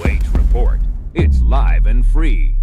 OH.Report. It's live and free.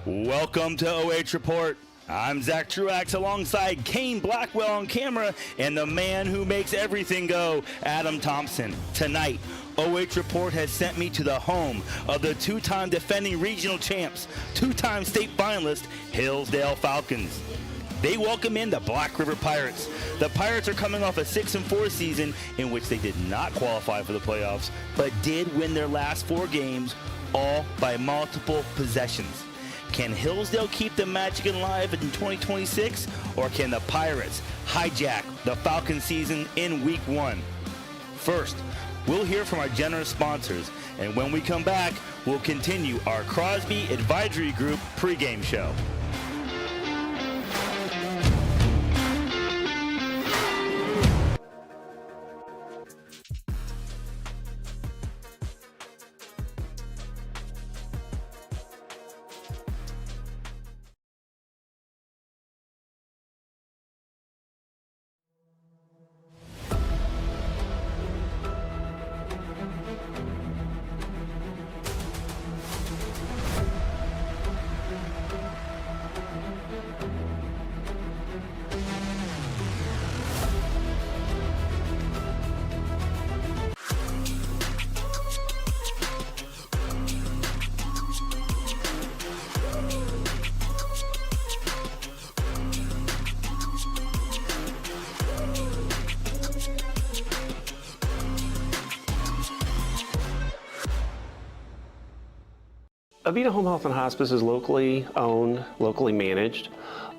Welcome to OH.Report. I'm Zack Truax alongside Kane Blackwell on camera and the man who makes everything go, Adam Thompson. Tonight, OH.Report has sent me to the home of the two-time defending regional champs, two-time state finalist, Hillsdale Falcons. They welcome in the Black River Pirates. The Pirates are coming off a 6-4 season in which they did not qualify for the playoffs, but did win their last 4 games, all by multiple possessions. Can Hillsdale keep the magic alive in 2026, or can the Pirates hijack the Falcon season in Week 1? First, we'll hear from our generous sponsors, and when we come back, we'll continue our Crosby Advisory Group pregame show. Avita Home Health and Hospice is locally owned, locally managed.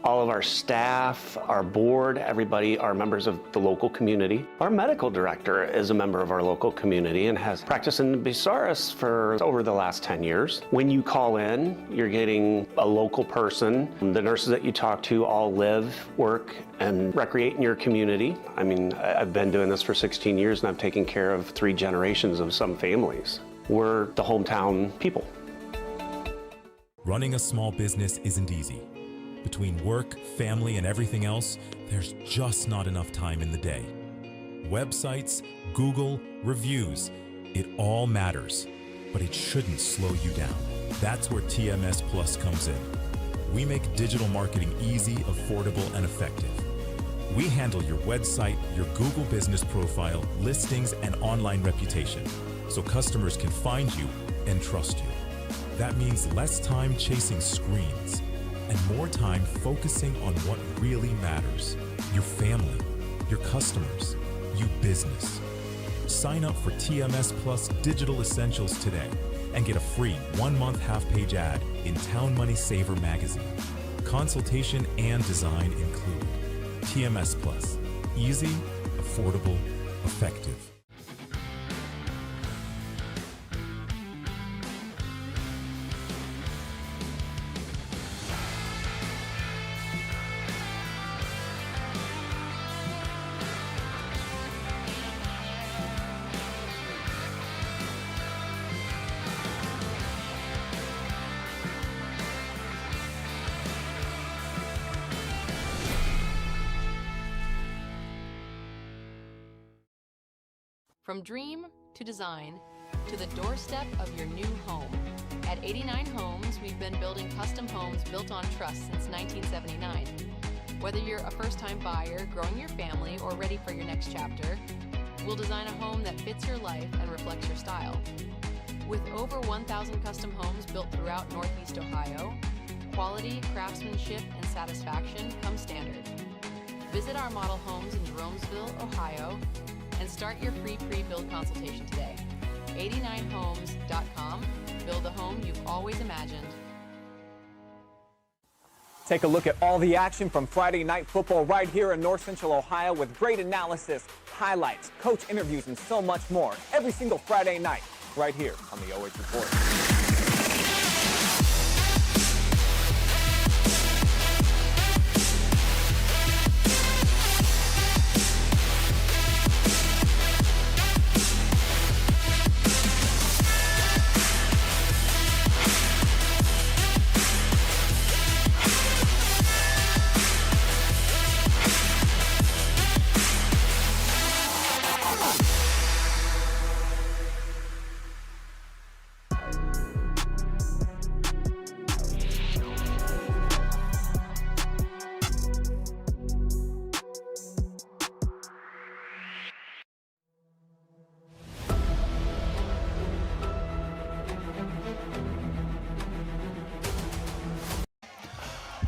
All of our staff, our board, everybody are members of the local community. Our medical director is a member of our local community and has practiced in Bucyrus for over the last 10 years. When you call in, you're getting a local person. The nurses that you talk to all live, work, and recreate in your community. I mean, I've been doing this for 16 years and I've taken care of 3 generations of some families. We're the hometown people. Running a small business isn't easy. Between work, family, and everything else, there's just not enough time in the day. Websites, Google, reviews, it all matters, but it shouldn't slow you down. That's where TMS Plus comes in. We make digital marketing easy, affordable, and effective. We handle your website, your Google business profile, listings, and online reputation, so customers can find you and trust you. That means less time chasing screens and more time focusing on what really matters. Your family, your customers, you business. Sign up for TMS Plus Digital Essentials today and get a free 1-month half-page ad in Town Money Saver magazine. Consultation and design included. TMS Plus. Easy, affordable, effective. From dream to design to the doorstep of your new home. At 89 Homes, we've been building custom homes built on trust since 1979. Whether you're a first-time buyer, growing your family, or ready for your next chapter, we'll design a home that fits your life and reflects your style. With over 1,000 custom homes built throughout Northeast Ohio, quality, craftsmanship, and satisfaction come standard. Visit our model homes in Jeromesville, Ohio, and start your free pre-build consultation today. 89homes.com. Build the home you've always imagined. Take a look at all the action from Friday Night Football right here in North Central Ohio with great analysis, highlights, coach interviews, and so much more. Every single Friday night right here on the OH.Report.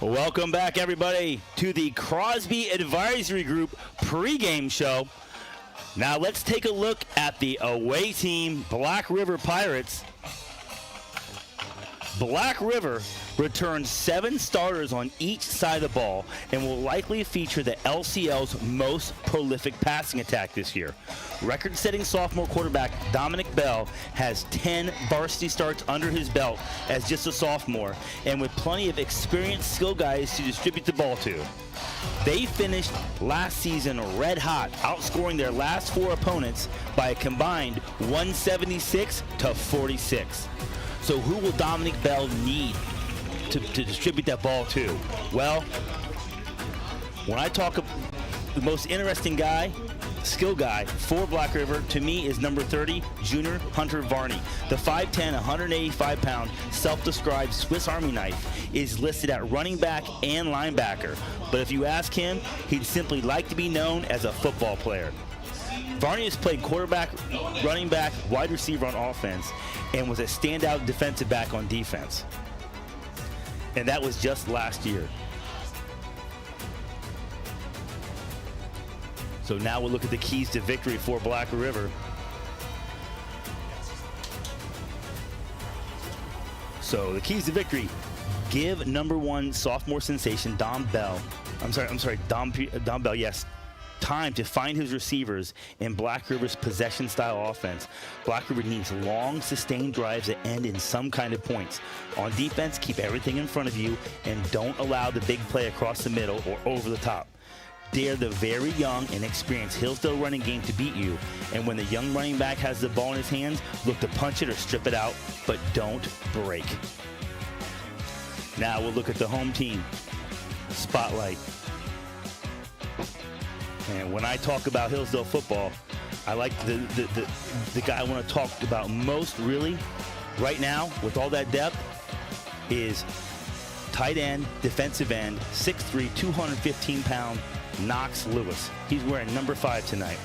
Welcome back, everybody, to the Crosby Advisory Group pregame show. Now let's take a look at the away team, Black River Pirates. Black River returns 7 starters on each side of the ball and will likely feature the LCL's most prolific passing attack this year. Record-setting sophomore quarterback Dominic Bell has 10 varsity starts under his belt as just a sophomore, and with plenty of experienced skill guys to distribute the ball to. They finished last season red hot, outscoring their last 4 opponents by a combined 176 to 46. So who will Dominic Bell need to distribute that ball to? Well, when I talk about the most interesting guy, skill guy for Black River, to me, is number 30, junior Hunter Varney. The 5'10", 185-pound, self-described Swiss Army knife is listed at running back and linebacker. But if you ask him, he'd simply like to be known as a football player. Varney has played quarterback, running back, wide receiver on offense, and was a standout defensive back on defense. And that was just last year. So now we'll look at the keys to victory for Black River. So the keys to victory: give number 1 sophomore sensation Dom Bell, yes, time to find his receivers in Black River's possession-style offense. Black River needs long, sustained drives that end in some kind of points. On defense, keep everything in front of you and don't allow the big play across the middle or over the top. Dare the very young and experienced Hillsdale running game to beat you, and when the young running back has the ball in his hands, look to punch it or strip it out, but don't break. Now we'll look at the home team. spotlight. And when I talk about Hillsdale football, I like the guy I want to talk about most really right now with all that depth is tight end, defensive end, 6'3", 215-pound Knox Lewis. He's wearing number 5 tonight.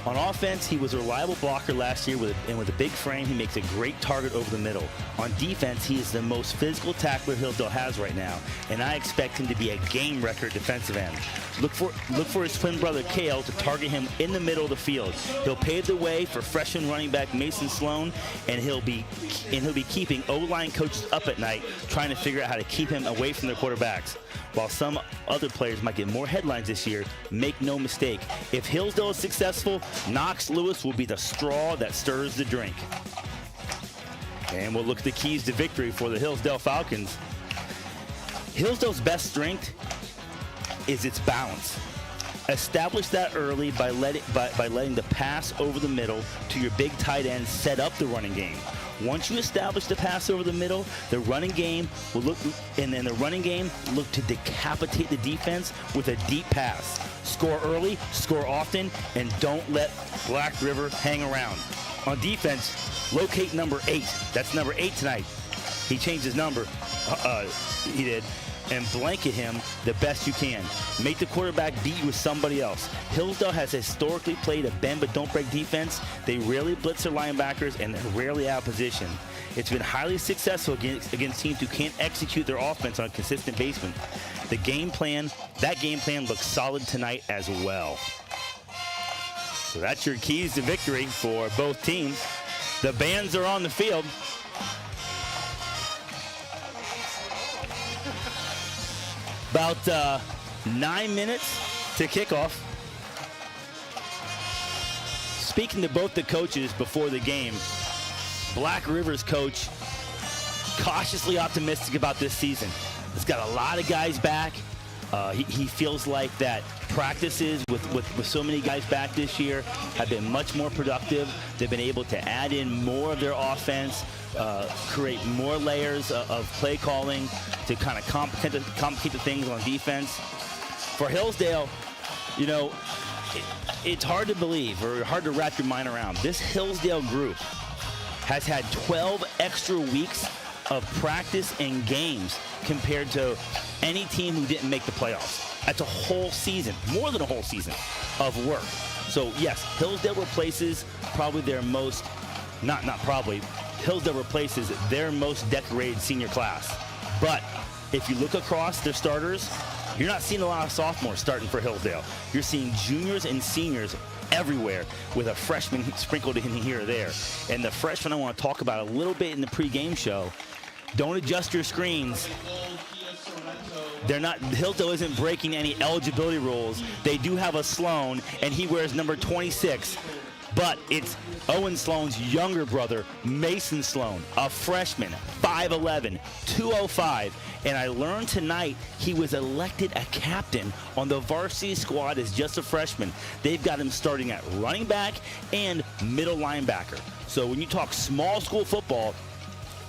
On offense, he was a reliable blocker last year, with a big frame, he makes a great target over the middle. On defense, he is the most physical tackler Hillsdale has right now, and I expect him to be a game record defensive end. Look for his twin brother Kale to target him in the middle of the field. He'll pave the way for freshman running back Mason Sloan, and he'll be keeping O-line coaches up at night trying to figure out how to keep him away from their quarterbacks. While some other players might get more headlines this year, make no mistake, if Hillsdale is successful, Knox Lewis will be the straw that stirs the drink. And we'll look at the keys to victory for the Hillsdale Falcons. Hillsdale's best strength is its balance. Establish that early by letting the pass over the middle to your big tight end set up the running game. Once you establish the pass over the middle, the running game will look to decapitate the defense with a deep pass. Score early, score often, and don't let Black River hang around. On defense, locate number 8. That's number 8 tonight. He changed his number. He did. And blanket him the best you can. Make the quarterback beat you with somebody else. Hillsdale has historically played a bend but don't break defense. They rarely blitz their linebackers and they're rarely out of position. It's been highly successful against teams who can't execute their offense on a consistent basis. That game plan looks solid tonight as well. So that's your keys to victory for both teams. The bands are on the field. About 9 minutes to kickoff. Speaking to both the coaches before the game, Black River's coach cautiously optimistic about this season. It's got a lot of guys back. He feels like that practices with so many guys back this year have been much more productive. They've been able to add in more of their offense, create more layers of play calling to kind of complicate the things on defense. For Hillsdale, you know, it's hard to believe or hard to wrap your mind around. This Hillsdale group has had 12 extra weeks of practice and games compared to any team who didn't make the playoffs. That's a whole season, more than a whole season of work. So yes, Hillsdale replaces probably their most, Hillsdale replaces their most decorated senior class. But if you look across their starters, you're not seeing a lot of sophomores starting for Hillsdale. You're seeing juniors and seniors everywhere with a freshman sprinkled in here or there. And the freshman I want to talk about a little bit in the pregame show, don't adjust your screens. Hillsdale isn't breaking any eligibility rules. They do have a Sloan, and he wears number 26. But it's Owen Sloan's younger brother, Mason Sloan, a freshman, 5'11", 205. And I learned tonight he was elected a captain on the varsity squad as just a freshman. They've got him starting at running back and middle linebacker. So when you talk small school football,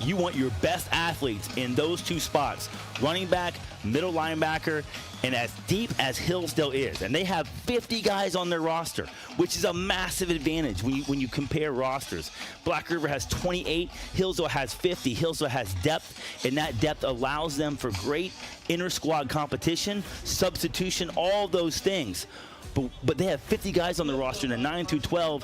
you want your best athletes in those two spots, running back, middle linebacker, and as deep as Hillsdale is. And they have 50 guys on their roster, which is a massive advantage when you compare rosters. Black River has 28, Hillsdale has 50. Hillsdale has depth, and that depth allows them for great inter-squad competition, substitution, all those things. But they have 50 guys on the roster in the 9 through 12,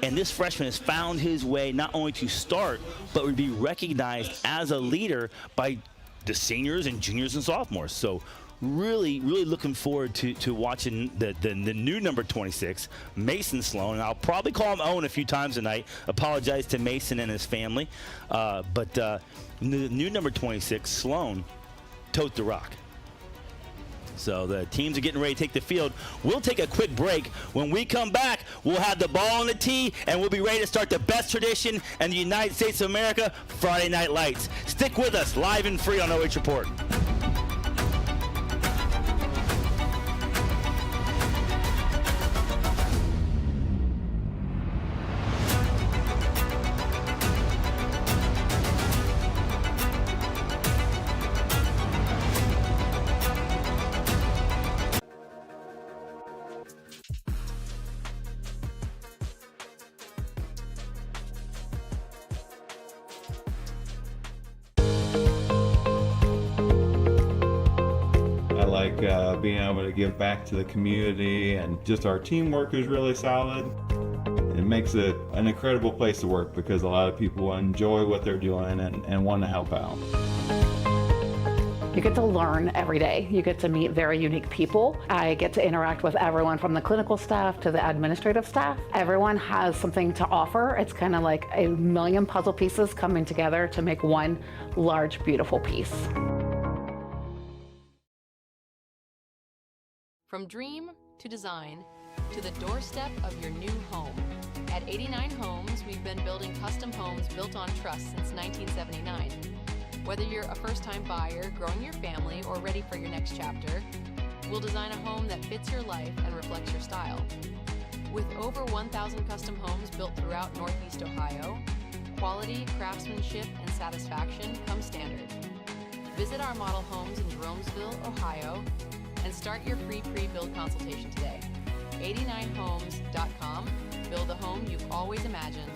and this freshman has found his way not only to start, but would be recognized as a leader by the seniors and juniors and sophomores. So really, really looking forward to watching the new number 26, Mason Sloan. And I'll probably call him Owen a few times tonight. Apologize to Mason and his family. But the new number 26, Sloan, tote the rock. So the teams are getting ready to take the field. We'll take a quick break. When we come back, we'll have the ball on the tee, and we'll be ready to start the best tradition in the United States of America, Friday Night Lights. Stick with us, live and free on OH.Report. like being able to give back to the community, and just our teamwork is really solid. It makes it an incredible place to work because a lot of people enjoy what they're doing and want to help out. You get to learn every day. You get to meet very unique people. I get to interact with everyone from the clinical staff to the administrative staff. Everyone has something to offer. It's kind of like a million puzzle pieces coming together to make one large, beautiful piece. From dream to design to the doorstep of your new home. At 89 Homes, we've been building custom homes built on trust since 1979. Whether you're a first-time buyer, growing your family, or ready for your next chapter, we'll design a home that fits your life and reflects your style. With over 1,000 custom homes built throughout Northeast Ohio, quality, craftsmanship, and satisfaction come standard. Visit our model homes in Jeromesville, Ohio, and start your free pre-build consultation today. 89homes.com. Build the home you've always imagined.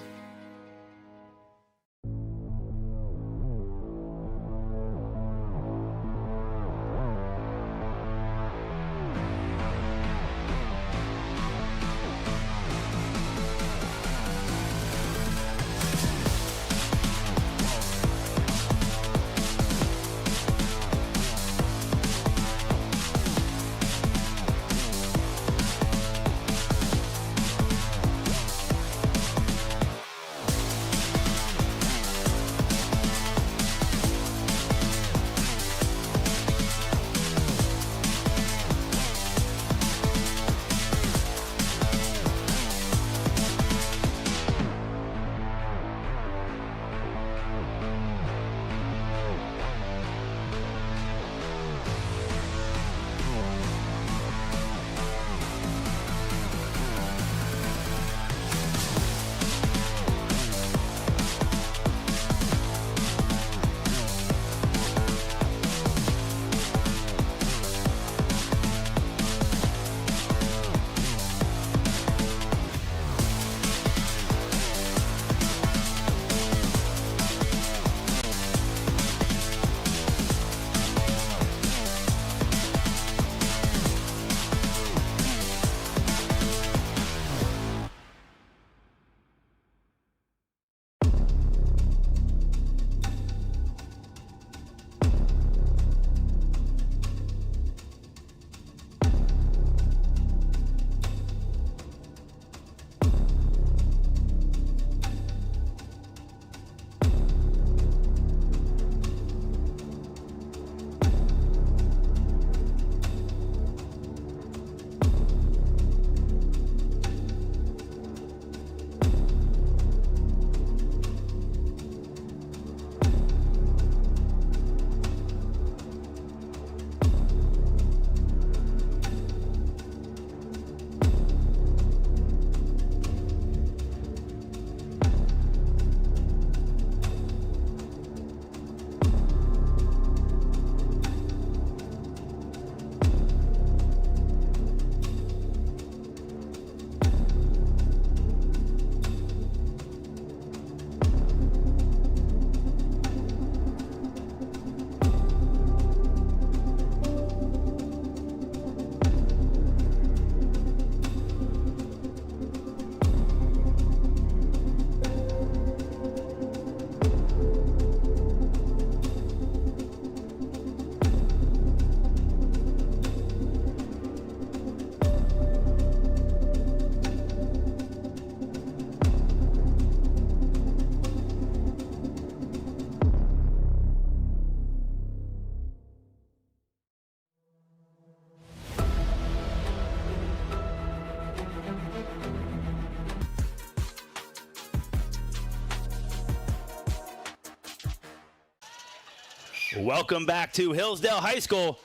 Welcome back to Hillsdale High School.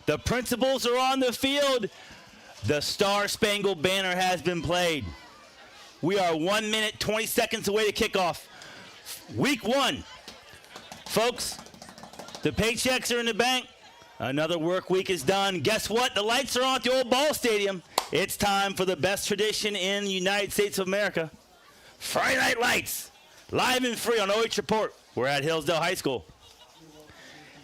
The principals are on the field. The Star-Spangled Banner has been played. We are 1 minute, 20 seconds away to kickoff. Week 1. Folks, the paychecks are in the bank. Another work week is done. Guess what? The lights are on at the old ball stadium. It's time for the best tradition in the United States of America. Friday Night Lights, live and free on OH.Report. We're at Hillsdale High School.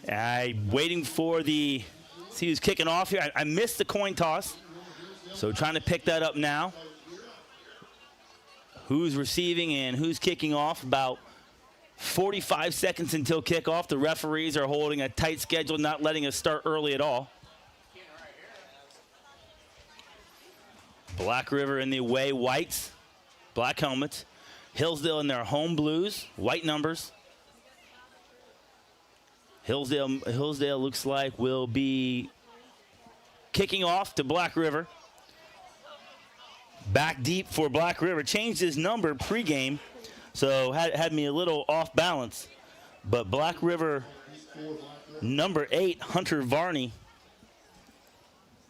I'm waiting for the See who's kicking off here. I missed the coin toss, so trying to pick that up now. Who's receiving and who's kicking off? About 45 seconds until kickoff. The referees are holding a tight schedule, not letting us start early at all. Black River in the away whites, black helmets. Hillsdale in their home blues, white numbers. Hillsdale looks like will be kicking off to Black River. Back deep for Black River. Changed his number pregame, so had me a little off balance. But Black River, number 8, Hunter Varney,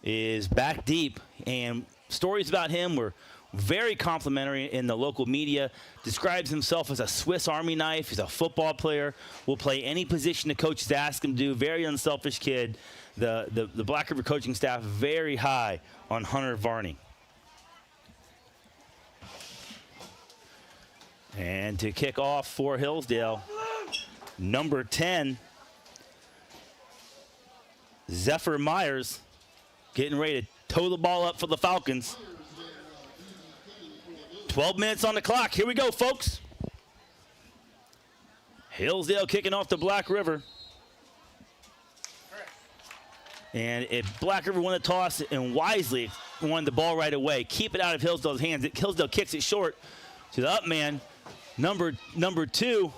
is back deep. And stories about him were very complimentary in the local media. Describes himself as a Swiss Army knife. He's a football player. Will play any position the coaches ask him to do. Very unselfish kid. The Black River coaching staff very high on Hunter Varney. And to kick off for Hillsdale, number 10, Zephyr Myers, getting ready to toe the ball up for the Falcons. 12 minutes on the clock. Here we go, folks. Hillsdale kicking off to Black River. And if Black River won the toss and wisely won the ball right away, keep it out of Hillsdale's hands. Hillsdale kicks it short to the up man. Number 2,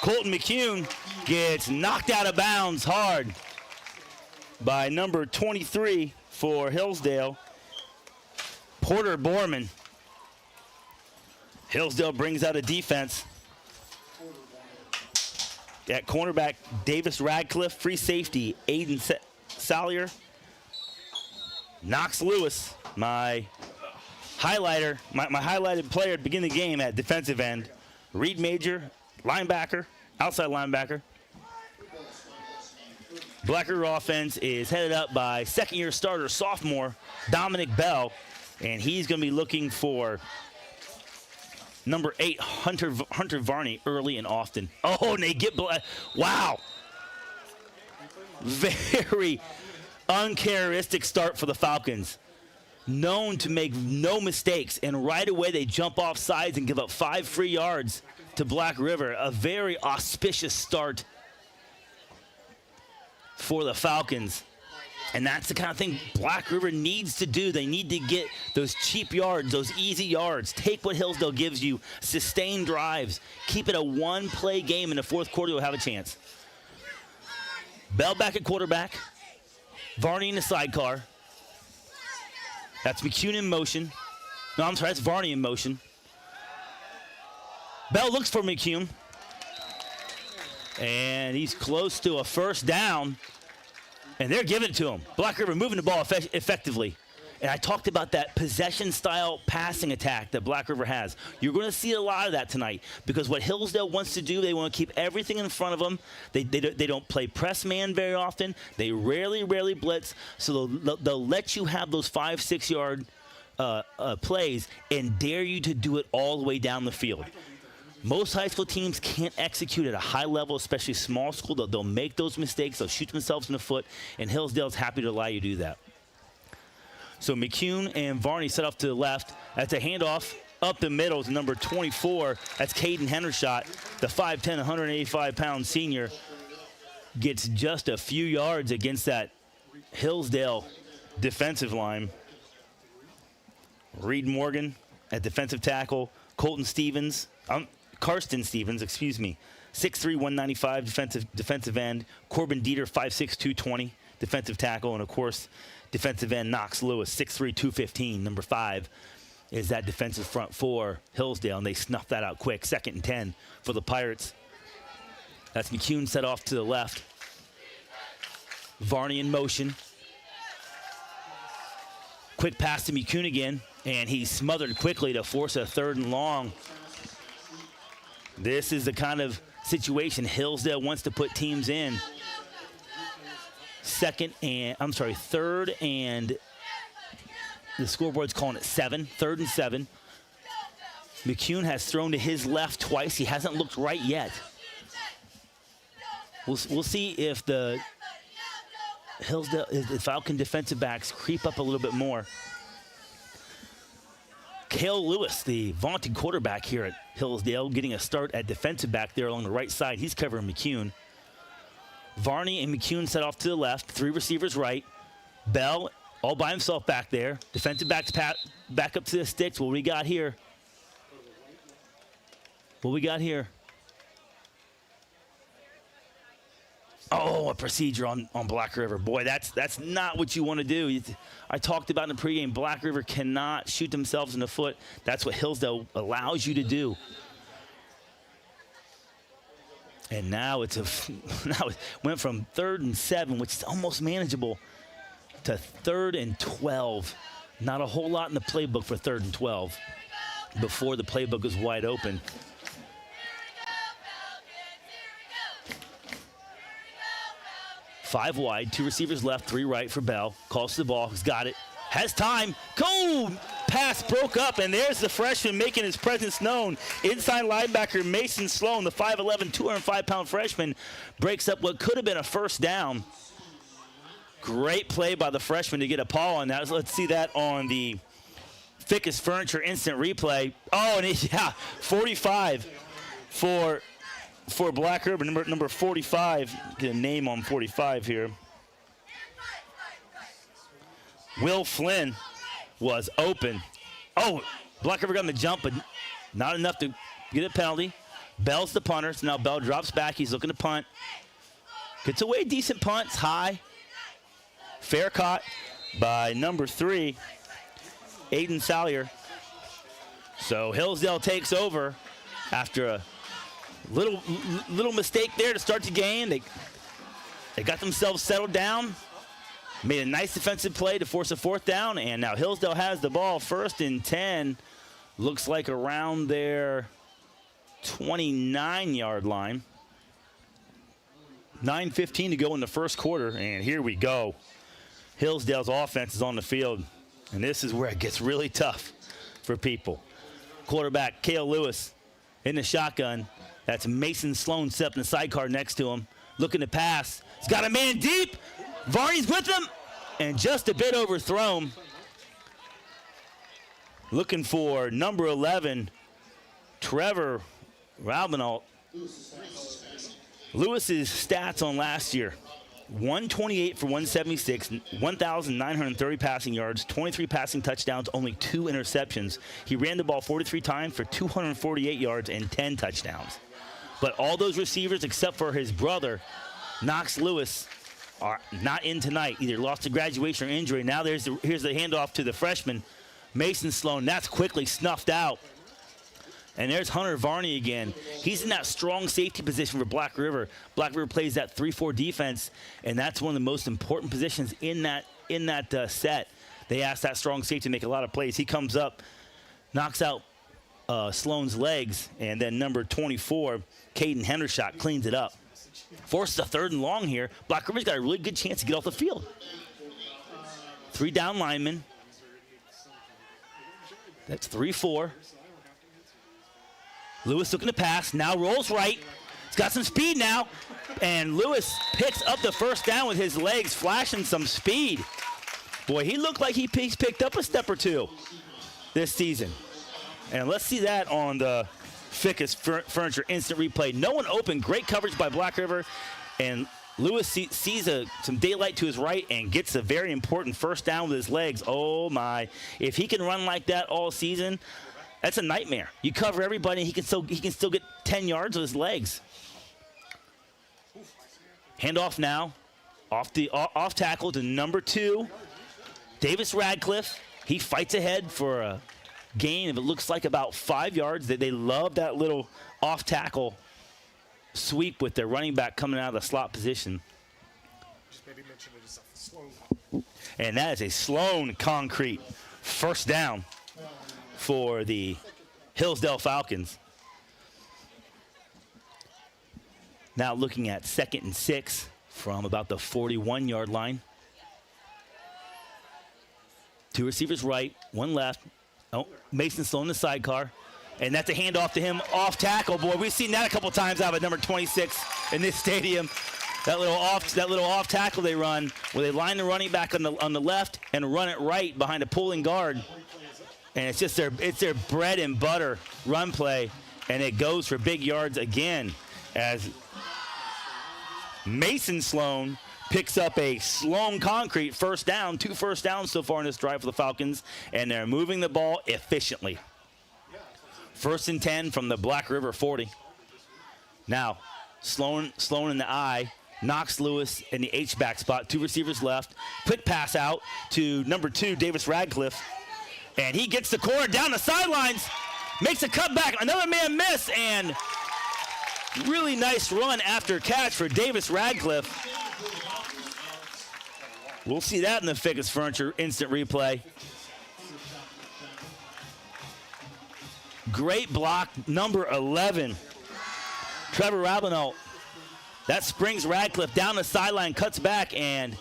Colton McCune, gets knocked out of bounds hard by number 23 for Hillsdale, Porter Borman. Hillsdale brings out a defense. At cornerback, Davis Radcliffe. Free safety, Aiden Salyer. Knox Lewis, my highlighter, my highlighted player at the beginning of the game at defensive end. Reed Major, linebacker, outside linebacker. Black River offense is headed up by second-year starter, sophomore, Dominic Bell, and he's going to be looking for number 8, Hunter Varney, early and often. Oh, and they get, wow. Very uncharacteristic start for the Falcons. Known to make no mistakes, and right away they jump off sides and give up 5 free yards to Black River. A very auspicious start for the Falcons. And that's the kind of thing Black River needs to do. They need to get those cheap yards, those easy yards. Take what Hillsdale gives you, sustain drives. Keep it a one-play game. In the fourth quarter, you'll have a chance. Bell back at quarterback. Varney in the sidecar. That's McCune in motion. No, I'm sorry, that's Varney in motion. Bell looks for McCune. And he's close to a first down. And they're giving it to him. Black River moving the ball effectively. And I talked about that possession-style passing attack that Black River has. You're going to see a lot of that tonight because what Hillsdale wants to do, they want to keep everything in front of them. They don't play press man very often. They rarely blitz. So they'll let you have those 5-6 yard plays and dare you to do it all the way down the field. Most high school teams can't execute at a high level, especially small school. They'll make those mistakes. They'll shoot themselves in the foot, and Hillsdale's happy to allow you to do that. So McCune and Varney set off to the left. That's a handoff up the middle to number 24. That's Caden Hendershot, the 5'10", 185-pound senior. Gets just a few yards against that Hillsdale defensive line. Reed Morgan at defensive tackle. Karsten Stevens, 6'3", 195 defensive end. Corbin Dieter, 5'6", 220 defensive tackle. And, of course, defensive end Knox Lewis, 6'3", 215. Number 5 is that defensive front for Hillsdale, and they snuffed that out quick. 2nd and 10 for the Pirates. That's McCune set off to the left. Varney in motion. Quick pass to McCune again, and he's smothered quickly to force a 3rd and long. This is the kind of situation Hillsdale wants to put teams in. 3rd and the scoreboard's calling it 7, 3rd and 7. McCune has thrown to his left twice. He hasn't looked right yet. We'll see if the Hillsdale, the Falcon defensive backs creep up a little bit more. Cale Lewis, the vaunted quarterback here at Hillsdale, getting a start at defensive back there along the right side. He's covering McCune. Varney and McCune set off to the left, 3 receivers right. Bell all by himself back there. Defensive backs back up to the sticks. What we got here? What we got here? Oh, a procedure on Black River. Boy, that's not what you want to do. I talked about in the pregame, Black River cannot shoot themselves in the foot. That's what Hillsdale allows you to do. And now it went from 3rd and 7, which is almost manageable, to 3rd and 12. Not a whole lot in the playbook for 3rd and 12 before the playbook is wide open. Five wide, 2 receivers left, 3 right for Bell. Calls to the ball, he's got it, has time. Go! Pass broke up, and there's the freshman making his presence known. Inside linebacker Mason Sloan, the 5'11", 205-pound freshman, breaks up what could have been a first down. Great play by the freshman to get a paw on that. Let's see that on the Fickus Furniture instant replay. Oh, and 45 for Black River, number 45. Get a name on 45 here. Will Flynn was open. Oh, Black River got on the jump, but not enough to get a penalty. Bell's the punter, so now Bell drops back. He's looking to punt. Gets away decent punts, high. Fair caught by number 3, Aiden Salyer. So Hillsdale takes over after a little mistake there to start the game. They got themselves settled down, made a nice defensive play to force a 4th down, and now Hillsdale has the ball. 1st and 10, looks like around their 29-yard line. 9:15 to go in the first quarter, and here we go. Hillsdale's offense is on the field, and this is where it gets really tough for people. Quarterback Cale Lewis in the shotgun. That's Mason Sloan set up in the sidecar next to him. Looking to pass. He's got a man deep. Varney's with him, and just a bit overthrown. Looking for number 11, Trevor Cline. Lewis's stats on last year: 128 for 176, 1,930 passing yards, 23 passing touchdowns, only 2 interceptions. He ran the ball 43 times for 248 yards and 10 touchdowns. But all those receivers except for his brother, Knox Lewis, are not in tonight. Either lost to graduation or injury. Now here's the handoff to the freshman, Mason Sloan. That's quickly snuffed out. And there's Hunter Varney again. He's in that strong safety position for Black River. Black River plays that 3-4 defense, and that's one of the most important positions in that set. They ask that strong safety to make a lot of plays. He comes up, knocks out Sloan's legs, and then number 24, Caden Hendershot, cleans it up. Forces a 3rd and long here. Black River's got a really good chance to get off the field. 3 down linemen. That's 3-4. Lewis looking to pass, now rolls right. He's got some speed now, and Lewis picks up the 1st down with his legs flashing some speed. Boy, he looked like he's picked up a step or 2 this season. And let's see that on the Fickus Furniture instant replay. No one open, great coverage by Black River, and Lewis sees some daylight to his right and gets a very important 1st down with his legs. Oh my, if he can run like that all season, that's a nightmare. You cover everybody, he can still get 10 yards with his legs. Handoff now, off tackle to number 2, Davis Radcliffe. He fights ahead for a gain of, it looks like, about 5 yards. They love that little off tackle sweep with their running back coming out of the slot position. And that is a Sloan concrete 1st down for the Hillsdale Falcons. Now looking at 2nd and 6 from about the 41-yard line. 2 receivers right, 1 left. Oh, Mason Sloan in the sidecar. And that's a handoff to him off tackle. Boy, we've seen that a couple times out of number 26 in this stadium. That little off tackle they run, where they line the running back on the left and run it right behind a pulling guard, and it's just their bread and butter run play, and it goes for big yards again as Mason Sloan picks up a Sloan Concrete first down, 2 first downs so far in this drive for the Falcons, and they're moving the ball efficiently. 1st and 10 from the Black River 40. Now, Sloan in the I. Knox Lewis in the H-back spot, 2 receivers left. Quick pass out to number 2, Davis Radcliffe. And he gets the corner down the sidelines, makes a cutback, another man miss, and really nice run after catch for Davis Radcliffe. We'll see that in the Figgis Furniture instant replay. Great block, number 11. Trevor Ravenel. That springs Radcliffe down the sideline, cuts back, and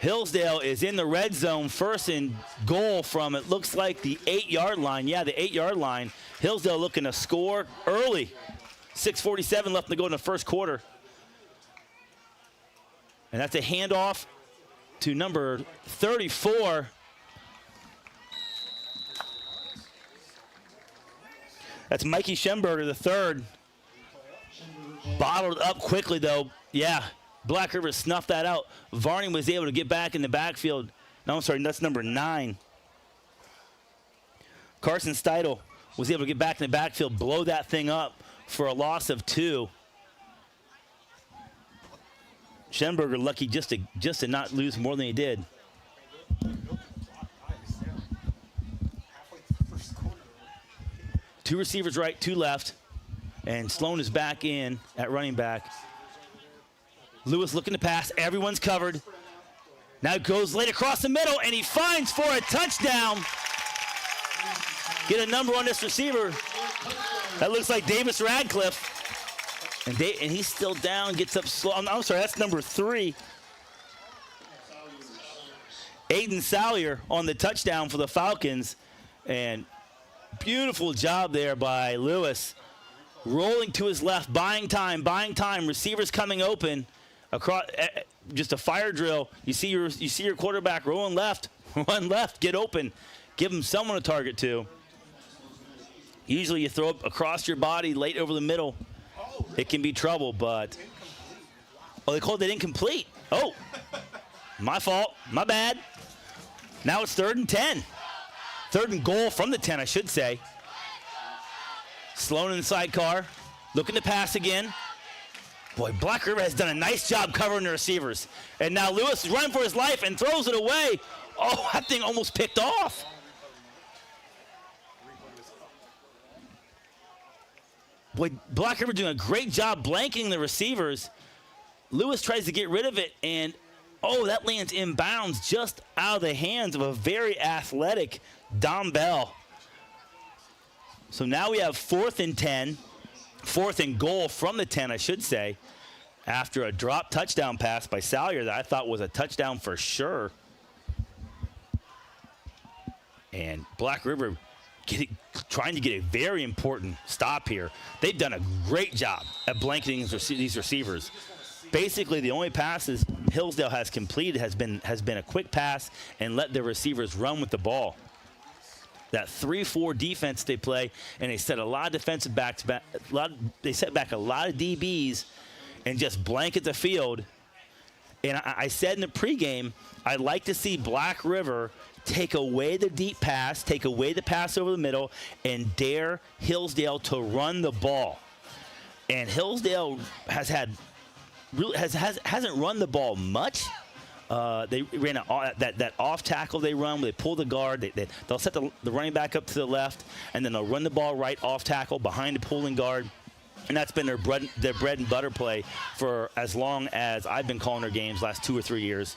Hillsdale is in the red zone. 1st and goal from, it looks like, the 8-yard line. Yeah, the 8-yard line. Hillsdale looking to score early. 6:47 left to go in the first quarter. And that's a handoff to number 34. That's Mikey Schemberger, the 3rd. Bottled up quickly, though. Yeah, Black River snuffed that out. Varney was able to get back in the backfield. No, I'm sorry, that's number 9. Carson Steidel was able to get back in the backfield, blow that thing up for a loss of 2. Schemberger lucky just to not lose more than he did. Two receivers right, 2 left. And Sloan is back in at running back. Lewis looking to pass. Everyone's covered. Now goes late across the middle, and he finds for a touchdown. Get a number on this receiver. That looks like Davis Radcliffe. And he's still down, gets up slow. I'm sorry, that's number 3. Aiden Salyer on the touchdown for the Falcons. And beautiful job there by Lewis. Rolling to his left, buying time. Receivers coming open. Across, just a fire drill. You see your quarterback rolling left, run left, get open, give him someone to target to. Usually you throw it across your body, late over the middle. It can be trouble, but they called it incomplete. Oh, my fault, my bad. Now it's 3rd and 10. 3rd and goal from the 10, I should say. Sloan in the sidecar, looking to pass again. Boy, Black River has done a nice job covering the receivers. And now Lewis is running for his life and throws it away. Oh, that thing almost picked off. Boy, Black River doing a great job blanking the receivers. Lewis tries to get rid of it, and that lands inbounds just out of the hands of a very athletic Dom Bell. So now we have 4th and 10, 4th and goal from the 10, I should say, after a drop touchdown pass by Salyer that I thought was a touchdown for sure. And Black River trying to get a very important stop here. They've done a great job at blanketing these receivers. Basically, the only passes Hillsdale has completed has been a quick pass and let their receivers run with the ball. That 3-4 defense they play, and they set a lot of defensive backs back. They set back a lot of DBs and just blanket the field. And I said in the pregame, I'd like to see Black River take away the deep pass, take away the pass over the middle, and dare Hillsdale to run the ball. And Hillsdale hasn't run the ball much. They ran that off tackle they run where they pull the guard. They'll set the running back up to the left, and then they'll run the ball right off tackle behind the pulling guard. And that's been their bread and butter play for as long as I've been calling their games, last 2 or 3 years.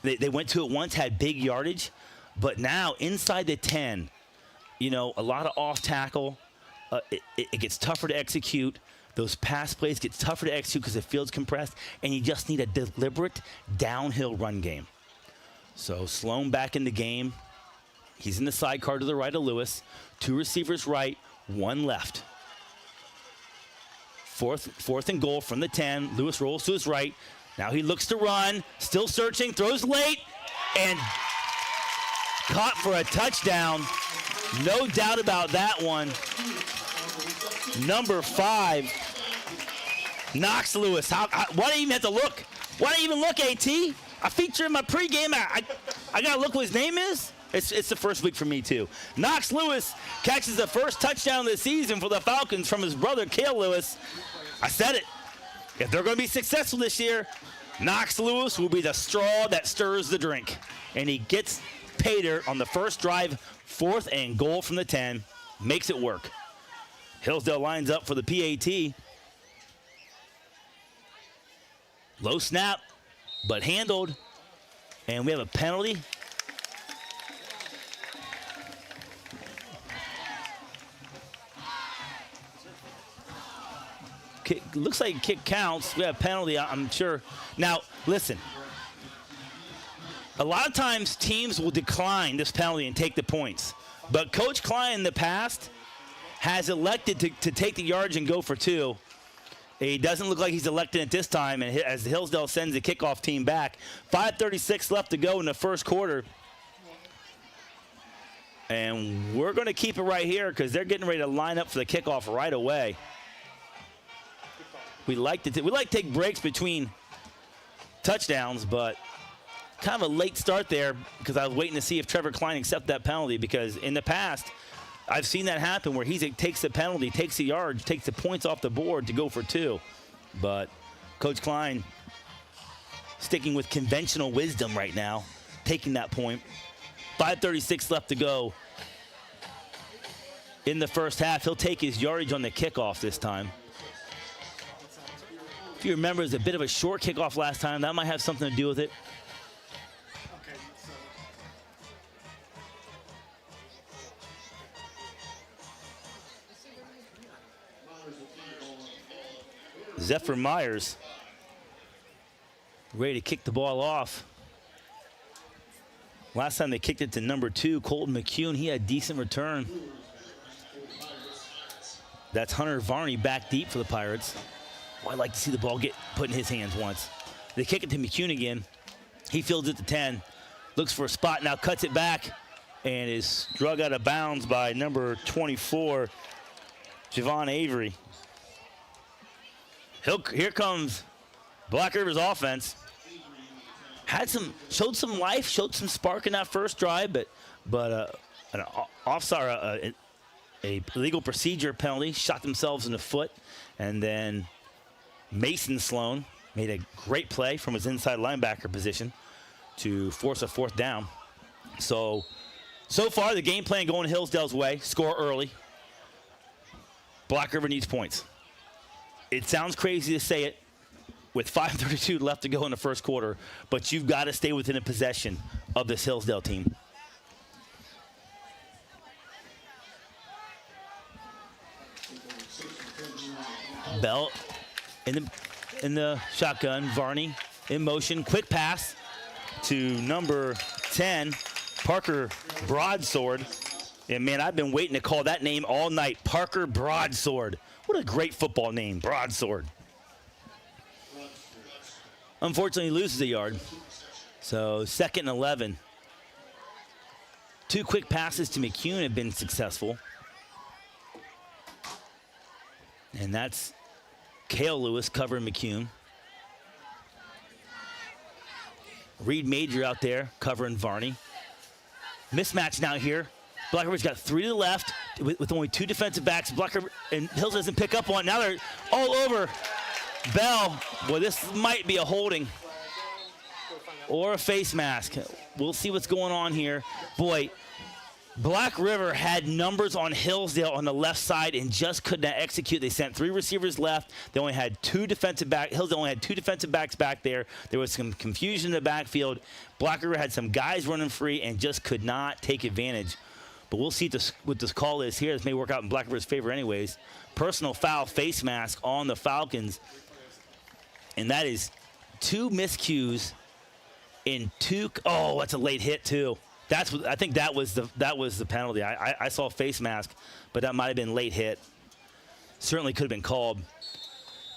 They went to it once, had big yardage, but now inside the 10, a lot of off tackle. It gets tougher to execute. Those pass plays get tougher to execute because the field's compressed, and you just need a deliberate downhill run game. So Sloan back in the game. He's in the sidecar to the right of Lewis. 2 receivers right, 1 left. Fourth and goal from the 10. Lewis rolls to his right. Now he looks to run, still searching, throws late, and caught for a touchdown. No doubt about that one. Number 5, Knox Lewis. Why do I even have to look? Why do I even look, AT? I feature in my pregame. I got to look what his name is. It's the first week for me, too. Knox Lewis catches the first touchdown of the season for the Falcons from his brother, Cale Lewis. I said it. If they're going to be successful this year, Knox Lewis will be the straw that stirs the drink. And he gets pay dirt on the first drive, 4th and goal from the 10. Makes it work. Hillsdale lines up for the PAT. Low snap, but handled. And we have a penalty. Looks like kick counts. We have a penalty, I'm sure. Now, listen. A lot of times teams will decline this penalty and take the points. But Coach Cline in the past has elected to take the yardage and go for 2. He doesn't look like he's elected it this time, and as Hillsdale sends the kickoff team back. 5:36 left to go in the first quarter. And we're going to keep it right here because they're getting ready to line up for the kickoff right away. We like to take breaks between touchdowns, but kind of a late start there because I was waiting to see if Trevor Cline accepted that penalty, because in the past I've seen that happen where he takes the penalty, takes the yard, takes the points off the board to go for 2. But Coach Cline sticking with conventional wisdom right now, taking that point. 5:36 left to go in the first half. He'll take his yardage on the kickoff this time. If you remember, it was a bit of a short kickoff last time. That might have something to do with it. Zephyr Myers ready to kick the ball off. Last time they kicked it to number 2, Colton McCune. He had a decent return. That's Hunter Varney back deep for the Pirates. Oh, I'd like to see the ball get put in his hands once. They kick it to McCune again. He fields it to 10. Looks for a spot, now cuts it back, and is drug out of bounds by number 24, Javon Avery. Here comes Black River's offense. Showed some life, showed some spark in that first drive, but an offside, a legal procedure penalty, shot themselves in the foot, and then Mason Sloan made a great play from his inside linebacker position to force a 4th down. So far the game plan going Hillsdale's way. Score early. Black River needs points. It sounds crazy to say it with 5:32 left to go in the first quarter, but you've got to stay within a possession of this Hillsdale team. Bell in the shotgun. Varney in motion. Quick pass to number 10, Parker Broadsword. And, man, I've been waiting to call that name all night. Parker Broadsword. What a great football name, Broadsword. Unfortunately, loses a yard. So 2nd and 11. 2 quick passes to McCune have been successful. And that's Cale Lewis covering McCune. Reed Major out there covering Varney. Mismatch now here. Black River's got 3 to the left with only 2 defensive backs. Black River and Hills doesn't pick up on it. Now they're all over Bell. Boy, this might be a holding or a face mask. We'll see what's going on here. Boy, Black River had numbers on Hillsdale on the left side and just could not execute. They sent 3 receivers left. They only had 2 defensive backs. Hillsdale only had 2 defensive backs back there. There was some confusion in the backfield. Black River had some guys running free and just could not take advantage. But we'll see what this call is here. This may work out in Black River's favor anyways. Personal foul, face mask on the Falcons. And that is 2 miscues in 2. Oh, that's a late hit too. I think that was the penalty. I saw face mask, but that might have been late hit. Certainly could have been called.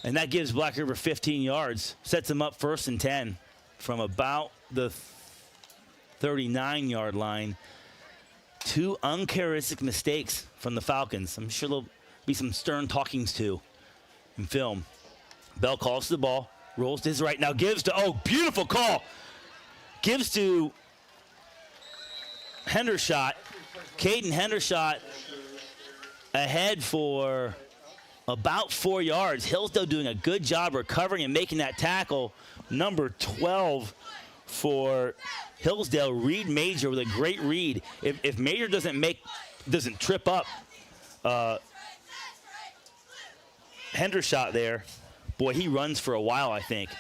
And that gives Black River 15 yards, sets them up 1st and 10 from about the 39-yard line. 2 uncharacteristic mistakes from the Falcons. I'm sure there'll be some stern talkings too in film. Bell calls to the ball, rolls to his right, now gives to, oh, beautiful call. Gives to Hendershot. Caden Hendershot ahead for about 4 yards. Hillsdale doing a good job recovering and making that tackle. Number 12 for Hillsdale, Reed Major, with a great read. If Major doesn't trip up Hendershot there, boy, he runs for a while, I think.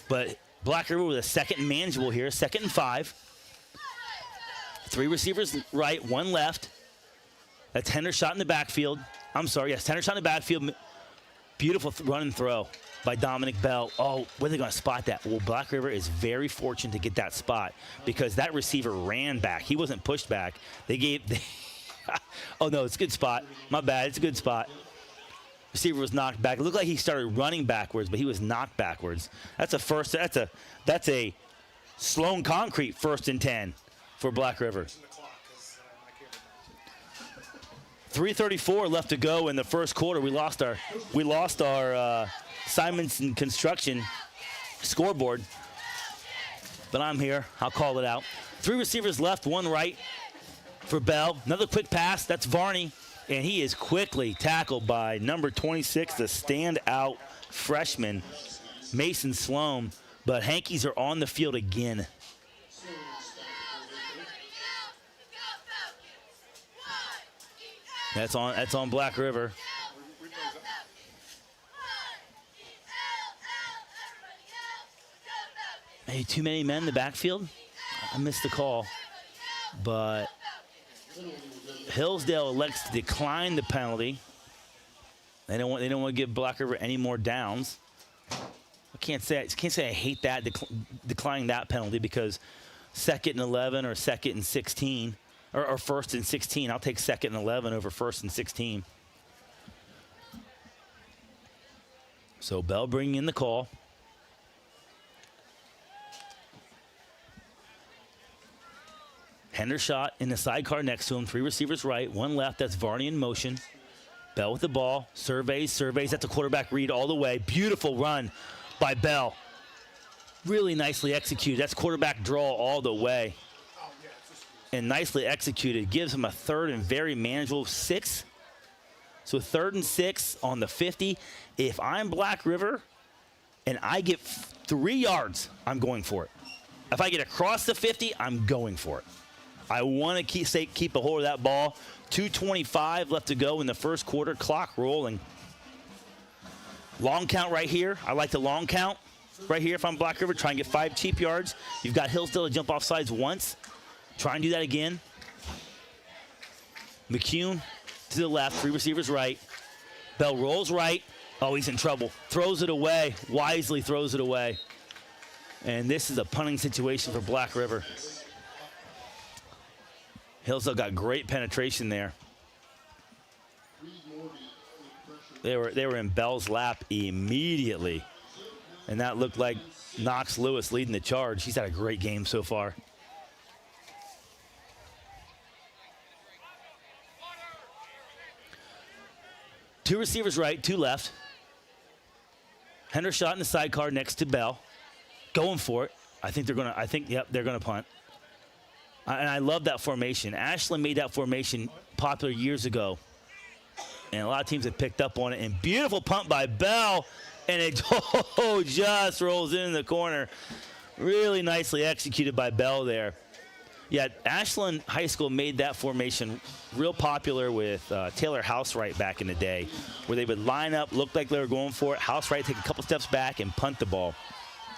But Black River with a 2nd and manageable here, 2nd and 5. 3 receivers right, 1 left. That's Hendershot in the backfield. I'm sorry, yes, Hendershot in the backfield. Beautiful run and throw by Dominic Bell. Oh, where are they going to spot that? Well, Black River is very fortunate to get that spot because that receiver ran back. He wasn't pushed back. Oh, no, it's a good spot. My bad, it's a good spot. Receiver was knocked back. It looked like he started running backwards, but he was knocked backwards. That's a Sloan Concrete 1st and 10 for Black River. 3:34 left to go in the first quarter. We lost our Simonson Construction scoreboard, but I'm here. I'll call it out. 3 receivers left, 1 right for Bell. Another quick pass. That's Varney, and he is quickly tackled by number 26, the standout freshman, Mason Sloan. But Hankies are on the field again. That's on Black River. Hey, too many men in the backfield? I missed the call. But Hillsdale elects to decline the penalty. They don't want to give Black River any more downs. I can't say I hate that declining that penalty because 2nd and 11 or 2nd and 16. Or 1st and 16. I'll take 2nd and 11 over 1st and 16. So Bell bringing in the call. Hendershot in the sidecar next to him. 3 receivers right, 1 left. That's Varney in motion. Bell with the ball. Surveys. That's a quarterback read all the way. Beautiful run by Bell. Really nicely executed. That's quarterback draw all the way. And nicely executed. Gives him a 3rd and very manageable 6. So 3rd and 6 on the 50. If I'm Black River and I get 3 yards, I'm going for it. If I get across the 50, I'm going for it. I want to keep a hold of that ball. 2:25 left to go in the first quarter. Clock rolling. Long count right here. I like the long count right here if I'm Black River. Try and get 5 cheap yards. You've got Hillsdale to jump off sides once. Try and do that again. McCune to the left, 3 receivers right. Bell rolls right. Oh, he's in trouble. Throws it away. Wisely throws it away. And this is a punting situation for Black River. Hillsdale got great penetration there. They were in Bell's lap immediately. And that looked like Knox Lewis leading the charge. He's had a great game so far. Two receivers right, 2 left. Hendershot in the sidecar next to Bell. Going for it. Yep, they're gonna punt. And I love that formation. Ashland made that formation popular years ago. And a lot of teams have picked up on it. And beautiful punt by Bell. And it just rolls in the corner. Really nicely executed by Bell there. Yeah, Ashland High School made that formation real popular with Taylor Housewright back in the day, where they would line up, look like they were going for it. Housewright take a couple steps back and punt the ball.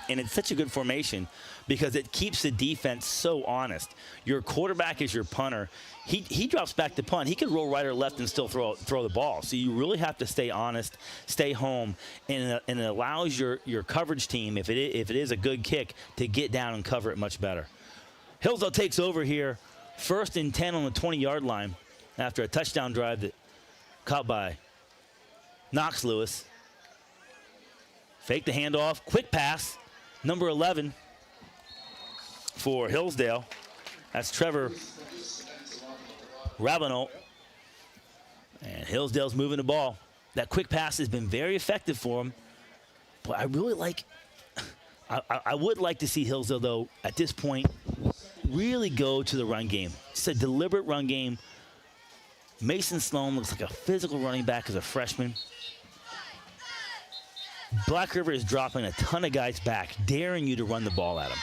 And it's such a good formation because it keeps the defense so honest. Your quarterback is your punter. He drops back to punt. He could roll right or left and still throw the ball. So you really have to stay honest, stay home, and it allows your coverage team, if it is a good kick, to get down and cover it much better. Hillsdale takes over here, 1st and 10 on the 20-yard line after a touchdown drive that caught by Knox Lewis. Fake the handoff, quick pass, number 11 for Hillsdale. That's Trevor Cline. And Hillsdale's moving the ball. That quick pass has been very effective for him. But I really like, I would like to see Hillsdale, though, at this point, really go to the run game. It's a deliberate run game. Mason Sloan looks like a physical running back as a freshman. Black River is dropping a ton of guys back, daring you to run the ball at them.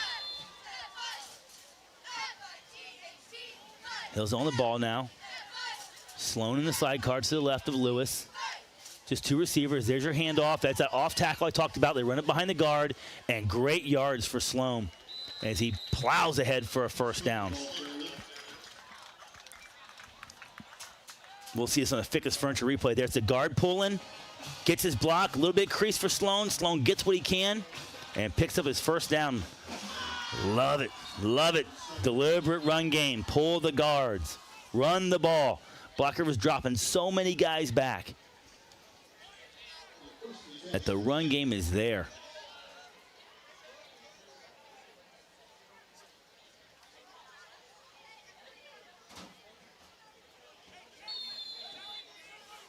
Hillsdale on the ball now. Sloan in the side card to the left of Lewis. Just two receivers. There's your handoff. That's that off tackle I talked about. They run it behind the guard, and great yards for Sloan as he plows ahead for a first down. We'll see this on the thickest furniture replay. There's the guard pulling, gets his block, a little bit crease for Sloan. Sloan gets what he can and picks up his first down. Love it, love it. Deliberate run game, pull the guards, run the ball. Black River's dropping so many guys back that the run game is there.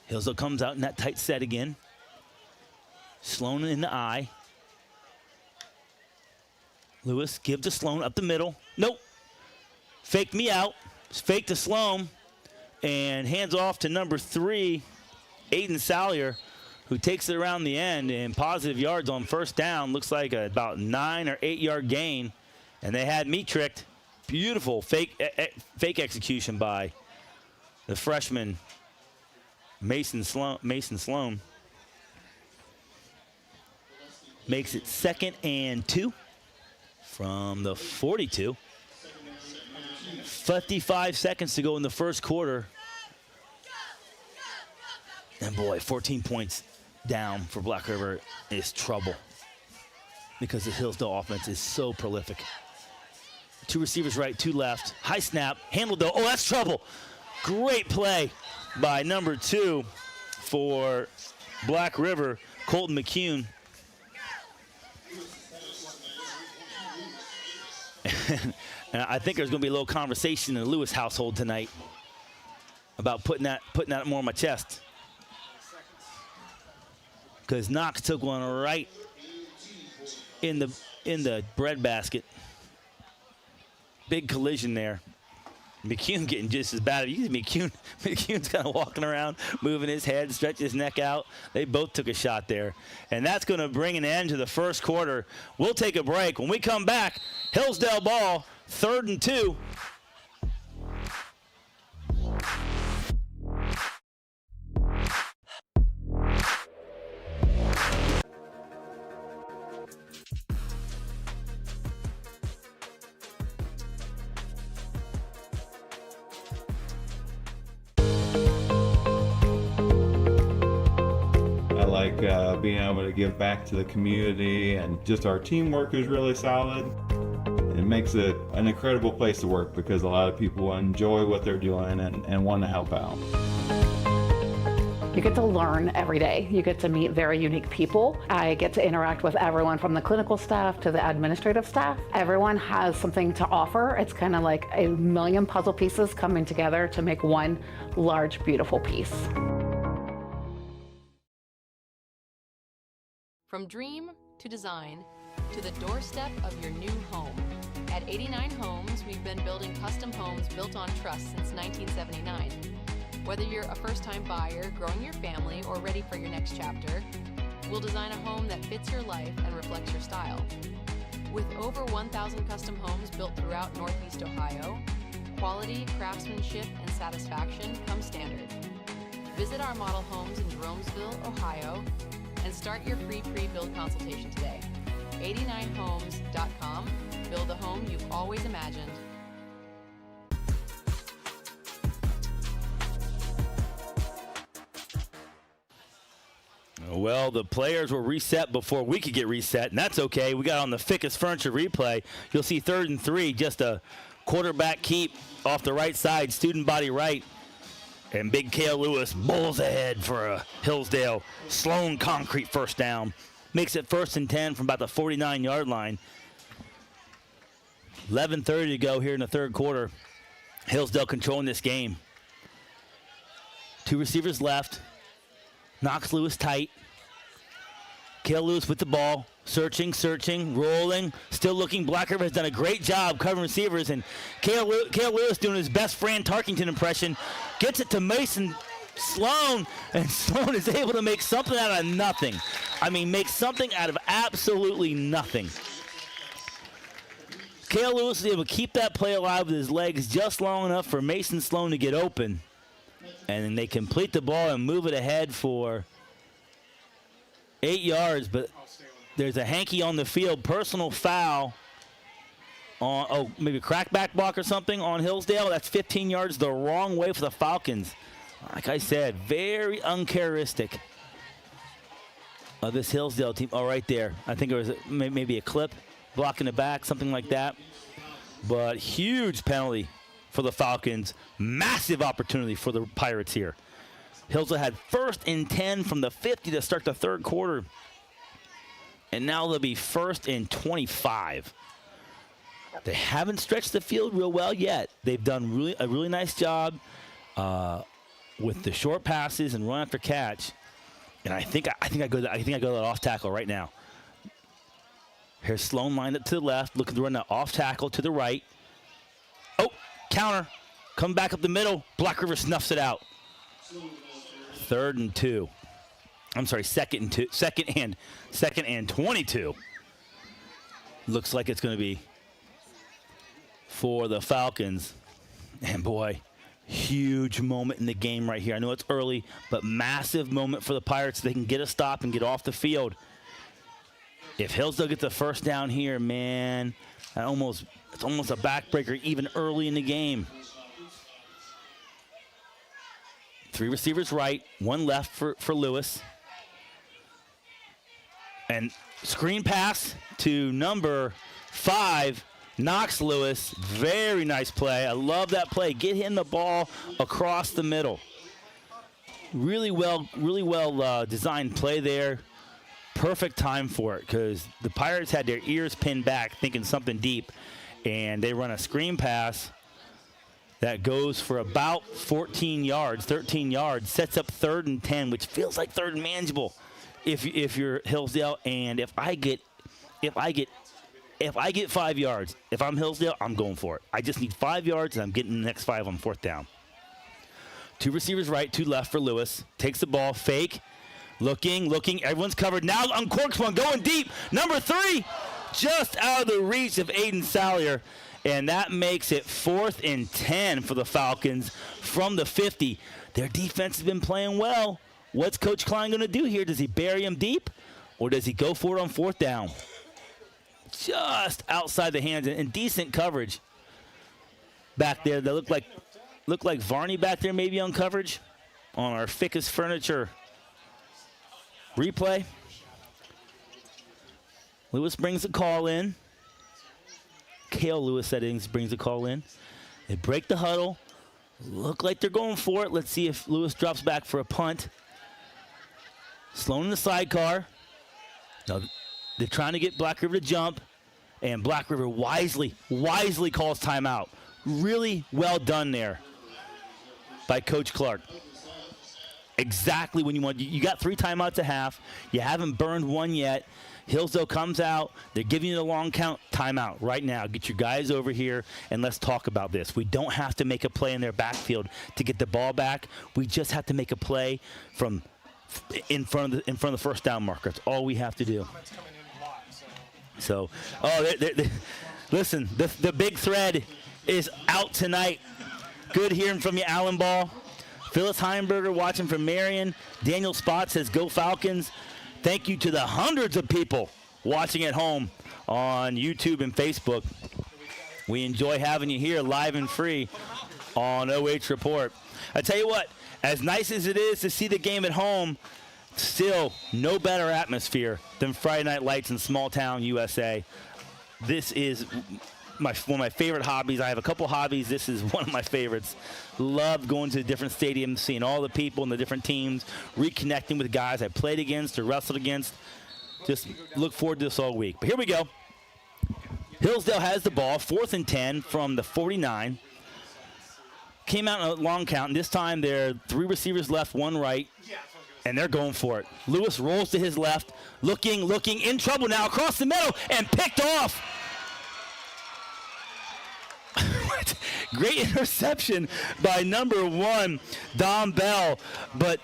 Hillsdale comes out in that tight set again. Sloan in the eye. Lewis give to Sloan up the middle. Nope. Faked me out. Fake to Sloan. And hands off to number 3, Aiden Salyer, who takes it around the end and positive yards on first down. Looks like about 9 or 8 yard gain. And they had me tricked. Beautiful fake execution by the freshman Mason Sloan. Makes it 2nd and 2 from the 42. 55 seconds to go in the first quarter. And boy, 14 points down for Black River is trouble because the Hillsdale offense is so prolific. 2 receivers right, 2 left. High snap, handled though. Oh, that's trouble. Great play by number 2 for Black River, Colton McCune. And I think there's going to be a little conversation in the Lewis household tonight about putting that more on my chest. Because Knox took one right in the bread basket. Big collision there. McCune getting just as bad. McCune's kind of walking around, moving his head, stretching his neck out. They both took a shot there. And that's going to bring an end to the first quarter. We'll take a break. When we come back, Hillsdale ball, 3rd and 2. Being able to give back to the community, and just our teamwork is really solid. It makes it an incredible place to work because a lot of people enjoy what they're doing and want to help out. You get to learn every day. You get to meet very unique people. I get to interact with everyone from the clinical staff to the administrative staff. Everyone has something to offer. It's kind of like a million puzzle pieces coming together to make one large, beautiful piece. From dream to design to the doorstep of your new home. At 89 Homes, we've been building custom homes built on trust since 1979. Whether you're a first-time buyer, growing your family, or ready for your next chapter, we'll design a home that fits your life and reflects your style. With over 1,000 custom homes built throughout Northeast Ohio, quality, craftsmanship, and satisfaction come standard. Visit our model homes in Jeromesville, Ohio, and start your free pre-build consultation today. 89homes.com. Build the home you've always imagined. Well, the players were reset before we could get reset, and that's okay. We got on the thickest furniture replay. You'll see 3rd and 3, just a quarterback keep off the right side, student body right. And Big Kale Lewis bowls ahead for a Hillsdale Sloan concrete first down. makes it 1st and 10 from about the 49-yard line. 11:30 to go here in the third quarter. Hillsdale controlling this game. 2 receivers left. Knox Lewis tight. Kale Lewis with the ball. Searching, rolling, still looking. Black River has done a great job covering receivers, and Kale Lewis doing his best Fran Tarkington impression. Gets it to Mason Sloan, and Sloan is able to make something out of nothing. I mean, make something out of absolutely nothing. Kale Lewis is able to keep that play alive with his legs just long enough for Mason Sloan to get open. And then they complete the ball and move it ahead for 8 yards, but there's a hanky on the field, personal foul on, maybe a crackback block or something on Hillsdale. That's 15 yards the wrong way for the Falcons. Like I said, very uncharacteristic of this Hillsdale team. Oh, right there. I think it was maybe a clip blocking the back, something like that. But huge penalty for the Falcons. Massive opportunity for the Pirates here. Hillsdale had 1st and 10 from the 50 to start the third quarter. And now they'll be 1st and 25. They haven't stretched the field real well yet. They've done a really nice job with the short passes and run after catch. And I think I go that off tackle right now. Here's Sloan lined up to the left, looking to run that off tackle to the right. Oh, counter. Come back up the middle. Black River snuffs it out. 3rd and 2. I'm sorry, 2nd and 22. Looks like it's going to be for the Falcons. And boy, huge moment in the game right here. I know it's early, but massive moment for the Pirates. They can get a stop and get off the field. If Hillsdale gets a first down here, man, it's almost a backbreaker even early in the game. 3 receivers right, 1 left for Lewis. And screen pass to number 5, Knox Lewis. Very nice play. I love that play. Get him the ball across the middle. Really well designed play there. Perfect time for it because the Pirates had their ears pinned back thinking something deep, and they run a screen pass that goes for about 13 yards, sets up 3rd and 10, which feels like 3rd and manageable if you're Hillsdale. And if I get 5 yards, if I'm Hillsdale, I'm going for it. I just need 5 yards, and I'm getting the next 5 on 4th down. 2 receivers right, 2 left for Lewis. Takes the ball, fake, looking. Everyone's covered. Now uncorks one, going deep. Number 3, just out of the reach of Aiden Salyer. And that makes it 4th and 10 for the Falcons from the 50. Their defense has been playing well. What's Coach Cline going to do here? Does he bury him deep, or does he go for it on 4th down? Just outside the hands and decent coverage back there. That look like Varney back there maybe on coverage on our Ficus Furniture replay. Lewis brings the call in. Kale Lewis brings the call in. They break the huddle. Look like they're going for it. Let's see if Lewis drops back for a punt. Sloan in the sidecar. Now they're trying to get Black River to jump, and Black River wisely calls timeout. Really well done there by Coach Clark. Exactly when you want. You got 3 timeouts at half. You haven't burned one yet. Hillsdale comes out. They're giving you the long count. Timeout right now. Get your guys over here, and let's talk about this. We don't have to make a play in their backfield to get the ball back. We just have to make a play from in front of the first down marker. That's all we have to do. So, listen, the big thread is out tonight. Good hearing from you, Alan Ball. Phyllis Heimberger watching from Marion. Daniel Spot says, "Go Falcons." Thank you to the hundreds of people watching at home on YouTube and Facebook. We enjoy having you here live and free on OH.Report. I tell you what, as nice as it is to see the game at home, still no better atmosphere than Friday Night Lights in small town USA. This is one of my favorite hobbies. I have a couple hobbies. This is one of my favorites. Love going to the different stadiums, seeing all the people and the different teams, reconnecting with guys I played against or wrestled against. Just look forward to this all week. But here we go. Hillsdale has the ball, 4th and 10 from the 49. Came out in a long count, and this time there are 3 receivers left, 1 right, and they're going for it. Lewis rolls to his left, looking, in trouble now, across the middle, and picked off. Great interception by number 1, Dom Bell, but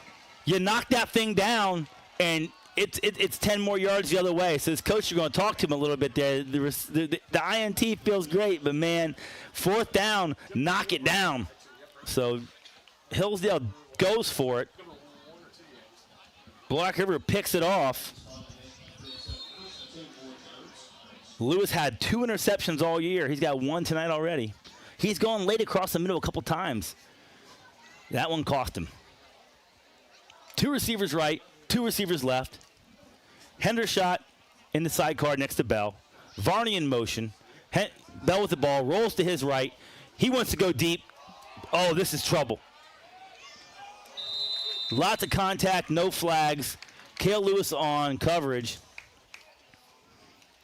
you knock that thing down, and it's 10 more yards the other way. So his coach, you're going to talk to him a little bit there. The INT feels great, but, man, 4th down, knock it down. So Hillsdale goes for it. Black River picks it off. Lewis had 2 interceptions all year. He's got 1 tonight already. He's gone late across the middle a couple times. That one cost him. 2 receivers right, 2 receivers left. Hendershot in the sidecar next to Bell. Varney in motion. Bell with the ball, rolls to his right. He wants to go deep. Oh, this is trouble. Lots of contact, no flags. Cale Lewis on coverage.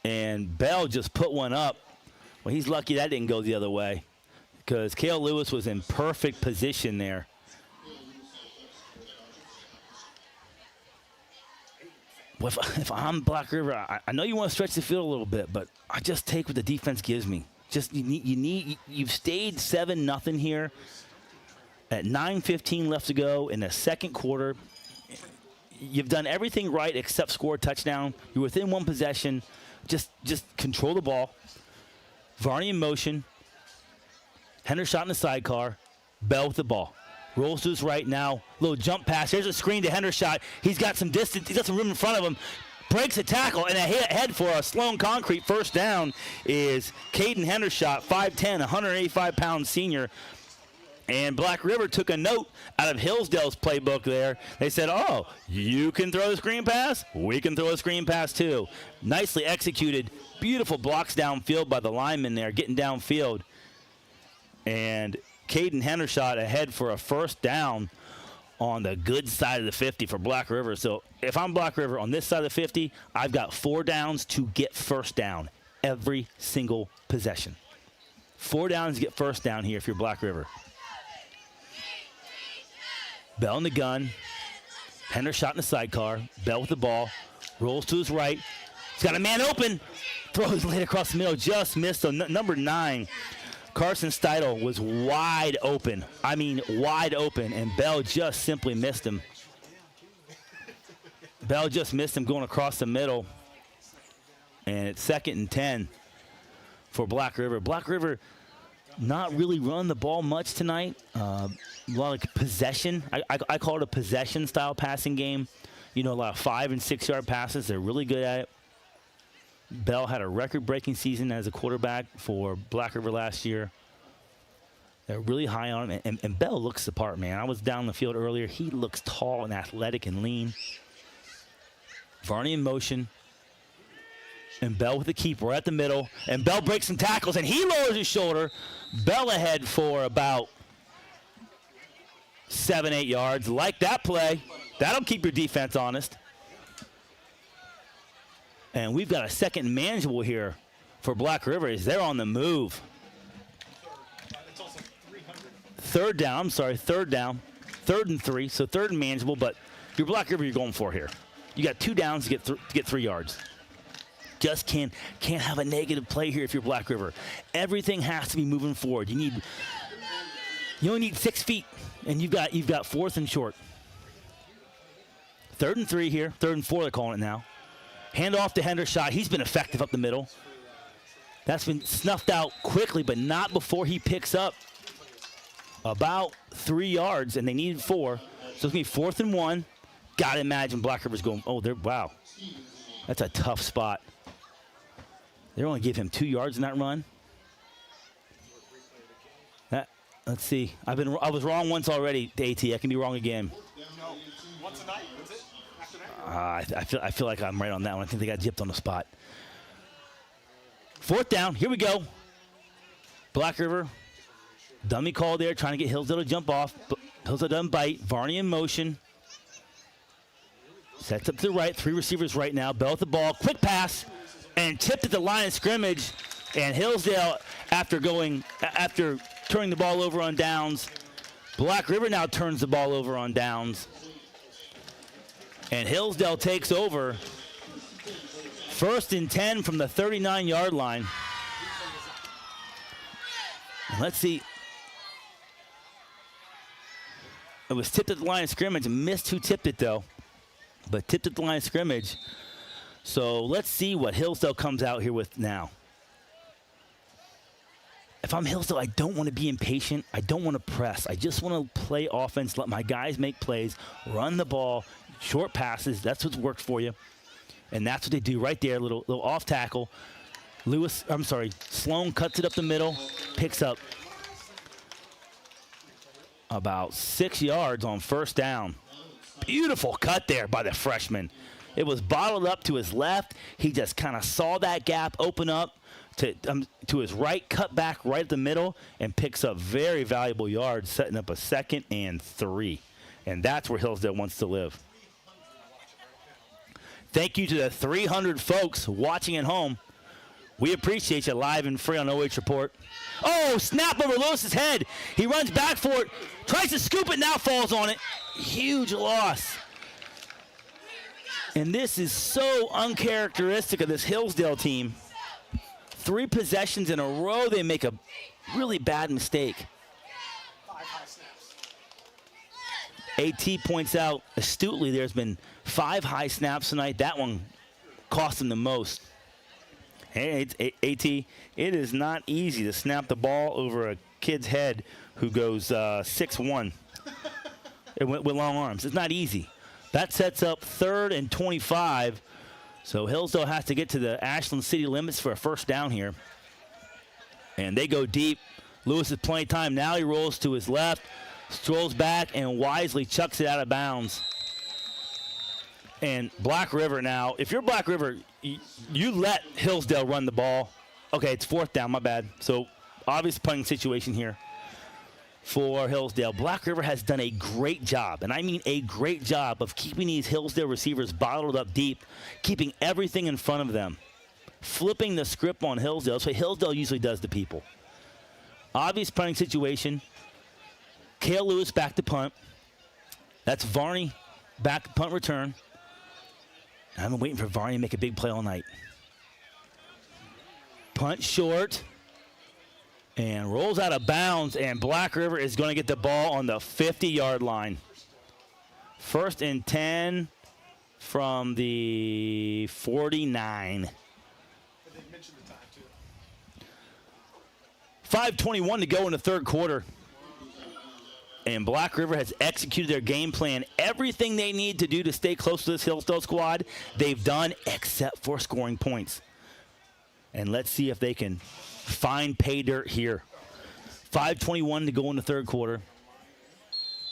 And Bell just put one up. Well, he's lucky that didn't go the other way because Cale Lewis was in perfect position there. Well, if I'm Black River, I know you want to stretch the field a little bit, but I just take what the defense gives me. Just you've stayed 7-0 here at 9:15 left to go in the second quarter. You've done everything right except score a touchdown. You're within 1 possession. Just control the ball. Varney in motion. Hendershot in the sidecar. Bell with the ball. Rolls to his right now. Little jump pass. Here's a screen to Hendershot. He's got some distance. He's got some room in front of him. Breaks a tackle and ahead for a Sloan Concrete first down is Caden Hendershot, 5'10", 185-pound senior. And Black River took a note out of Hillsdale's playbook there. They said, oh, you can throw the screen pass? We can throw a screen pass too. Nicely executed. Beautiful blocks downfield by the lineman there, getting downfield. And Caden Hendershot ahead for a first down on the good side of the 50 for Black River. So if I'm Black River on this side of the 50, I've got 4 downs to get first down every single possession. 4 downs to get first down here if you're Black River. Bell in the gun. Hendershot in the sidecar. Bell with the ball. Rolls to his right. He's got a man open. Throws late across the middle. Just missed. So number 9, Carson Steidel, was wide open. I mean, wide open. And Bell just simply missed him. Bell just missed him going across the middle. And it's 2nd and 10 for Black River. Black River not really running the ball much tonight. A lot of possession. I call it a possession-style passing game. You know, a lot of 5- and 6-yard passes. They're really good at it. Bell had a record-breaking season as a quarterback for Black River last year. They're really high on him. And Bell looks the part, man. I was down the field earlier. He looks tall and athletic and lean. Varney in motion. And Bell with the keeper right at the middle. And Bell breaks some tackles, and he lowers his shoulder. Bell ahead for about 7-8 yards. Like that play. That'll keep your defense honest. And we've got a second manageable here for Black River as they're on the move. Third down. 3rd and 3. So 3rd and manageable, but if you're Black River, you're going for here. You got 2 downs to get 3 yards. Just can't have a negative play here if you're Black River. Everything has to be moving forward. You only need 6 feet, and you've got 4th and short. 3rd and 3 here. 3rd and 4, they're calling it now. Hand off to Hendershot. He's been effective up the middle. That's been snuffed out quickly, but not before he picks up about 3 yards, and they needed 4. So it's going to be 4th and 1. Got to imagine Black River's going, wow. That's a tough spot. They're only give him 2 yards in that run. Let's see. I was wrong once already, AT. I can be wrong again. No, once a night. That's it. After that. I feel like I'm right on that one. I think they got gypped on the spot. 4th down. Here we go. Black River. Dummy call there, trying to get Hillsdale to jump off. Hillsdale doesn't bite. Varney in motion. Sets up to the right, 3 receivers right now. Bell with the ball, quick pass, and tipped at the line of scrimmage. And Hillsdale, after turning the ball over on downs, Black River now turns the ball over on downs. And Hillsdale takes over. 1st and 10 from the 39-yard line. Let's see. It was tipped at the line of scrimmage. Missed who tipped it, though. But tipped at the line of scrimmage. So let's see what Hillsdale comes out here with now. If I'm Hillsdale, I don't want to be impatient. I don't want to press. I just want to play offense, let my guys make plays, run the ball, short passes. That's what's worked for you. And that's what they do right there, little off tackle. Sloan cuts it up the middle, picks up about 6 yards on 1st down. Beautiful cut there by the freshman. It was bottled up to his left. He just kind of saw that gap open up to his right, cut back right at the middle, and picks up very valuable yards, setting up a 2nd and 3. And that's where Hillsdale wants to live. Thank you to the 300 folks watching at home. We appreciate you live and free on OH.Report. Oh, snap over Lewis's head. He runs back for it, tries to scoop it, now falls on it. Huge loss. And this is so uncharacteristic of this Hillsdale team. 3 possessions in a row, they make a really bad mistake. 5 high snaps. AT points out astutely there's been 5 high snaps tonight. That one cost him the most. Hey, AT, it is not easy to snap the ball over a kid's head who goes 6'1" with long arms. It's not easy. That sets up 3rd and 25. So Hillsdale has to get to the Ashland city limits for a 1st down here. And they go deep. Lewis has plenty of time. Now he rolls to his left, strolls back, and wisely chucks it out of bounds. And Black River now, if you're Black River, you let Hillsdale run the ball. Okay, it's 4th down, my bad. So obvious punting situation here for Hillsdale. Black River has done a great job, and I mean a great job, of keeping these Hillsdale receivers bottled up deep, keeping everything in front of them, flipping the script on Hillsdale. That's what Hillsdale usually does to people. Obvious punting situation. Cale Lewis back to punt. That's Varney back to punt return. I've been waiting for Varney to make a big play all night. Punt short. And rolls out of bounds, and Black River is going to get the ball on the 50-yard line. 1st and 10 from the 49. But they mentioned the time, too. 5:21 to go in the 3rd quarter. And Black River has executed their game plan. Everything they need to do to stay close to this Hillsdale squad, they've done, except for scoring points. And let's see if they can find pay dirt here. 5:21 to go in the 3rd quarter.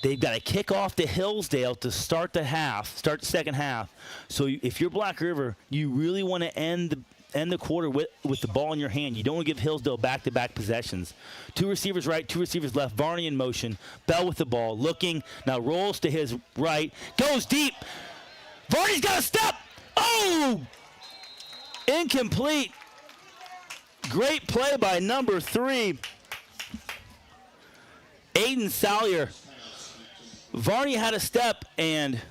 They've got to kick off to Hillsdale to start the 2nd half. So if you're Black River, you really want to end the quarter with the ball in your hand. You don't want to give Hillsdale back-to-back possessions. 2 receivers right, 2 receivers left. Varney in motion. Bell with the ball, looking. Now rolls to his right. Goes deep. Varney's got a step. Oh! Incomplete. Great play by number 3, Aiden Salyer. Varney had a step, and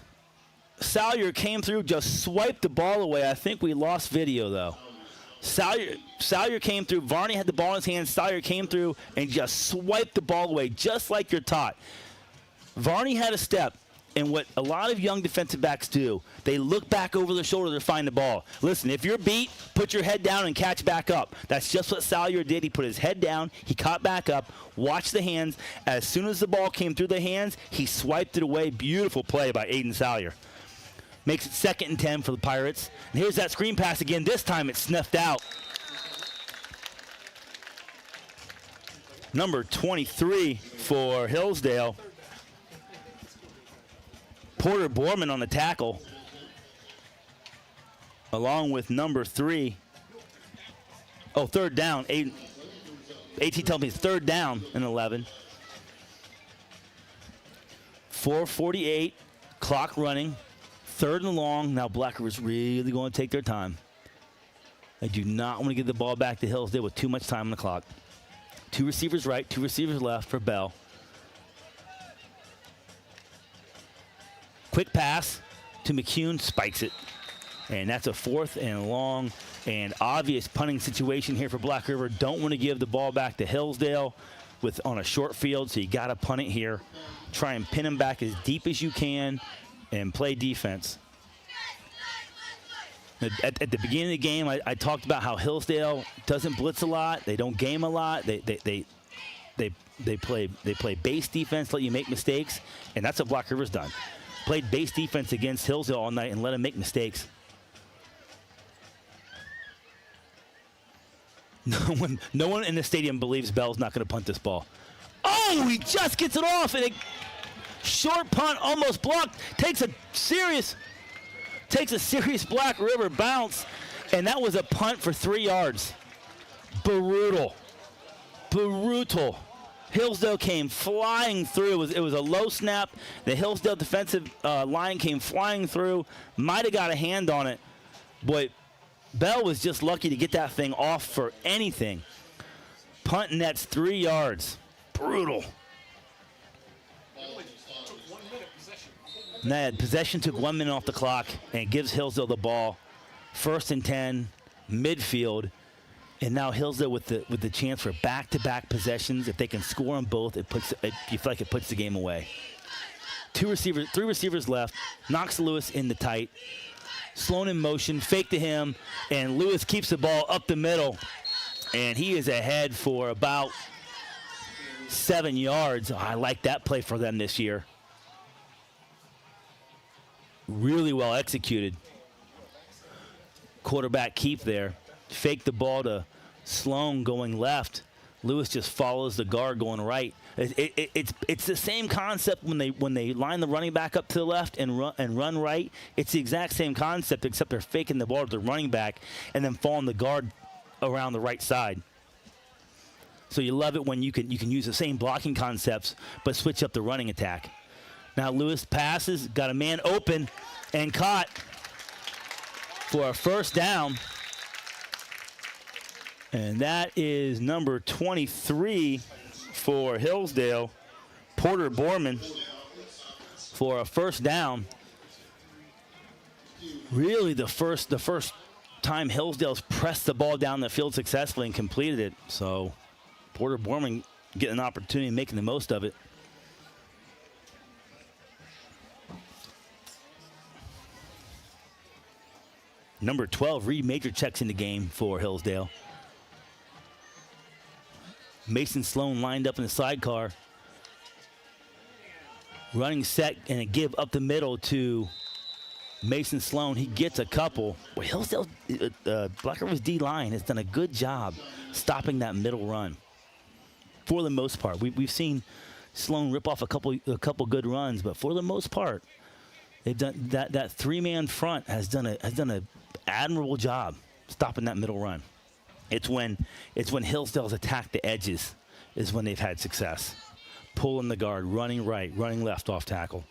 Salyer came through, just swiped the ball away. I think we lost video, though. Salyer came through. Varney had the ball in his hand. Salyer came through and just swiped the ball away, just like you're taught. Varney had a step. And what a lot of young defensive backs do, they look back over their shoulder to find the ball. Listen, if you're beat, put your head down and catch back up. That's just what Salyer did. He put his head down, he caught back up, watched the hands. As soon as the ball came through the hands, he swiped it away. Beautiful play by Aiden Salyer. Makes it 2nd and 10 for the Pirates. And here's that screen pass again. This time it's snuffed out. Number 23 for Hillsdale. Porter Borman on the tackle, along with number 3. Oh, 3rd down. AT tells me it's 3rd down and 11. 4:48, clock running, 3rd and long. Now Black River's really going to take their time. They do not want to give the ball back to Hillsdale with too much time on the clock. 2 receivers right, 2 receivers left for Bell. Quick pass to McCune, spikes it. And that's a 4th and long and obvious punting situation here for Black River. Don't want to give the ball back to Hillsdale on a short field, so you got to punt it here. Try and pin him back as deep as you can and play defense. At the beginning of the game, I talked about how Hillsdale doesn't blitz a lot. They don't game a lot. They play base defense, let you make mistakes, and that's what Black River's done. Played base defense against Hillsdale all night and let them make mistakes. No one in the stadium believes Bell's not going to punt this ball. Oh, he just gets it off, and short punt, almost blocked. Takes a serious Black River bounce, and that was a punt for 3 yards. Brutal. Hillsdale came flying through. It was a low snap. The Hillsdale defensive line came flying through. Might have got a hand on it, but Bell was just lucky to get that thing off for anything. Punt nets 3 yards. Brutal. That possession took 1 minute off the clock and gives Hillsdale the ball. 1st and 10, midfield. And now Hillsdale with the chance for back-to-back possessions. If they can score on both, you feel like it puts the game away. 3 receivers left. Knox Lewis in the tight. Sloan in motion, fake to him, and Lewis keeps the ball up the middle. And he is ahead for about 7 yards. I like that play for them this year. Really well executed. Quarterback keep there. Fake the ball to Sloan going left. Lewis just follows the guard going right. It's the same concept when they line the running back up to the left and run right. It's the exact same concept, except they're faking the ball to the running back and then following the guard around the right side. So you love it when you can use the same blocking concepts but switch up the running attack. Now Lewis passes, got a man open and caught for a 1st down. And that is number 23 for Hillsdale, Porter Borman, for a 1st down. Really the first time Hillsdale's pressed the ball down the field successfully and completed it. So Porter Borman getting an opportunity and making the most of it. Number 12, Reed Major checks in the game for Hillsdale. Mason Sloan lined up in the sidecar. Running set and a give up the middle to Mason Sloan. He gets a couple. But Hillsdale, Black River's D-line has done a good job stopping that middle run for the most part. We've seen Sloan rip off a couple good runs, but for the most part, they've done that 3-man front has done an admirable job stopping that middle run. It's when Hillsdale's attacked the edges is when they've had success. Pulling the guard, running right, running left off tackle.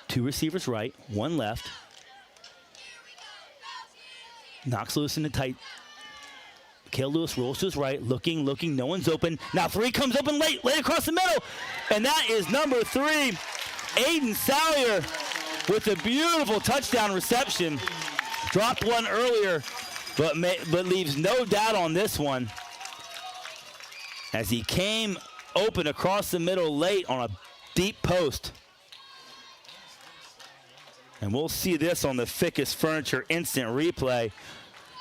2 receivers right, 1 left. Knox Lewis in the tight. Cale Lewis rolls to his right, looking, no one's open. Now 3 comes open late across the middle. And that is number 3, Aiden Salyer, with a beautiful touchdown reception. Dropped one earlier, but leaves no doubt on this one, as he came open across the middle late on a deep post. And we'll see this on the Ficus Furniture instant replay.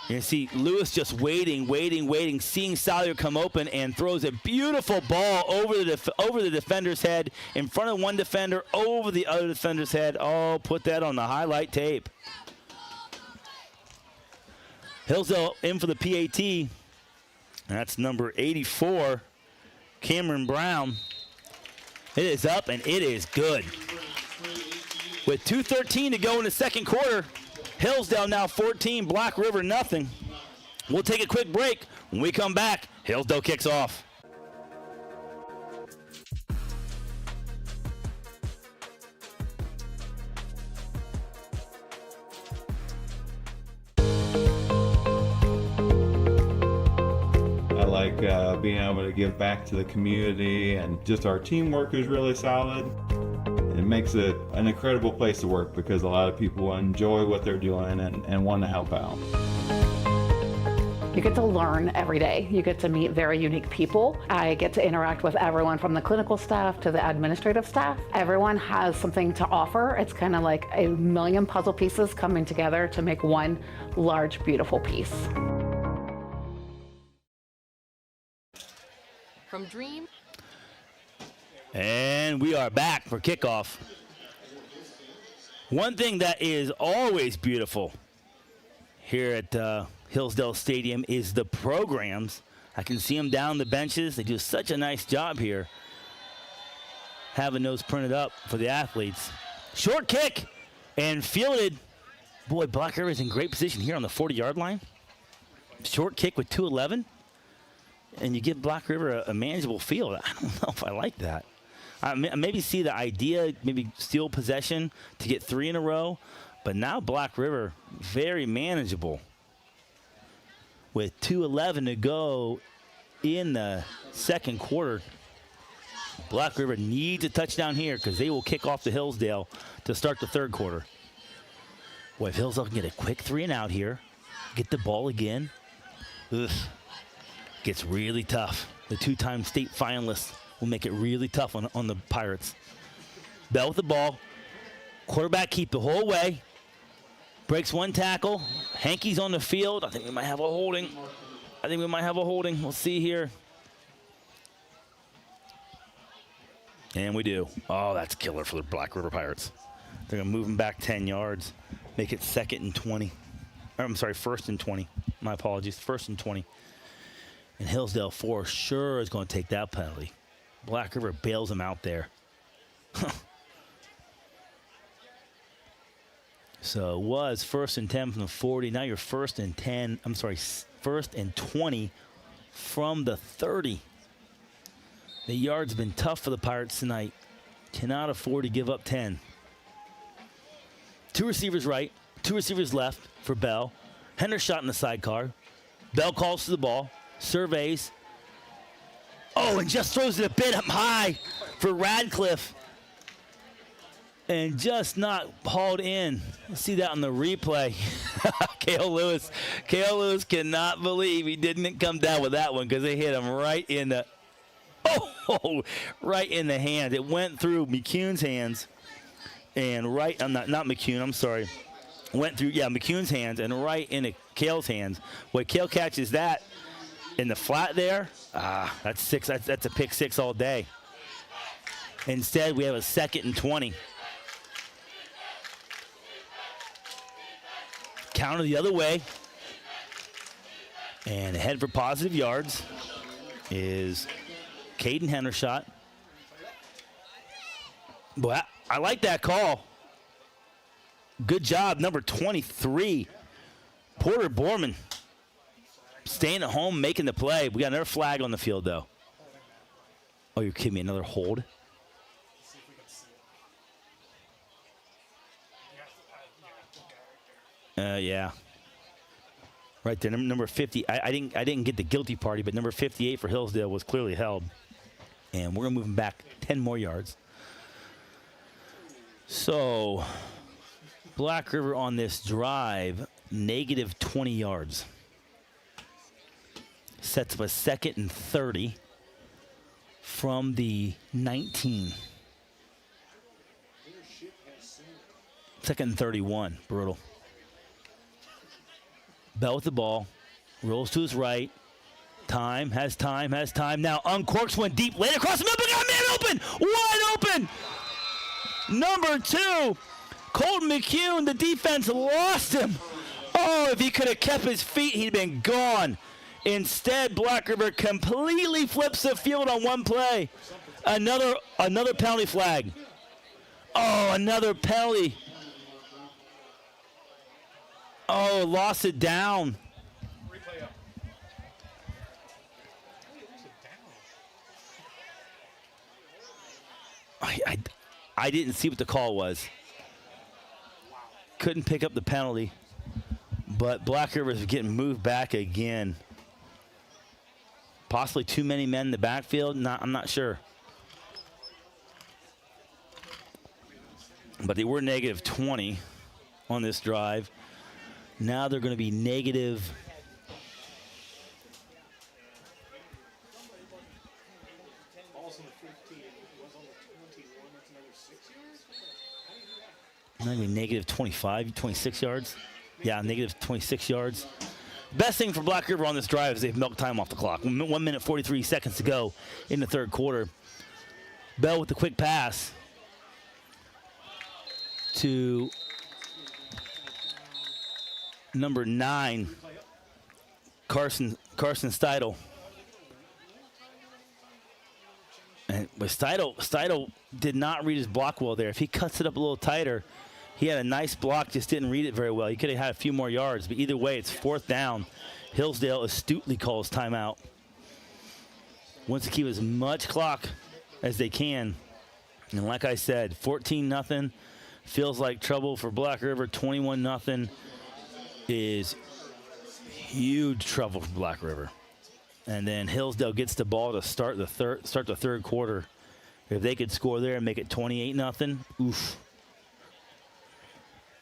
You can see Lewis just waiting, seeing Salyer come open, and throws a beautiful ball over the defender's head, in front of one defender, over the other defender's head. Oh, put that on the highlight tape. Hillsdale in for the PAT. That's number 84, Cameron Brown. It is up, and it is good. With 2:13 to go in the second quarter, Hillsdale now 14, Black River nothing. We'll take a quick break. When we come back, Hillsdale kicks off. being able to give back to the community, and just our teamwork is really solid. It makes it an incredible place to work because a lot of people enjoy what they're doing and want to help out. You get to learn every day. You get to meet very unique people. I get to interact with everyone from the clinical staff to the administrative staff. Everyone has something to offer. It's kind of like a million puzzle pieces coming together to make one large, beautiful piece. From dream. And we are back for kickoff. One thing that is always beautiful here at Hillsdale Stadium is the programs. I can see them down the benches. They do such a nice job here having those printed up for the athletes. Short kick and fielded. Boy, Black River is in great position here on the 40-yard line. Short kick with 2:11. And you give Black River a manageable field. I don't know if I like that. I maybe see the idea, maybe steal possession to get 3 in a row. But now Black River, very manageable. With 2:11 to go in the second quarter, Black River needs a touchdown here because they will kick off to Hillsdale to start the third quarter. Boy, if Hillsdale can get a quick 3 and out here, get the ball again, gets really tough. The 2-time state finalists will make it really tough on the Pirates. Bell with the ball. Quarterback keep the whole way. Breaks one tackle. Hankey's on the field. I think we might have a holding. We'll see here. And we do. Oh, that's killer for the Black River Pirates. They're going to move him back 10 yards. Make it 2nd and 20. Or, I'm sorry, 1st and 20. My apologies. 1st and 20. And Hillsdale for sure is going to take that penalty. Black River bails him out there. So it was 1st and 10 from the 40. Now you're 1st and 10. I'm sorry, 1st and 20 from the 30. The yard's been tough for the Pirates tonight. Cannot afford to give up 10. 2 receivers right, 2 receivers left for Bell. Hendershot in the sidecar. Bell calls to the ball, surveys. Oh, and just throws it a bit up high for Radcliffe. And just not hauled in. See that on the replay. Kale Lewis cannot believe he didn't come down with that one because they hit him right in the, right in the hand. It went through McCune's hands and right, not McCune, I'm sorry. Went through, McCune's hands and right into Kale's hands. When Kale catches that in the flat there, that's 6. That's a pick 6 all day. Instead, we have a 2nd and 20. Counter the other way. And ahead for positive yards is Caden Hendershot. Boy, I like that call. Good job, number 23, Porter Borman. Staying at home, making the play. We got another flag on the field, though. Oh, you're kidding me, another hold? Yeah. Right there, number 50. I didn't get the guilty party, but number 58 for Hillsdale was clearly held. And we're going to move him back 10 more yards. So, Black River on this drive, negative 20 yards. Sets up a 2nd and 30 from the 19. 2nd and 31, brutal. Bell with the ball, rolls to his right. Has time. Now uncorks one deep, laid across the middle, but got a man open, wide open. Number 2, Colton McCune, the defense lost him. Oh, if he could have kept his feet, he'd been gone. Instead, Black River completely flips the field on one play. Another penalty flag. Oh, another penalty. Oh, lost it down. I didn't see what the call was. Couldn't pick up the penalty. But Black River is getting moved back again. Possibly too many men in the backfield. I'm not sure. But they were negative 20 on this drive. Now they're going to be negative. Negative 25, 26 yards. Yeah, negative 26 yards. Best thing for Black River on this drive is they've milked time off the clock. 1 minute, 43 seconds to go in the third quarter. Bell with the quick pass to number 9, Carson Steidel. But Steidel did not read his block well there. If he cuts it up a little tighter, he had a nice block, just didn't read it very well. He could have had a few more yards, but either way, it's 4th down. Hillsdale astutely calls timeout. Wants to keep as much clock as they can. And like I said, 14-0 feels like trouble for Black River. 21-0 is huge trouble for Black River. And then Hillsdale gets the ball to start the third quarter. If they could score there and make it 28-0, oof.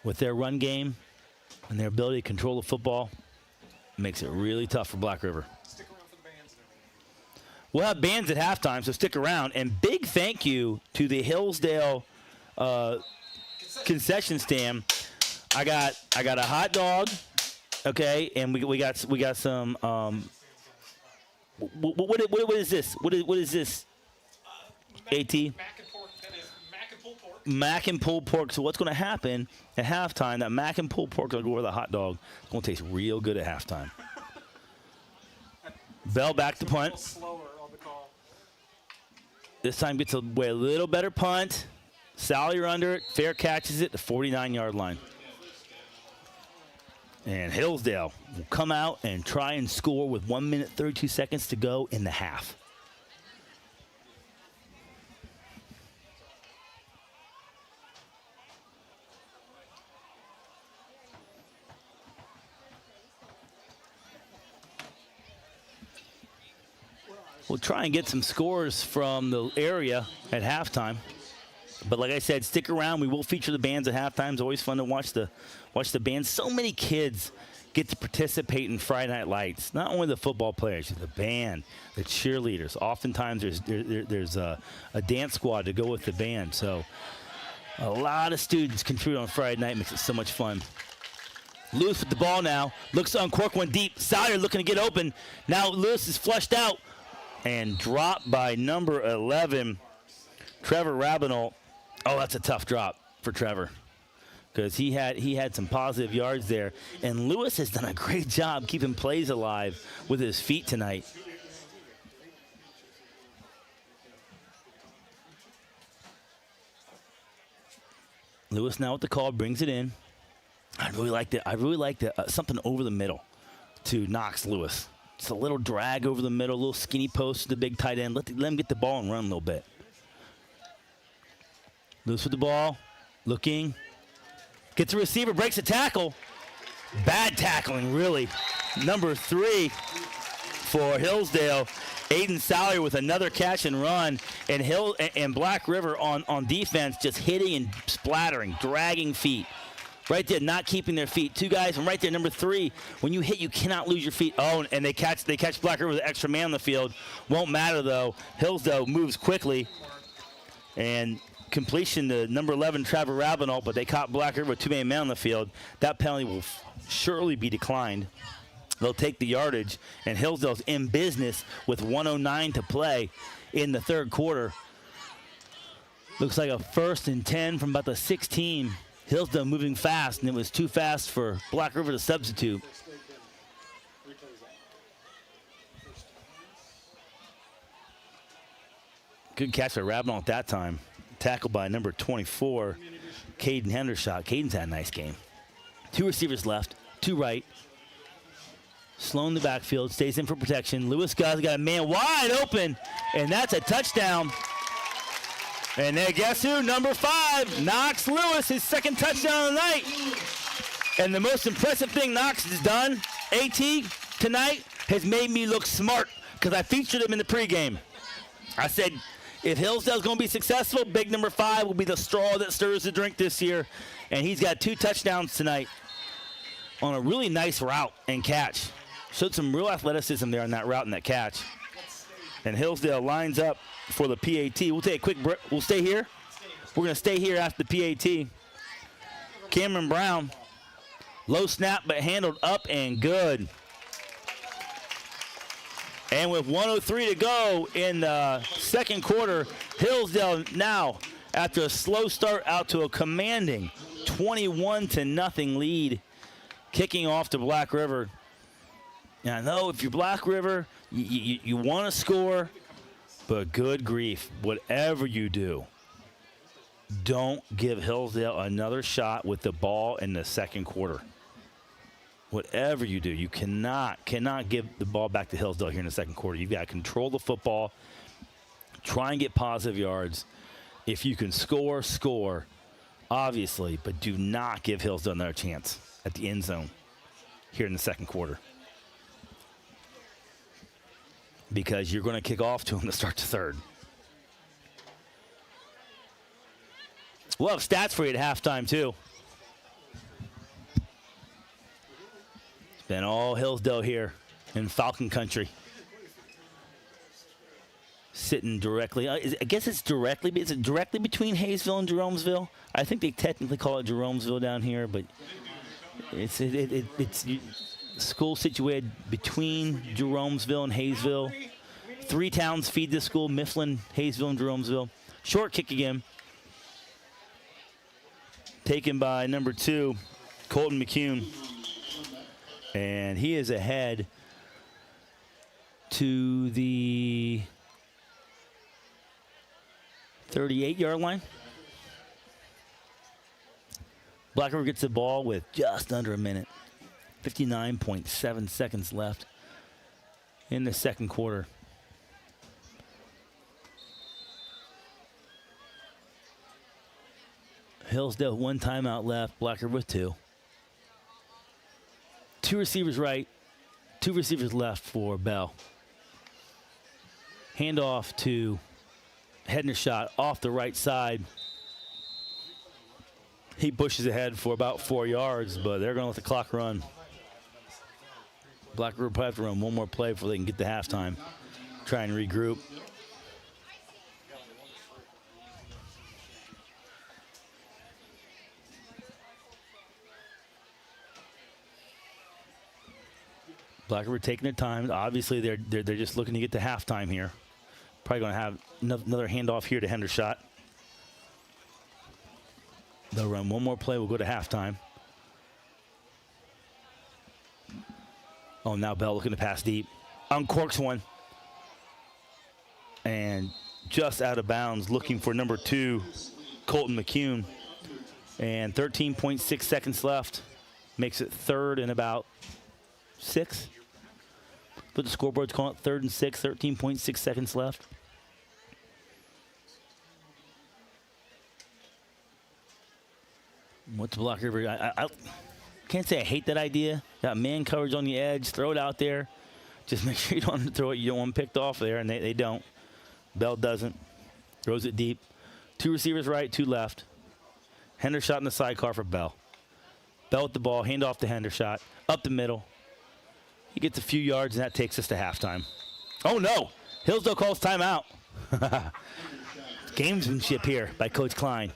With their run game and their ability to control the football, makes it really tough for Black River. We'll have bands at halftime, so stick around. And big thank you to the Hillsdale concession stand. I got a hot dog, okay, and we got some. What is this? What is this? At mac and pulled pork. So what's going to happen at halftime? That mac and pulled pork is going to go over the hot dog. It's going to taste real good at halftime. Bell back to punt. This time gets away a little better punt. Salyer under it. Fair catches it. The 49-yard line. And Hillsdale will come out and try and score with 1 minute, 32 seconds to go in the half. We'll try and get some scores from the area at halftime. But like I said, stick around. We will feature the bands at halftime. It's always fun to watch the bands. So many kids get to participate in Friday Night Lights. Not only the football players, the band, the cheerleaders. Oftentimes there's a dance squad to go with the band. So a lot of students contribute on Friday night. Makes it so much fun. Lewis with the ball now. Looks to uncork one deep. Salyer looking to get open. Now Lewis is flushed out and dropped by number 11, Trevor Rabinal. Oh, that's a tough drop for Trevor because he had some positive yards there. And Lewis has done a great job keeping plays alive with his feet tonight. Lewis now with the call, brings it in. I really liked it. Something over the middle to Knox Lewis. It's a little drag over the middle, a little skinny post to the big tight end. Let him get the ball and run a little bit. Lewis with the ball, looking. Gets the receiver, breaks a tackle. Bad tackling, really. Number 3 for Hillsdale. Aiden Salyer with another catch and run. And Black River on defense just hitting and splattering, dragging feet. Right there, not keeping their feet. 2 guys, and right there, number 3. When you hit, you cannot lose your feet. Oh, and they catch Black River with an extra man on the field. Won't matter, though. Hillsdale moves quickly. And completion to number 11, Trevor Rabinal, but they caught Black River with 2 man on the field. That penalty will surely be declined. They'll take the yardage, and Hillsdale's in business with 1:09 to play in the third quarter. Looks like a 1st and 10 from about the 16. Hillsdale moving fast, and it was too fast for Black River to substitute. Good catch by Rabinal at that time. Tackled by number 24, Caden Hendershot. Caden's had a nice game. 2 receivers left, 2 right. Slow in the backfield, stays in for protection. Lewis got a man wide open, and that's a touchdown. And then guess who? Number 5, Knox Lewis, his 2nd touchdown of the night. And the most impressive thing Knox has done, AT, tonight, has made me look smart because I featured him in the pregame. I said, if Hillsdale's going to be successful, big number 5 will be the straw that stirs the drink this year. And he's got 2 touchdowns tonight on a really nice route and catch. Showed some real athleticism there on that route and that catch. And Hillsdale lines up for the PAT. We'll take a quick break. We'll stay here. We're going to stay here after the PAT. Cameron Brown, low snap but handled up and good. And with 1:03 to go in the second quarter, Hillsdale now, after a slow start, out to a commanding 21-0 lead, kicking off to Black River. And I know if you're Black River, you want to score, but good grief, whatever you do, don't give Hillsdale another shot with the ball in the second quarter. Whatever you do, you cannot give the ball back to Hillsdale here in the second quarter. You've got to control the football, try and get positive yards. If you can score, score, obviously, but do not give Hillsdale another chance at the end zone here in the second quarter, because you're going to kick off to them to start the third. We'll have stats for you at halftime, too. It's been all Hillsdale here in Falcon Country. Sitting directly, I guess it's directly, is it directly between Hayesville and Jeromesville? I think they technically call it Jeromesville down here, but it's school situated between Jeromesville and Hayesville. 3 towns feed this school: Mifflin, Hayesville, and Jeromesville. Short kick again. Taken by number 2, Colton McCune. And he is ahead to the 38-yard line. Black River gets the ball with just under a minute. 59.7 seconds left in the second quarter. Hillsdale 1 timeout left, Black River with 2. 2 receivers right, 2 receivers left for Bell. Handoff to Hendershot off the right side. He pushes ahead for about 4 yards, but they're going to let the clock run. Black River probably have to run one more play before they can get to halftime. Try and regroup. Black River taking their time. Obviously, they're just looking to get to halftime here. Probably going to have another handoff here to Hendershot. They'll run one more play. We'll go to halftime. Oh, now Bell looking to pass deep. Uncorks one. And just out of bounds, looking for number 2, Colton McCune. And 13.6 seconds left. Makes it 3rd and about 6. But the scoreboard's calling it 3rd and 6, 13.6 seconds left. What's Black River? I can't say I hate that idea. Got man coverage on the edge. Throw it out there. Just make sure you don't want to throw it. You don't want them picked off there, and they don't. Bell doesn't. Throws it deep. 2 receivers right, 2 left. Hendershot in the sidecar for Bell. Bell with the ball. Hand off to Hendershot. Up the middle. He gets a few yards, and that takes us to halftime. Oh, no. Hillsdale calls timeout. Gamesmanship here by Coach Cline.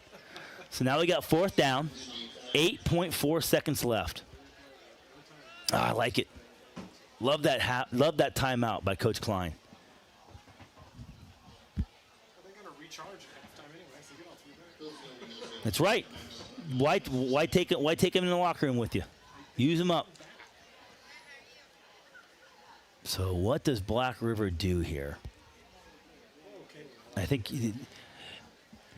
So now we got 4th down. 8.4 seconds left. I like it. Love that timeout by Coach Cline. Are they going to recharge at halftime anyway? So get all 3 back. That's right. Why take him in the locker room with you? Use him up. So what does Black River do here? I think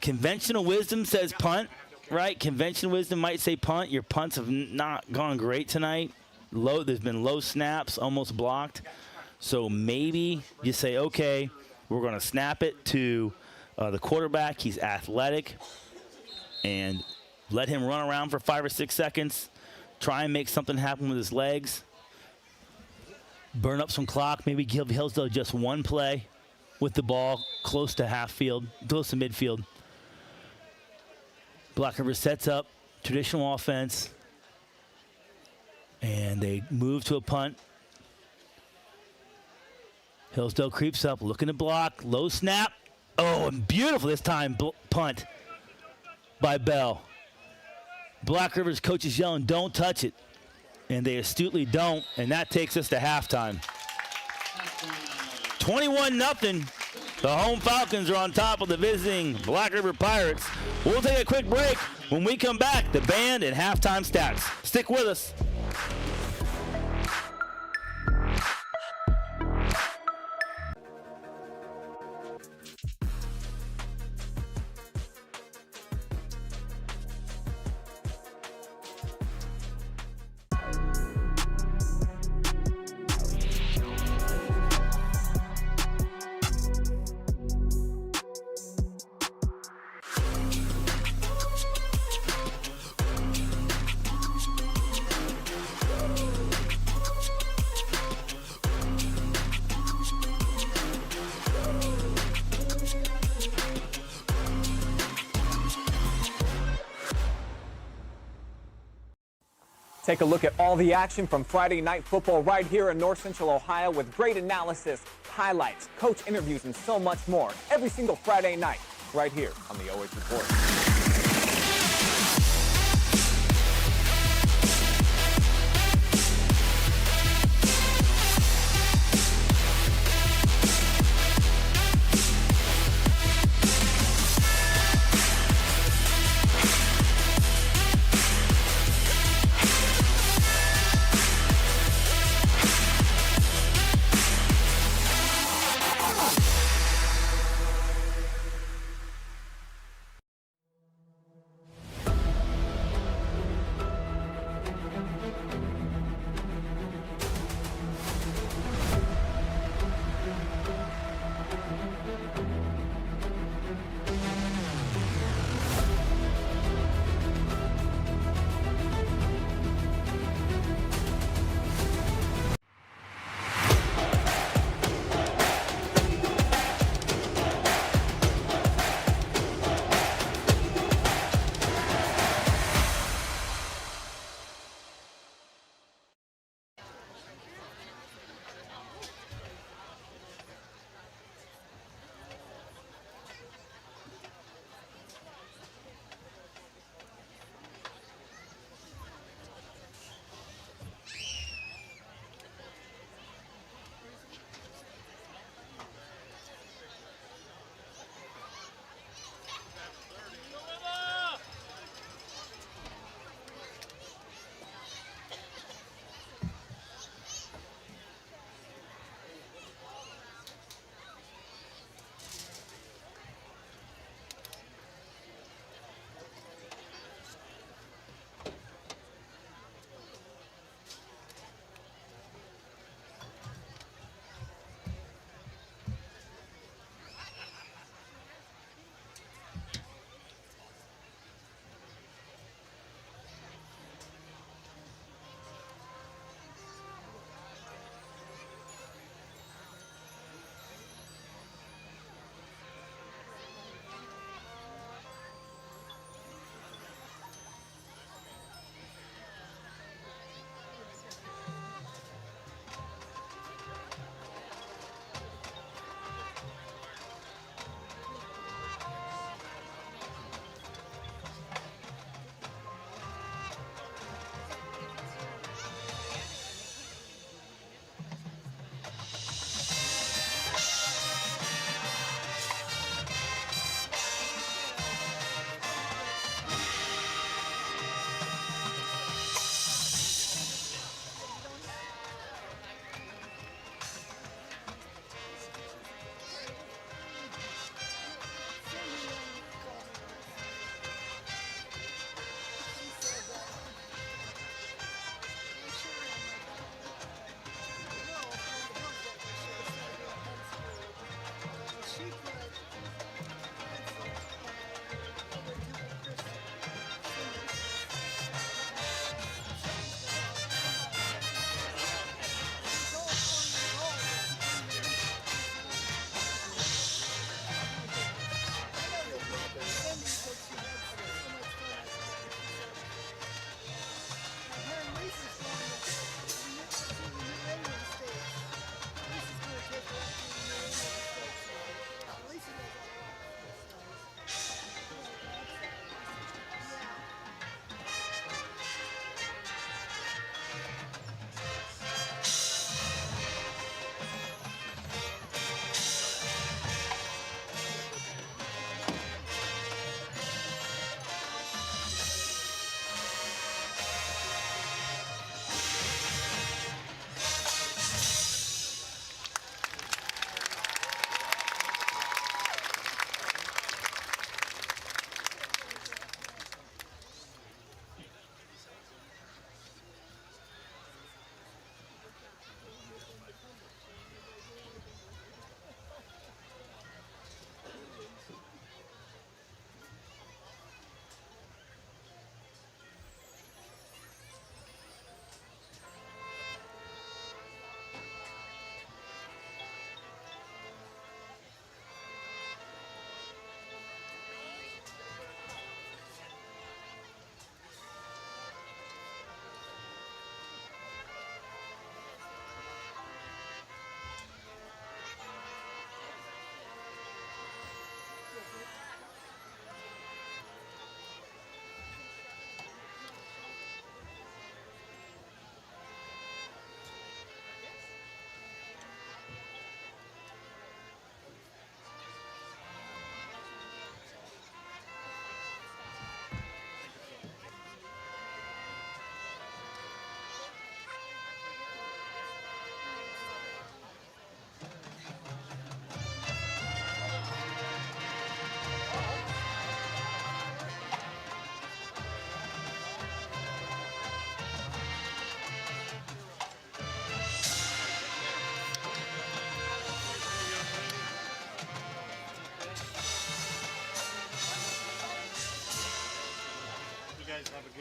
conventional wisdom says punt, right? Conventional wisdom might say punt. Your punts have not gone great tonight. There's been low snaps, almost blocked. So maybe you say, okay, we're going to snap it to the quarterback. He's athletic. And let him run around for 5 or 6 seconds. Try and make something happen with his legs. burn up some clock, maybe give Hillsdale just one play with the ball close to half field, close to midfield. Black River sets up traditional offense, and they move to a punt. Hillsdale creeps up, looking to block, low snap. Oh, and beautiful this time, punt by Bell. Black River's coach is yelling, don't touch it. And they astutely don't, and that takes us to halftime. 21-0. The home Falcons are on top of the visiting Black River Pirates. We'll take a quick break. When we come back, the band and halftime stats. Stick with us. Take a look at all the action from Friday Night Football right here in North Central Ohio with great analysis, highlights, coach interviews, and so much more every single Friday night right here on the OH.Report.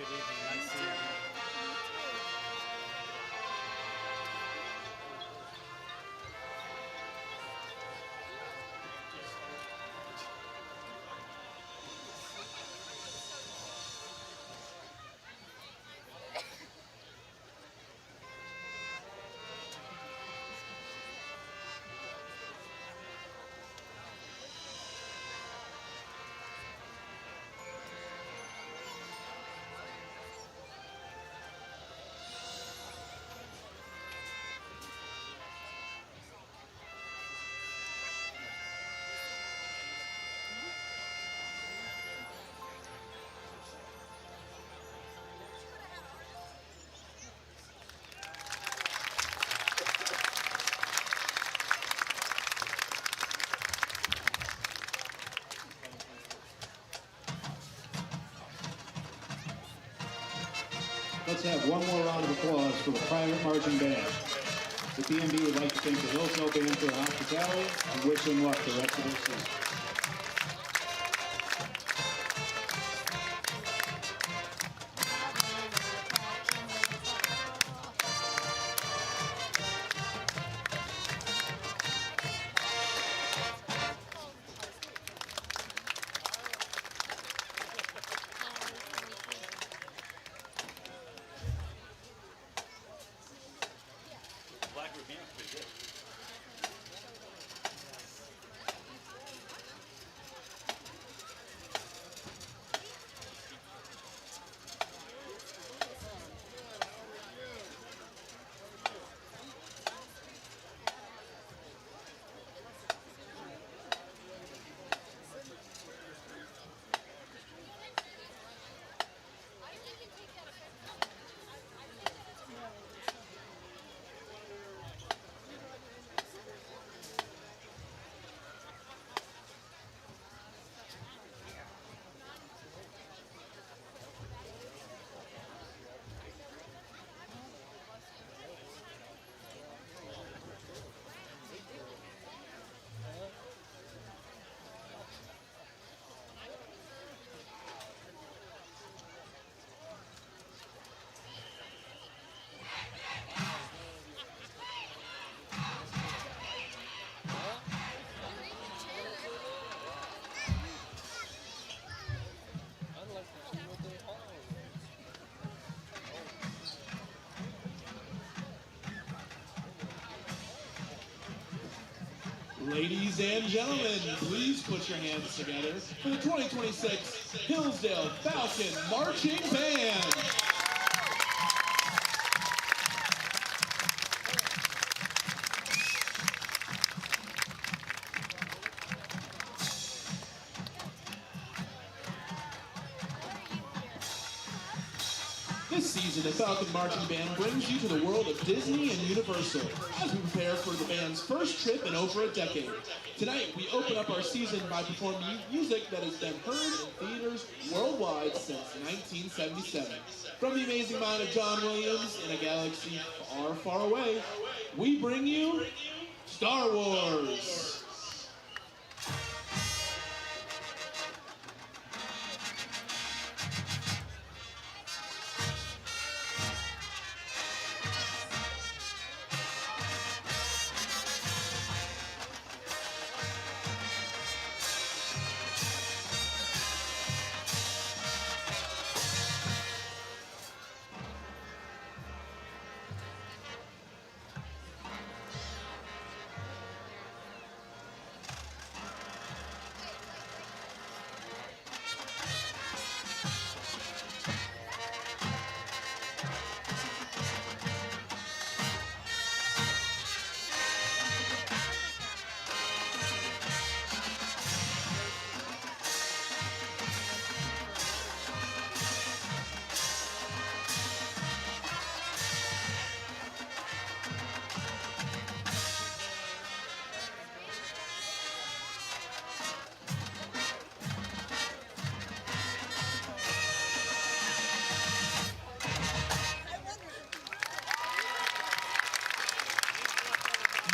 good evening. Nice seeing you. Let's have one more round of applause for the private marching band. The PMB would like to thank the Hillsdale band for their hospitality and wish them luck the rest of their season. Ladies and gentlemen, please put your hands together for the 2026 Hillsdale Falcon Marching Band. This season, the Falcon Marching Band brings you to the world of Disney and Universal as we prepare for the band's first trip in over a decade. Tonight, we open up our season by performing music that has been heard in theaters worldwide since 1977. From the amazing mind of John Williams in a galaxy far, far away, we bring you Star Wars.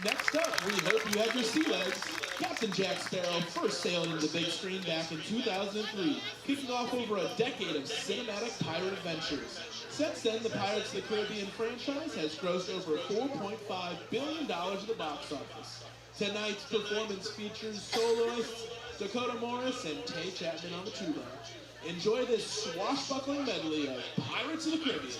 Next up, we hope you had your sea legs. Captain Jack Sparrow first sailed into the big screen back in 2003, kicking off over a decade of cinematic pirate adventures. Since then, the Pirates of the Caribbean franchise has grossed over $4.5 billion at the box office. Tonight's performance features soloists Dakota Morris and Tay Chapman on the tuba. Enjoy this swashbuckling medley of Pirates of the Caribbean.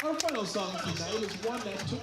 Our final song tonight is one that took...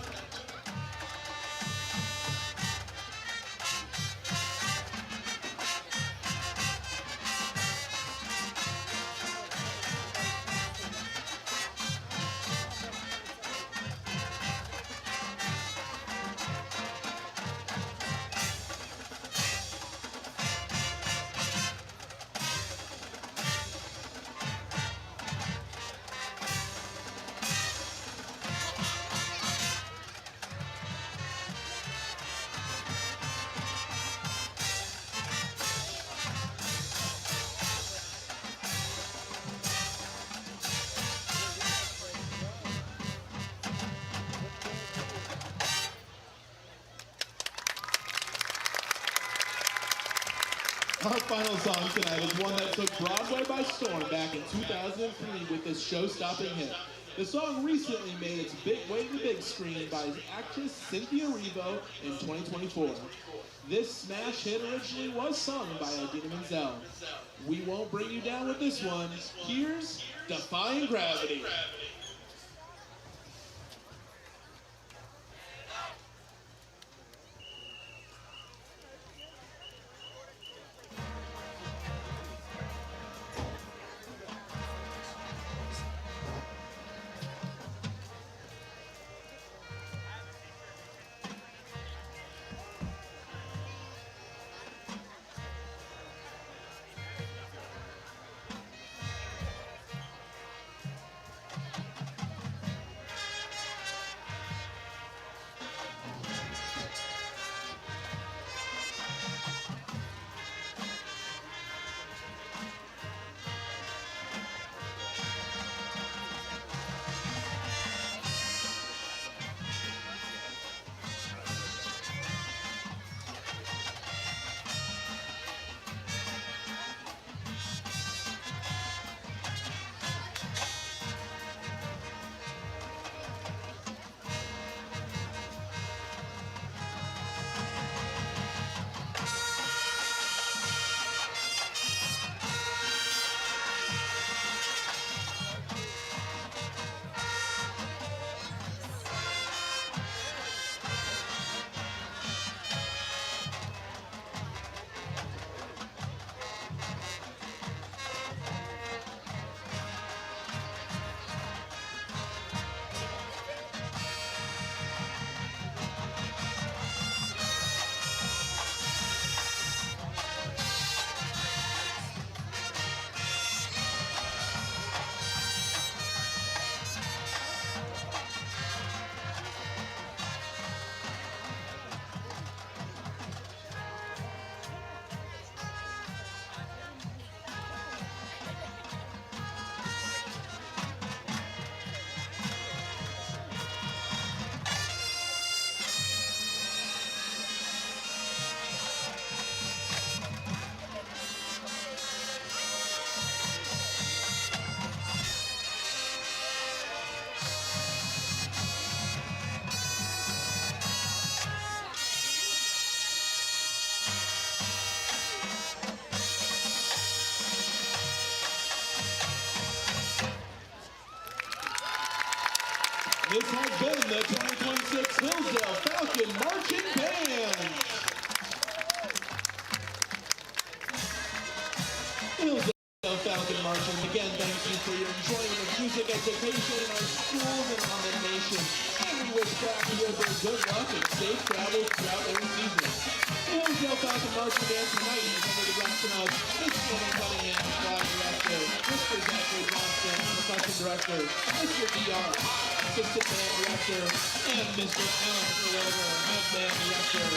Our final song tonight is one that took Broadway by storm back in 2003 with this show-stopping hit. The song recently made its big way to the big screen by actress Cynthia Erivo in 2024. This smash hit originally was sung by Idina Menzel. We won't bring you down with this one. Here's Defying Gravity. This has been the 2026 Hillsdale Falcon Marching Band. Hillsdale Falcon Marching. Again, thank you for your enjoyment of music education in our schools and on the nation. And we wish Black River good luck and safe travels throughout their season. The Hillsdale Falcon Marching Band tonight is under the direction of Miss Shannon Cunningham, Flag Director, Mr. Zack Truax, Percussion Director, Mr. DR, Assistant Band Director, and Mr. Alan Trevor, Head Band Director.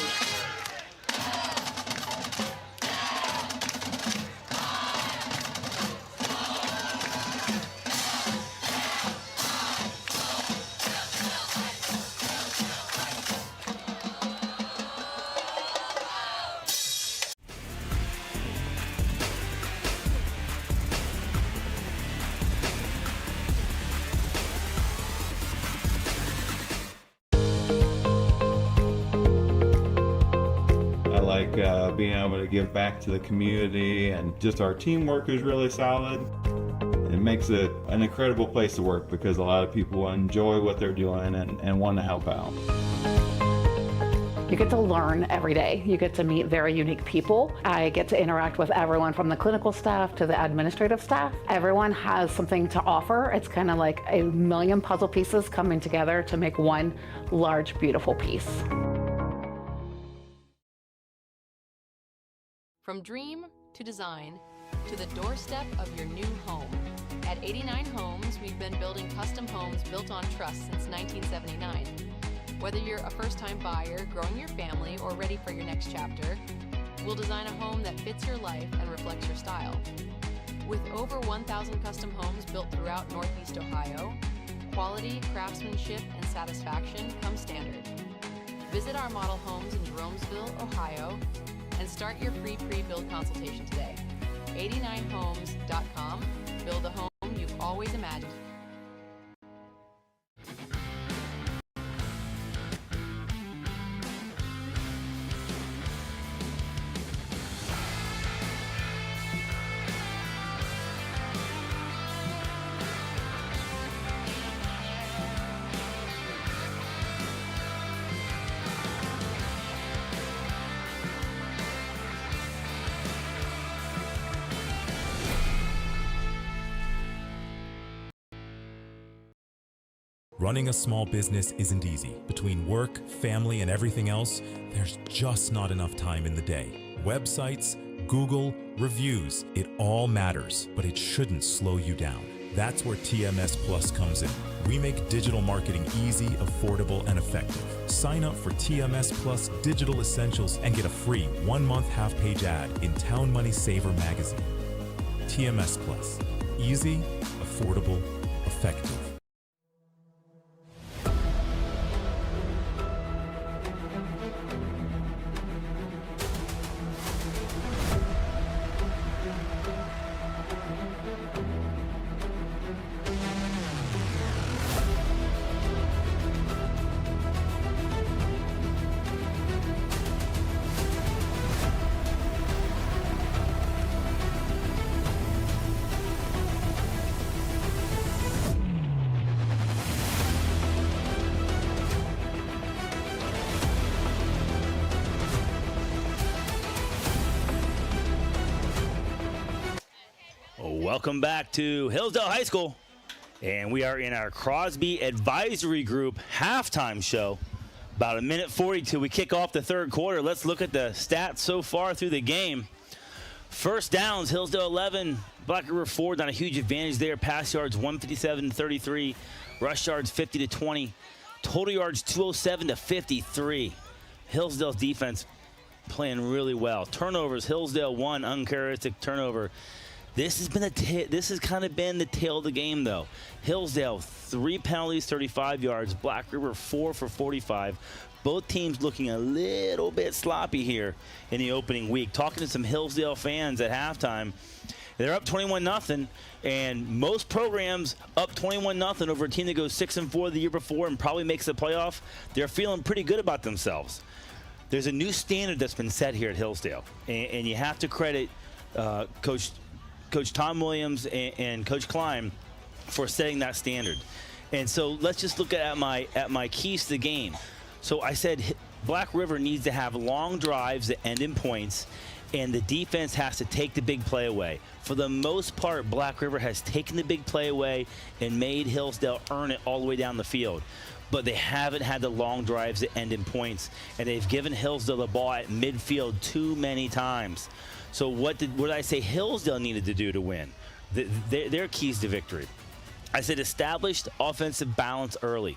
Being able to give back to the community, and just our teamwork is really solid. It makes it an incredible place to work because a lot of people enjoy what they're doing and want to help out. You get to learn every day. You get to meet very unique people. I get to interact with everyone from the clinical staff to the administrative staff. Everyone has something to offer. It's kind of like a million puzzle pieces coming together to make one large, beautiful piece. From dream to design to the doorstep of your new home. At 89 Homes, we've been building custom homes built on trust since 1979. Whether you're a first-time buyer, growing your family, or ready for your next chapter, we'll design a home that fits your life and reflects your style. With over 1,000 custom homes built throughout Northeast Ohio, quality, craftsmanship, and satisfaction come standard. Visit our model homes in Jeromesville, Ohio, and start your free pre-build consultation today. 89homes.com. Build a home you've always imagined. Running a small business isn't easy. Between work, family, and everything else, there's just not enough time in the day. Websites, Google, reviews, it all matters, but it shouldn't slow you down. That's where TMS Plus comes in. We make digital marketing easy, affordable, and effective. Sign up for TMS Plus Digital Essentials and get a free 1-month half-page ad in Town Money Saver magazine. TMS Plus. Easy, affordable, effective. Welcome back to Hillsdale High School, and we are in our Crosby Advisory Group halftime show. About 1:40 till we kick off the third quarter. Let's look at the stats so far through the game. First downs, Hillsdale 11, Black River 4, not a huge advantage there. Pass yards 157-33, rush yards 50-20, total yards 207-53. Hillsdale's defense playing really well. Turnovers, Hillsdale 1 uncharacteristic turnover. This has kind of been the tail of the game, though. Hillsdale, 3 penalties, 35 yards. Black River, 4 for 45. Both teams looking a little bit sloppy here in the opening week. Talking to some Hillsdale fans at halftime, they're up 21-0, and most programs up 21-0 over a team that goes 6-4 the year before and probably makes the playoff. They're feeling pretty good about themselves. There's a new standard that's been set here at Hillsdale, and you have to credit Coach Tom Williams and Coach Cline for setting that standard. And so let's just look at my keys to the game. So I said Black River needs to have long drives that end in points, and the defense has to take the big play away. For the most part, Black River has taken the big play away and made Hillsdale earn it all the way down the field. But they haven't had the long drives that end in points, and they've given Hillsdale the ball at midfield too many times. So what did I say Hillsdale needed to do to win? Their keys to victory. I said established offensive balance early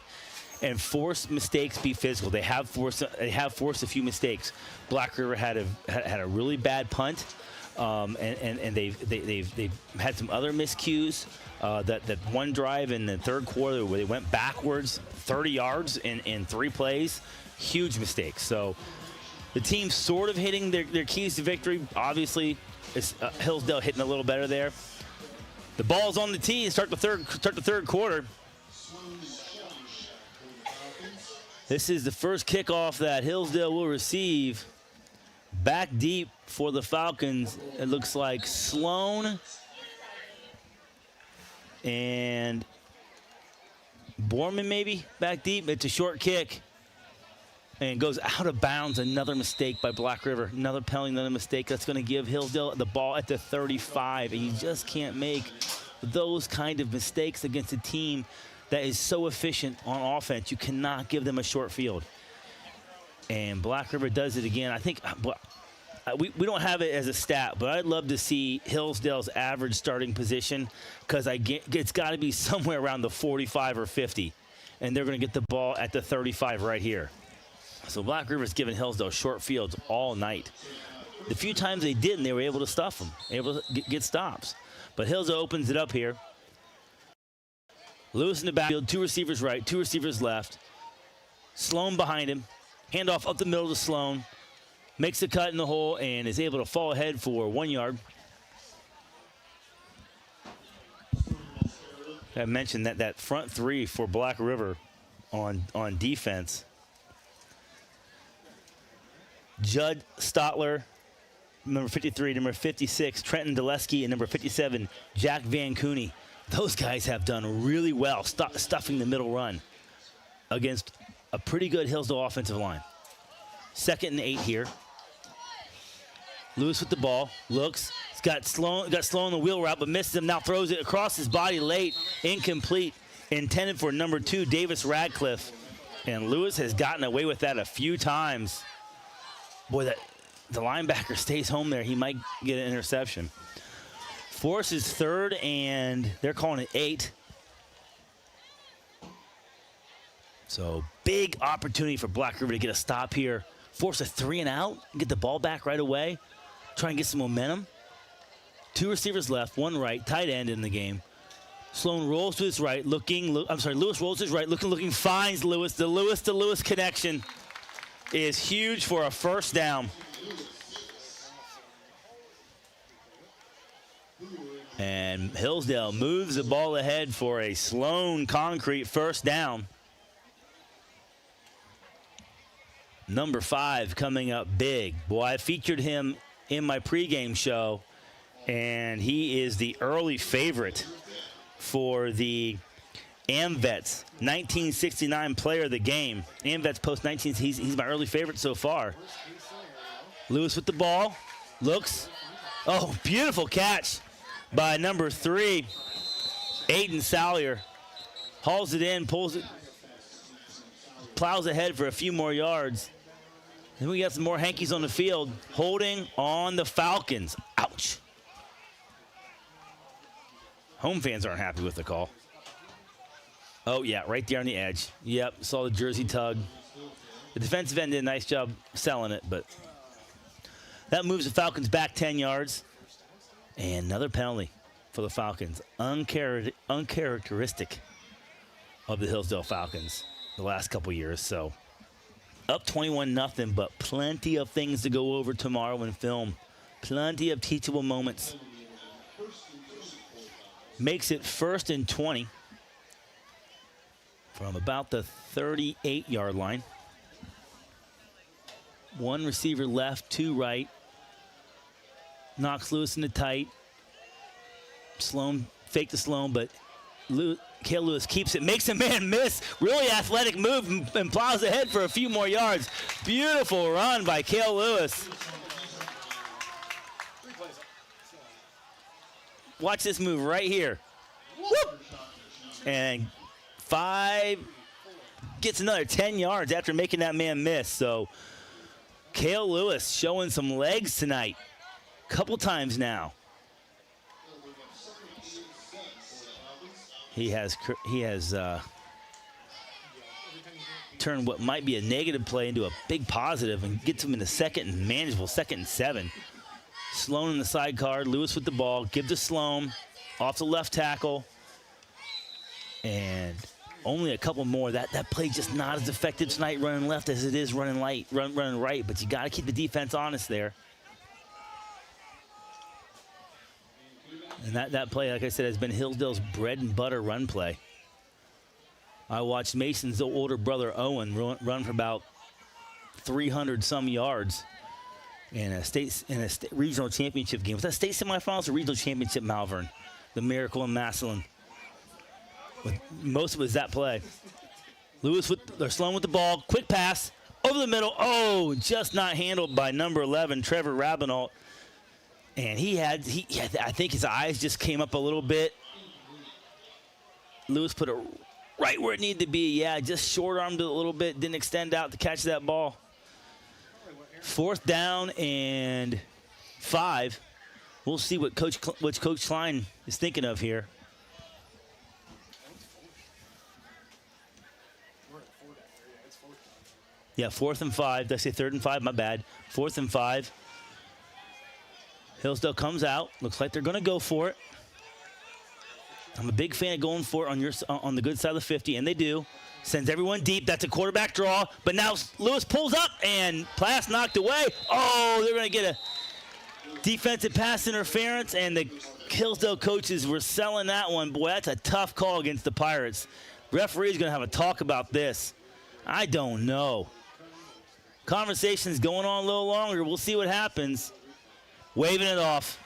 and force mistakes, be physical. They have forced a few mistakes. Black River had a really bad punt, and they've had some other miscues. That one drive in the third quarter where they went backwards 30 yards in 3 plays, huge mistakes. So the team's sort of hitting their keys to victory. Obviously, it's Hillsdale hitting a little better there. The ball's on the tee and start the third quarter. This is the first kickoff that Hillsdale will receive. Back deep for the Falcons, it looks like Sloan and Borman maybe back deep. It's a short kick and goes out of bounds. Another mistake by Black River. Another penalty, another mistake. That's going to give Hillsdale the ball at the 35. And you just can't make those kind of mistakes against a team that is so efficient on offense. You cannot give them a short field. And Black River does it again. I think we don't have it as a stat, but I'd love to see Hillsdale's average starting position, because it's got to be somewhere around the 45 or 50. And they're going to get the ball at the 35 right here. So Black River's given Hillsdale short fields all night. The few times they didn't, they were able to stuff them, able to get stops. But Hillsdale opens it up here. Lewis in the backfield, 2 receivers right, 2 receivers left. Sloan behind him. Handoff up the middle to Sloan. Makes a cut in the hole and is able to fall ahead for 1 yard. I mentioned that front 3 for Black River on defense. Judd Stotler, number 53, number 56, Trenton Dulesky, and number 57, Jack Van Cooney. Those guys have done really well stuffing the middle run against a pretty good Hillsdale offensive line. 2nd and 8 here. Lewis with the ball, looks, he's got Sloan on the wheel route, but misses him, now throws it across his body late, incomplete, intended for number 2, Davis Radcliffe. And Lewis has gotten away with that a few times. Boy, the linebacker stays home there. He might get an interception. Force is 3rd, and they're calling it 8. So big opportunity for Black River to get a stop here. Force a 3 and out, get the ball back right away. Try and get some momentum. 2 receivers left, 1 right, tight end in the game. Sloan rolls to his right, Lewis rolls to his right, looking, finds Lewis. The Lewis to Lewis connection is huge for a first down. And Hillsdale moves the ball ahead for a Sloan concrete first down. Number 5 coming up big. Boy, I featured him in my pregame show, and he is the early favorite for the AMVETS 1969 player of the game. AMVETS post 19, he's my early favorite so far. Lewis with the ball, looks. Oh, beautiful catch by number 3, Aiden Salyer. Hauls it in, pulls it, plows ahead for a few more yards. Then we got some more hankies on the field, holding on the Falcons. Ouch. Home fans aren't happy with the call. Oh, yeah, right there on the edge. Yep, saw the jersey tug. The defensive end did a nice job selling it, but that moves the Falcons back 10 yards. And another penalty for the Falcons. Uncharacteristic of the Hillsdale Falcons the last couple years. So up 21-0, but plenty of things to go over tomorrow in film. Plenty of teachable moments. Makes it 1st and 20 from about the 38-yard line. 1 receiver left, 2 right. Knox Lewis in the tight. Sloan, fake to Sloan, but Kale Lewis keeps it, makes a man miss. Really athletic move and plows ahead for a few more yards. Beautiful run by Kale Lewis. Watch this move right here. Whoop! And 5 gets another 10 yards after making that man miss. So Kale Lewis showing some legs tonight. Couple times now. He has turned what might be a negative play into a big positive and gets him in the second and manageable 2nd and 7. Sloan in the side card, Lewis with the ball, give to Sloan, off the left tackle. And only a couple more. That play just not as effective tonight running left as it is running right, but you got to keep the defense honest there. And that play, like I said, has been Hillsdale's bread and butter run play. I watched Mason's older brother, Owen, run for about 300 some yards in a state regional championship game. Was that state semifinals or regional championship, Malvern? The Miracle in Massillon. Most of it was that play. Lewis Sloan with the ball, quick pass, over the middle. Oh, just not handled by number 11, Trevor Rabinault. And I think his eyes just came up a little bit. Lewis put it right where it needed to be. Yeah, just short-armed it a little bit, didn't extend out to catch that ball. 4th down and 5. We'll see what Coach Cline is thinking of here. Yeah, 4th and 5. Did I say 3rd and 5? My bad. 4th and 5. Hillsdale comes out. Looks like they're going to go for it. I'm a big fan of going for it on the good side of the 50, and they do. Sends everyone deep. That's a quarterback draw. But now Lewis pulls up, and pass knocked away. Oh, they're going to get a defensive pass interference, and the Hillsdale coaches were selling that one. Boy, that's a tough call against the Pirates. Referee's going to have a talk about this. I don't know. Conversation's going on a little longer. We'll see what happens. Waving it off.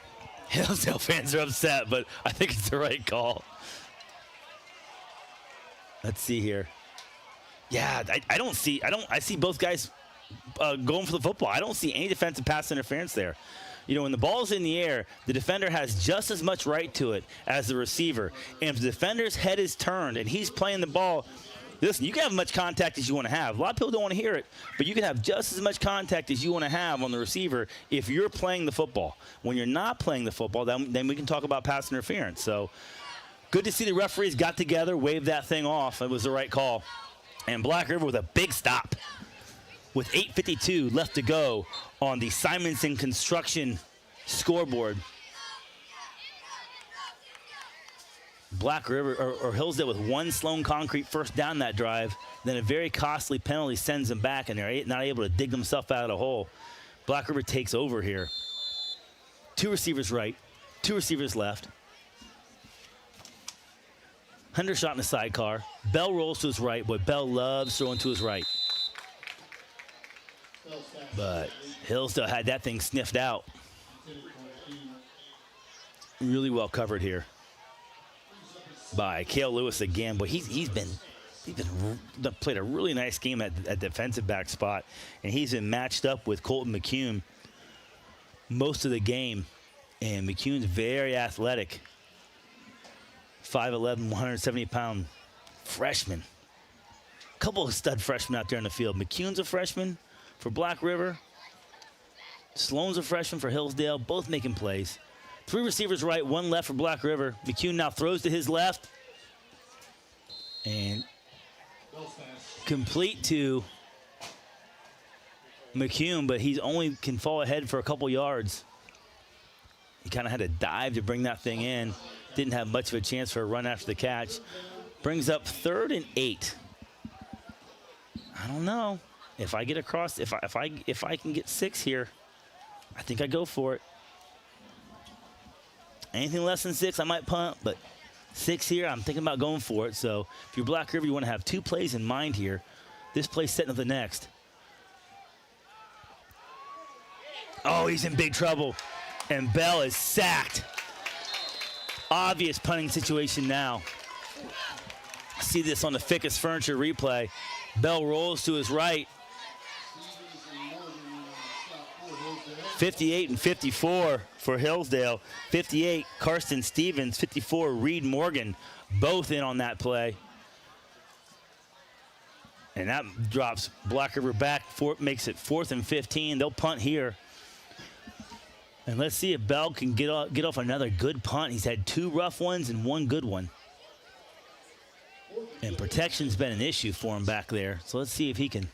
Hillsdale fans are upset, but I think it's the right call. Let's see here. Yeah, I see both guys going for the football. I don't see any defensive pass interference there. You know, when the ball's in the air, the defender has just as much right to it as the receiver. And if the defender's head is turned and he's playing the ball, listen, you can have as much contact as you want to have. A lot of people don't want to hear it, but you can have just as much contact as you want to have on the receiver if you're playing the football. When you're not playing the football, then we can talk about pass interference. So good to see the referees got together, waved that thing off. It was the right call. And Black River with a big stop with 8:52 left to go on the Simonson Construction scoreboard. Black River or Hillsdale with 1 Sloan Concrete first down that drive. Then a very costly penalty sends them back, and they're not able to dig themselves out of the hole. Black River takes over here. 2 receivers right, 2 receivers left. Hunter shot in the sidecar. Bell rolls to his right. Boy, Bell loves throwing to his right. But Hillsdale had that thing sniffed out. Really well covered here by Kale Lewis again. But he's played a really nice game at defensive back spot, and he's been matched up with Colton McCune most of the game. And McCune's very athletic. 5'11", 170-pound freshman. Couple of stud freshmen out there in the field. McCune's a freshman for Black River. Sloan's a freshman for Hillsdale, both making plays. 3 receivers right, 1 left for Black River. McCune now throws to his left. And complete to McCune, but he only can fall ahead for a couple yards. He kind of had to dive to bring that thing in. Didn't have much of a chance for a run after the catch. Brings up 3rd and 8. I don't know. If I get across, if I can get 6 here, I think I go for it. Anything less than 6, I might punt, but 6 here, I'm thinking about going for it. So if you're Black River, you want to have 2 plays in mind here. This play's setting up the next. Oh, he's in big trouble. And Bell is sacked. Obvious punting situation now. See this on the Ficus Furniture replay. Bell rolls to his right. 58 and 54 for Hillsdale. 58, Karsten Stevens. 54, Reed Morgan. Both in on that play. And that drops Black River back, makes it 4th and 15. They'll punt here. And let's see if Bell can get off another good punt. He's had 2 rough ones and 1 good one. And protection's been an issue for him back there. So let's see if he can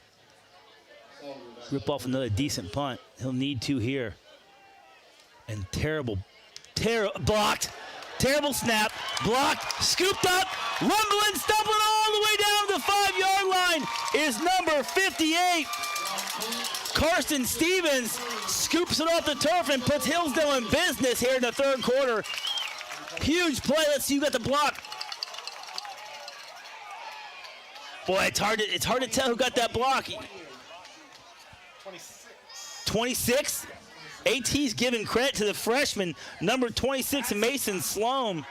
rip off another decent punt. He'll need 2 here. And blocked. Terrible snap, blocked, scooped up, rumbling, stumbling all the way down the 5-yard line is number 58. Karsten Stevens scoops it off the turf and puts Hillsdale in business here in the 3rd quarter. Huge play. Let's see who got the block. Boy, it's hard to tell who got that block. 26. AT's giving credit to the freshman, number 26, Mason Sloan.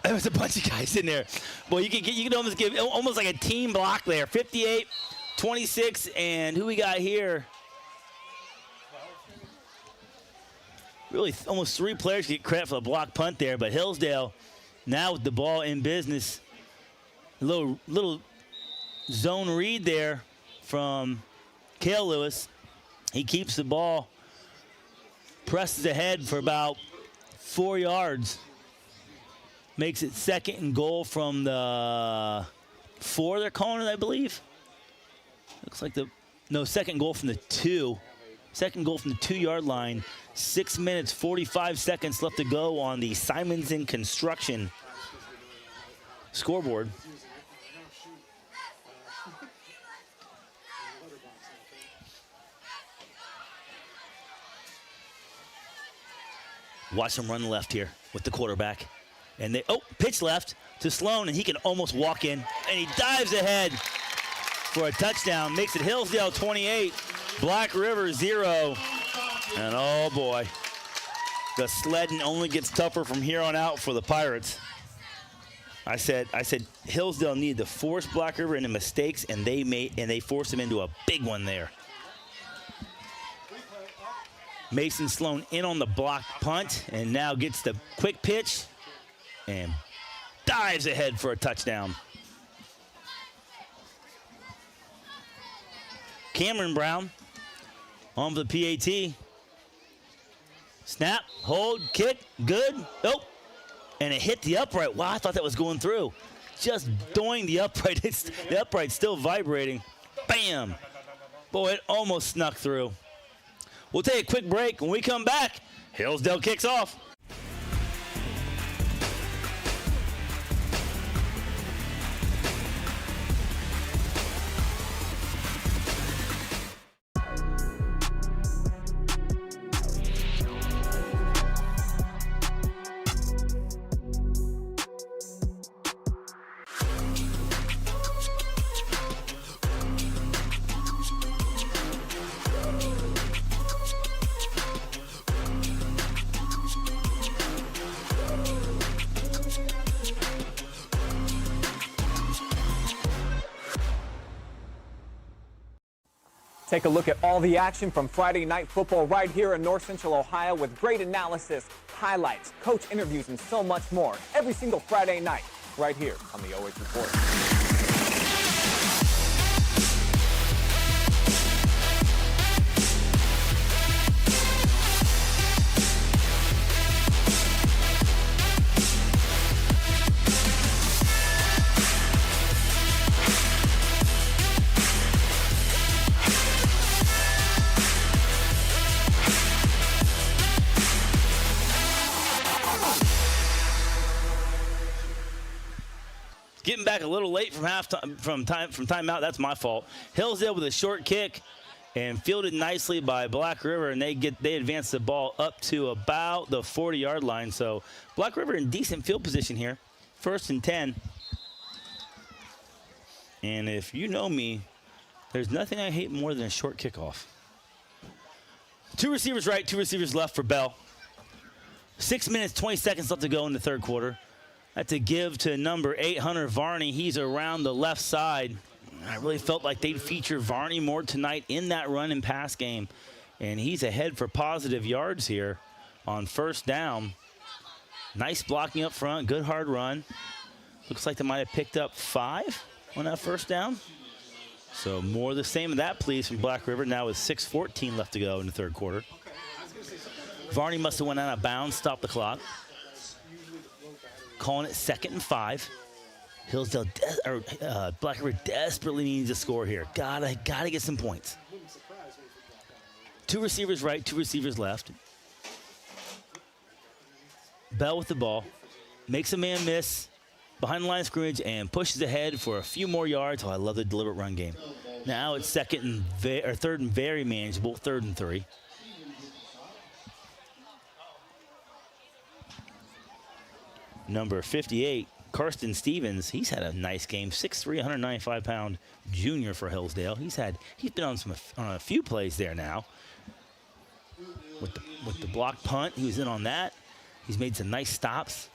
There was a bunch of guys in there. Boy, you can almost give almost like a team block there. 58, 26, and who we got here? Really, almost 3 players get credit for the block punt there, but Hillsdale now with the ball in business. A little zone read there from Knox Lewis. He keeps the ball, presses ahead for about 4 yards. Makes it 2nd and goal from the 4 they're calling it, I believe. Looks like 2nd goal from the 2. 2nd goal from the 2-yard line. 6 minutes, 45 seconds left to go on the Simonson Construction scoreboard. Watch him run left here with the quarterback. And pitch left to Sloan, and he can almost walk in. And he dives ahead for a touchdown. Makes it Hillsdale 28, Black River 0. And oh boy, the sledding only gets tougher from here on out for the Pirates. I said Hillsdale needed to force Black River into mistakes, and they forced him into a big one there. Mason Sloan in on the block punt, and now gets the quick pitch and dives ahead for a touchdown. Cameron Brown on the PAT. Snap, hold, kick, good. Oh, and it hit the upright. Wow, I thought that was going through. Just doing the upright. The upright's still vibrating. Bam. Boy, it almost snuck through. We'll take a quick break. When we come back, Hillsdale kicks off. Take a look at all the action from Friday Night Football right here in North Central Ohio with great analysis, highlights, coach interviews, and so much more every single Friday night right here on the OH.Report. Getting back a little late from halftime, from timeout. That's my fault. Hillsdale with a short kick and fielded nicely by Black River, and they advance the ball up to about the 40-yard line. So Black River in decent field position here, 1st and 10. And if you know me, there's nothing I hate more than a short kickoff. 2 receivers right, 2 receivers left for Bell. 6 minutes, 20 seconds left to go in the third quarter. That's a give to number 8, Hunter Varney. He's around the left side. I really felt like they'd feature Varney more tonight in that run and pass game. And he's ahead for positive yards here on first down. Nice blocking up front, good hard run. Looks like they might have picked up 5 on that first down. So more of the same of that, please, from Black River. Now with 6:14 left to go in the third quarter. Varney must have went out of bounds, stopped the clock. Calling it 2nd and 5. Hillsdale, Black River desperately needs a score here. Gotta get some points. 2 receivers right, 2 receivers left. Bell with the ball, makes a man miss behind the line of scrimmage and pushes ahead for a few more yards. Oh, I love the deliberate run game. Now it's 3rd and very manageable, 3rd and 3. Number 58, Karsten Stevens. He's had a nice game. 6'3", 195-pound junior for Hillsdale. He's been on a few plays there now. With the block punt, he was in on that. He's made some nice stops.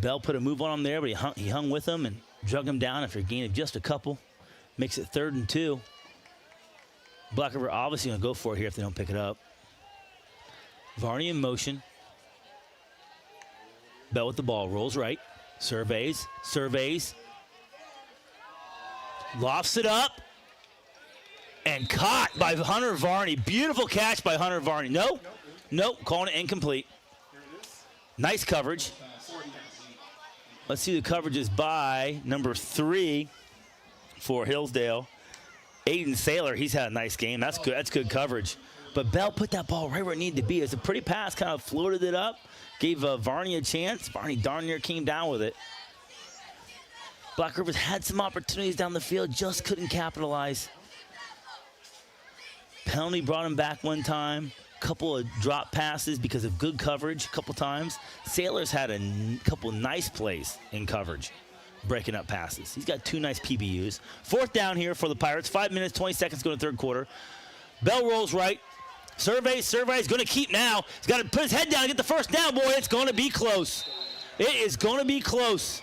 Bell put a move on him there, but he hung with him and drug him down after a gain of just a couple. Makes it 3rd and 2. Black River obviously going to go for it here if they don't pick it up. Varney in motion. Bell with the ball, rolls right, surveys, lofts it up, and caught by Hunter Varney. Beautiful catch by Hunter Varney. Nope, calling it incomplete. Nice coverage. Let's see the coverages by number 3 for Hillsdale. Aiden Saylor, he's had a nice game. That's good coverage. But Bell put that ball right where it needed to be. It's a pretty pass, kind of floated it up. Gave Varney a chance. Varney darn near came down with it. Black River's had some opportunities down the field, just couldn't capitalize. Penalty brought him back one time. Couple of drop passes because of good coverage a couple times. Sailor's had a couple nice plays in coverage, breaking up passes. He's got 2 nice PBUs. 4th down here for the Pirates. 5 minutes, 20 seconds go to the third quarter. Bell rolls right. Survey's going to keep now. He's got to put his head down and get the first down. Boy, it's going to be close. It is going to be close.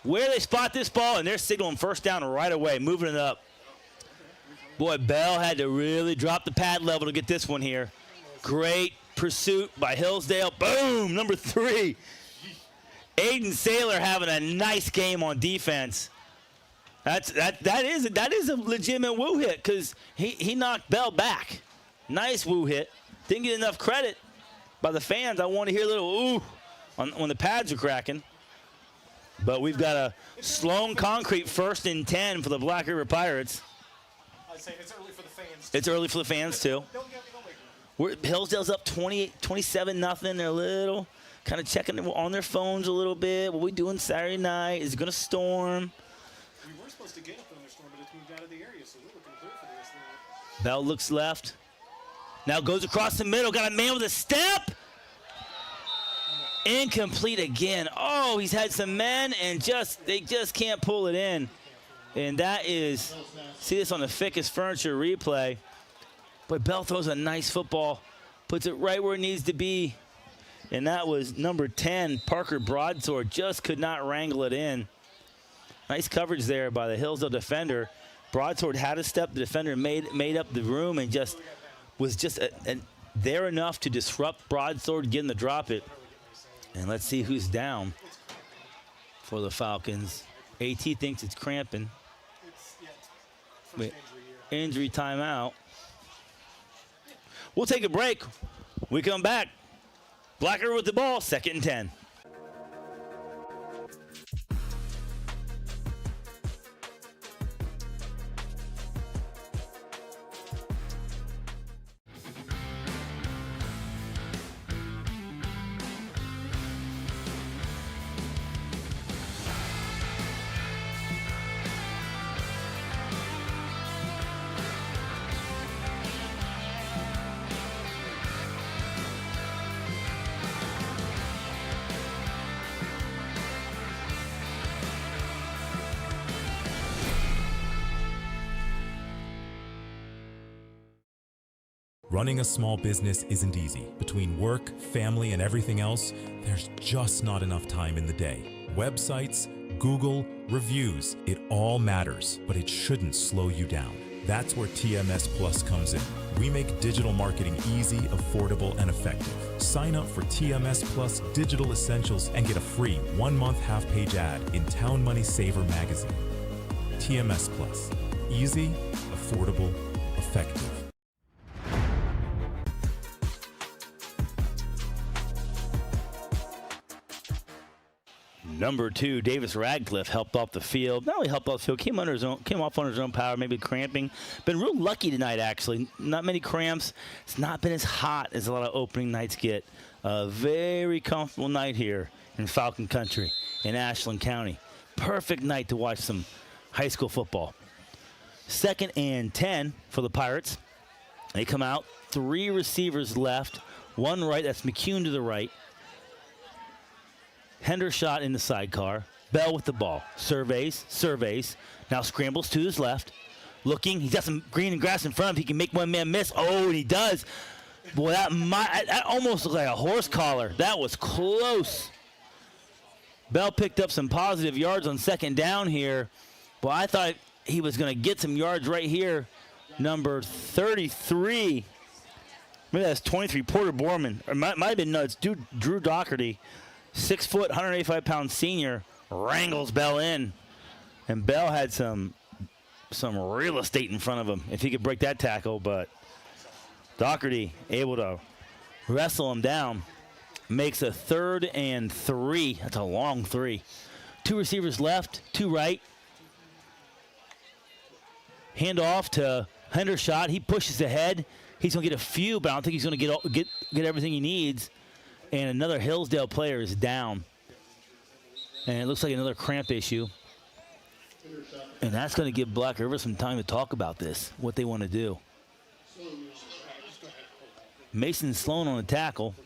Where they spot this ball, and they're signaling first down right away, moving it up. Boy, Bell had to really drop the pad level to get this one here. Great pursuit by Hillsdale. Boom, number 3. Aiden Saylor having a nice game on defense. That is a legitimate woo hit because he knocked Bell back. Nice woo hit. Didn't get enough credit by the fans. I want to hear a little ooh when the pads are cracking. But we've got a Sloan Concrete 1st and 10 for the Black River Pirates. I'd say it's early for the fans. It's early for the fans, too. Hillsdale's up 27-0. They're a little kind of checking on their phones a little bit. What are we doing Saturday night? Is it going to storm? We were supposed to get a thunderstorm, but it's moved out of the area, so we're looking clear for the rest of the night. Bell looks left. Now goes across the middle. Got a man with a step. Incomplete again. Oh, he's had some men, and they just can't pull it in. And that is, see this on the Ficus Furniture replay. But Bell throws a nice football, puts it right where it needs to be. And that was number 10, Parker Broadsword, just could not wrangle it in. Nice coverage there by the Hillsdale defender. Broadsword had a step. The defender made up the room and was there enough to disrupt Broadsword, getting the drop it. And let's see who's down for the Falcons. AT thinks it's cramping. Wait, injury timeout. We'll take a break. We come back. Black River with the ball, 2nd and 10. Running a small business isn't easy. Between work, family, and everything else, there's just not enough time in the day. Websites, Google, reviews, it all matters, but it shouldn't slow you down. That's where TMS Plus comes in. We make digital marketing easy, affordable, and effective. Sign up for TMS Plus Digital Essentials and get a free 1-month half-page ad in Town Money Saver magazine. TMS Plus. Easy, affordable, effective. Number 2, Davis Radcliffe helped off the field. Not only helped off the field, came off on his own power, maybe cramping. Been real lucky tonight, actually. Not many cramps. It's not been as hot as a lot of opening nights get. A very comfortable night here in Falcon Country in Ashland County. Perfect night to watch some high school football. 2nd and 10 for the Pirates. They come out, 3 receivers left, 1 right. That's McCune to the right. Hendershot in the sidecar. Bell with the ball. Surveys. Now scrambles to his left. Looking. He's got some green and grass in front of him. He can make one man miss. Oh, and he does. Boy, that almost looked like a horse collar. That was close. Bell picked up some positive yards on 2nd down here. Boy, I thought he was going to get some yards right here. Number 33. Maybe that's 23. Porter Borman. Or might have been nuts. Drew Doherty. 6 foot, 185-pound senior wrangles Bell in. And Bell had some real estate in front of him if he could break that tackle, but Doherty able to wrestle him down. Makes a 3rd and 3. That's a long 3. 2 receivers left, 2 right. Hand off to Hendershot. He pushes ahead. He's going to get a few, but I don't think he's going to get everything he needs. And another Hillsdale player is down. And it looks like another cramp issue. And that's going to give Black River some time to talk about this, what they want to do. Mason Sloan on the tackle.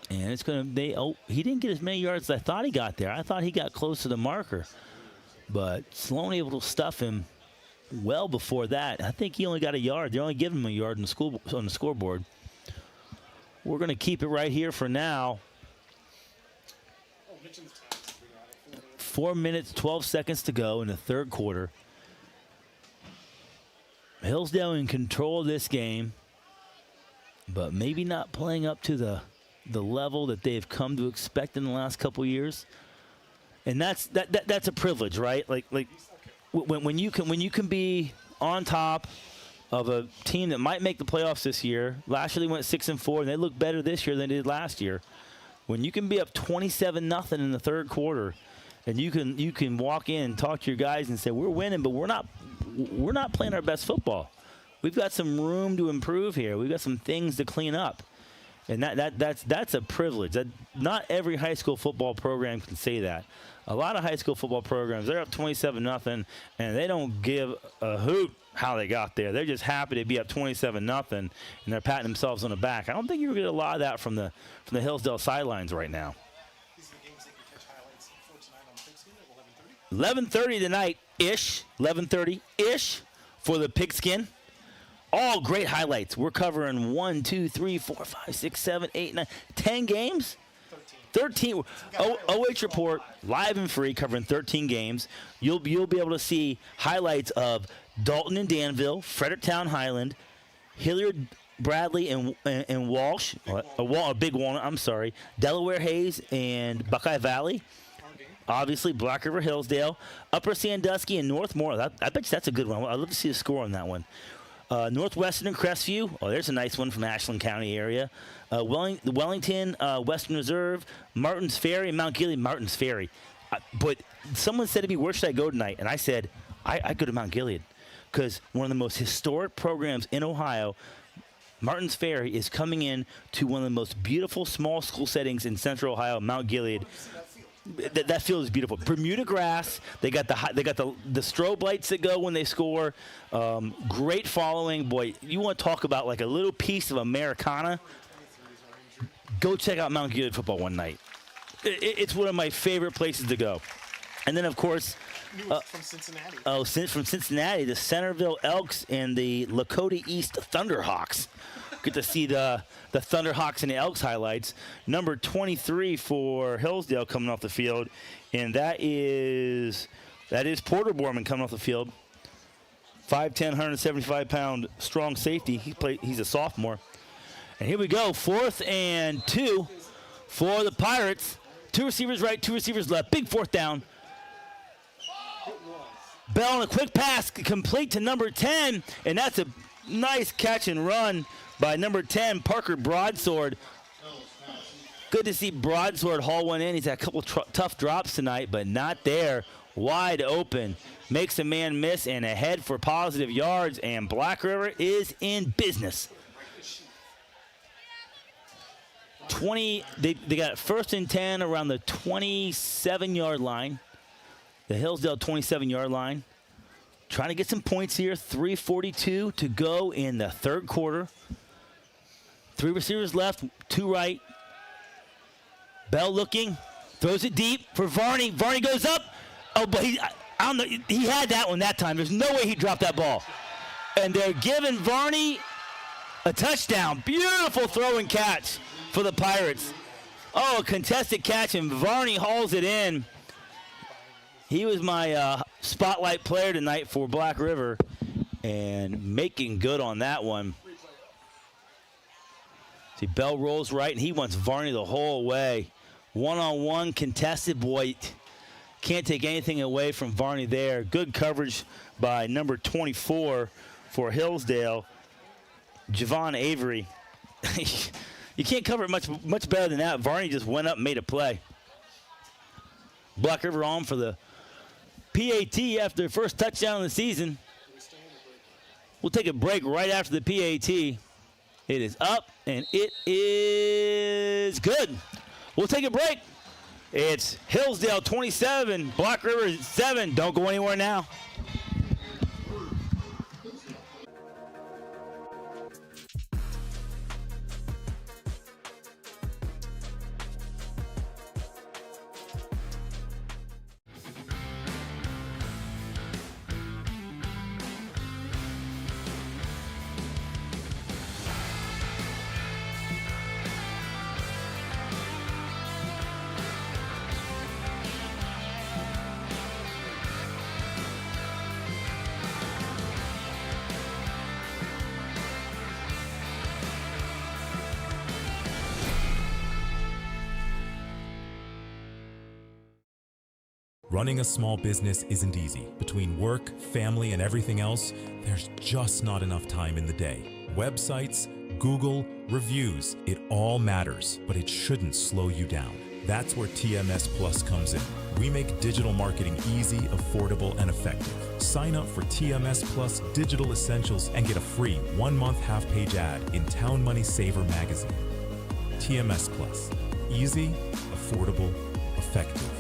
And it's going to, he didn't get as many yards as I thought he got there. I thought he got close to the marker. But Sloan able to stuff him well before that. I think he only got a yard. They only give him a yard on the scoreboard. We're going to keep it right here for now. 4 minutes, 12 seconds to go in the 3rd quarter. Hillsdale in control of this game, but maybe not playing up to the level that they've come to expect in the last couple years. And that's a privilege, right? Like when you can be on top of a team that might make the playoffs this year. Last year they went 6-4, and they look better this year than they did last year. When you can be up 27-0 in the 3rd quarter, and you can walk in and talk to your guys and say, we're winning, but we're not playing our best football. We've got some room to improve here. We've got some things to clean up. And that's a privilege. Not every high school football program can say that. A lot of high school football programs, they're up 27-0, and they don't give a hoot how they got there. They're just happy to be up 27-0, and they're patting themselves on the back. I don't think you're going to get a lot of that from the Hillsdale sidelines right now. 11:30 tonight-ish, 11:30-ish for the Pigskin. All great highlights. We're covering 1, 2, 3, 4, 5, 6, 7, 8, 9, 10 games. 13. OH.Report, live and free, covering 13 games. You'll be able to see highlights of Dalton and Danville, Fredericktown Highland, Hilliard, Bradley, and Walsh. A Big Walnut, I'm sorry. Delaware Hayes and Buckeye Valley. Obviously, Black River Hillsdale, Upper Sandusky, and Northmore. I bet you that's a good one. I'd love to see the score on that one. Northwestern and Crestview. Oh, there's a nice one from Ashland County area. Wellington, Western Reserve, Martins Ferry, and Mount Gilead. Martins Ferry. But someone said to me, where should I go tonight? And I said, I go to Mount Gilead, because one of the most historic programs in Ohio, Martins Ferry, is coming in to one of the most beautiful small school settings in Central Ohio, Mount Gilead. That field is beautiful. Bermuda grass. They got the strobe lights that go when they score. Great following. Boy, you want to talk about like a little piece of Americana? Go check out Mount Gilead football one night. It's one of my favorite places to go. And then, of course, from Cincinnati. From Cincinnati, the Centerville Elks and the Lakota East Thunderhawks. Get to see the Thunderhawks and the Elks highlights. Number 23 for Hillsdale coming off the field, and that is Porter Borman coming off the field. 5'10", 175-pound strong safety. He's a sophomore. And here we go, 4th and 2 for the Pirates. 2 receivers right, 2 receivers left. Big 4th down. Bell on a quick pass, complete to number 10, and that's a nice catch and run by number 10, Parker Broadsword. Good to see Broadsword haul one in. He's had a couple tough drops tonight, but not there. Wide open. Makes a man miss and ahead for positive yards, and Black River is in business. They got 1st and 10 around the 27-yard line. The Hillsdale 27-yard line. Trying to get some points here. 3:42 to go in the 3rd quarter. 3 receivers left, 2 right. Bell looking, throws it deep for Varney. Varney goes up. Oh, but I don't know. He had that one that time. There's no way he dropped that ball. And they're giving Varney a touchdown. Beautiful throw and catch for the Pirates. Oh, a contested catch, and Varney hauls it in. He was my spotlight player tonight for Black River, and making good on that one. See, Bell rolls right, and he wants Varney the whole way. One-on-one contested. Boy, can't take anything away from Varney there. Good coverage by number 24 for Hillsdale, Javon Avery. You can't cover it much better than that. Varney just went up and made a play. Black River on for the PAT after their first touchdown of the season. We'll take a break right after the PAT. It is up, and it is good. We'll take a break. It's Hillsdale 27, Black River 7. Don't go anywhere now. Running a small business isn't easy. Between work, family, and everything else, there's just not enough time in the day. Websites, Google, reviews, it all matters, but it shouldn't slow you down. That's where TMS Plus comes in. We make digital marketing easy, affordable, and effective. Sign up for TMS Plus Digital Essentials and get a free 1-month half-page ad in Town Money Saver magazine. TMS Plus. Easy, affordable, effective.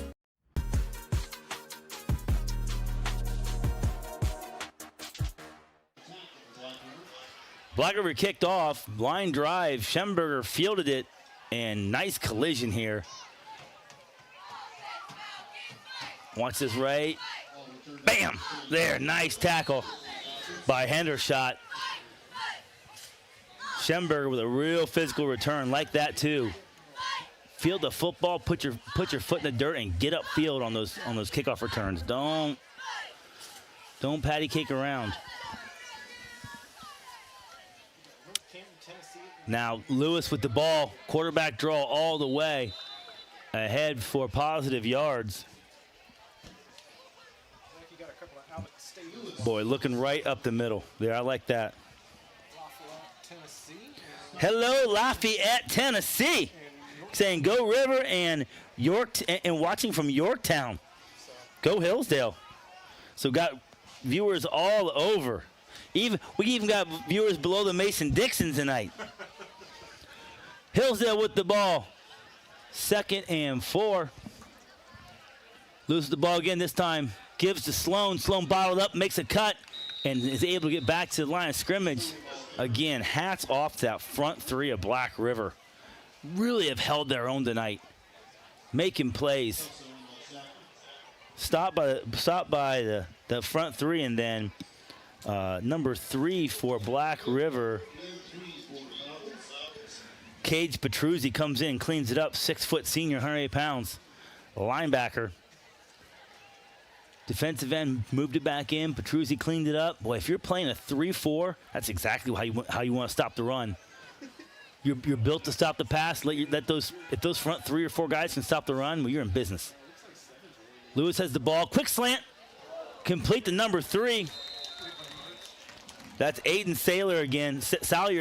Black River kicked off, line drive, Schemberger fielded it, and nice collision here. Watch this right. Bam! There, nice tackle by Hendershot. Schemberger with a real physical return, like that too. Field the football, put your foot in the dirt, and get upfield on those kickoff returns. Don't patty cake around. Now Lewis with the ball, quarterback draw all the way, ahead for positive yards. Boy, looking right up the middle there. I like that. Hello, Lafayette, Tennessee. Saying go River, and watching from Yorktown. Go Hillsdale. So got viewers all over. We even got viewers below the Mason-Dixon tonight. Hillsdale with the ball. 2nd and 4. Loses the ball again this time. Gives to Sloan. Sloan bottled up, makes a cut, and is able to get back to the line of scrimmage. Again, hats off to that front 3 of Black River. Really have held their own tonight. Making plays. Stop by the front three, and then number 3 for Black River, Cage Petruzzi comes in, cleans it up. 6-foot senior, 108 pounds, linebacker. Defensive end moved it back in. Petruzzi cleaned it up. Boy, if you're playing a 3-4, that's exactly how you want to stop the run. You're built to stop the pass. If those front 3 or 4 guys can stop the run, well, you're in business. Lewis has the ball. Quick slant. Complete to number 3. That's Aiden Salyer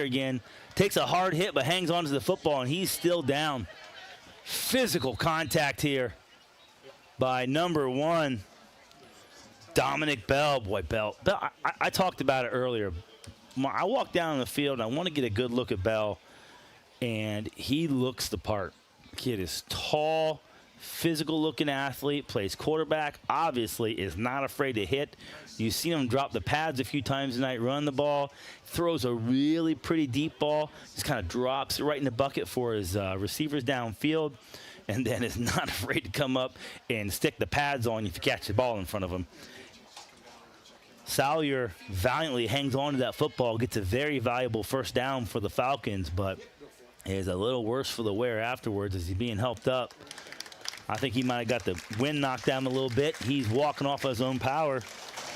again. Takes a hard hit but hangs on to the football, and he's still down. Physical contact here by number 1, Dominic Bell. Boy, Bell. I talked about it earlier. I walk down the field, and I want to get a good look at Bell, and he looks the part. Kid is tall, physical-looking athlete, plays quarterback, obviously is not afraid to hit. You see him drop the pads a few times tonight, run the ball, throws a really pretty deep ball, just kind of drops it right in the bucket for his receivers downfield, and then is not afraid to come up and stick the pads on you if you catch the ball in front of him. Salyer valiantly hangs on to that football, gets a very valuable first down for the Falcons, but is a little worse for the wear afterwards as he's being helped up. I think he might have got the wind knocked down a little bit. He's walking off his own power.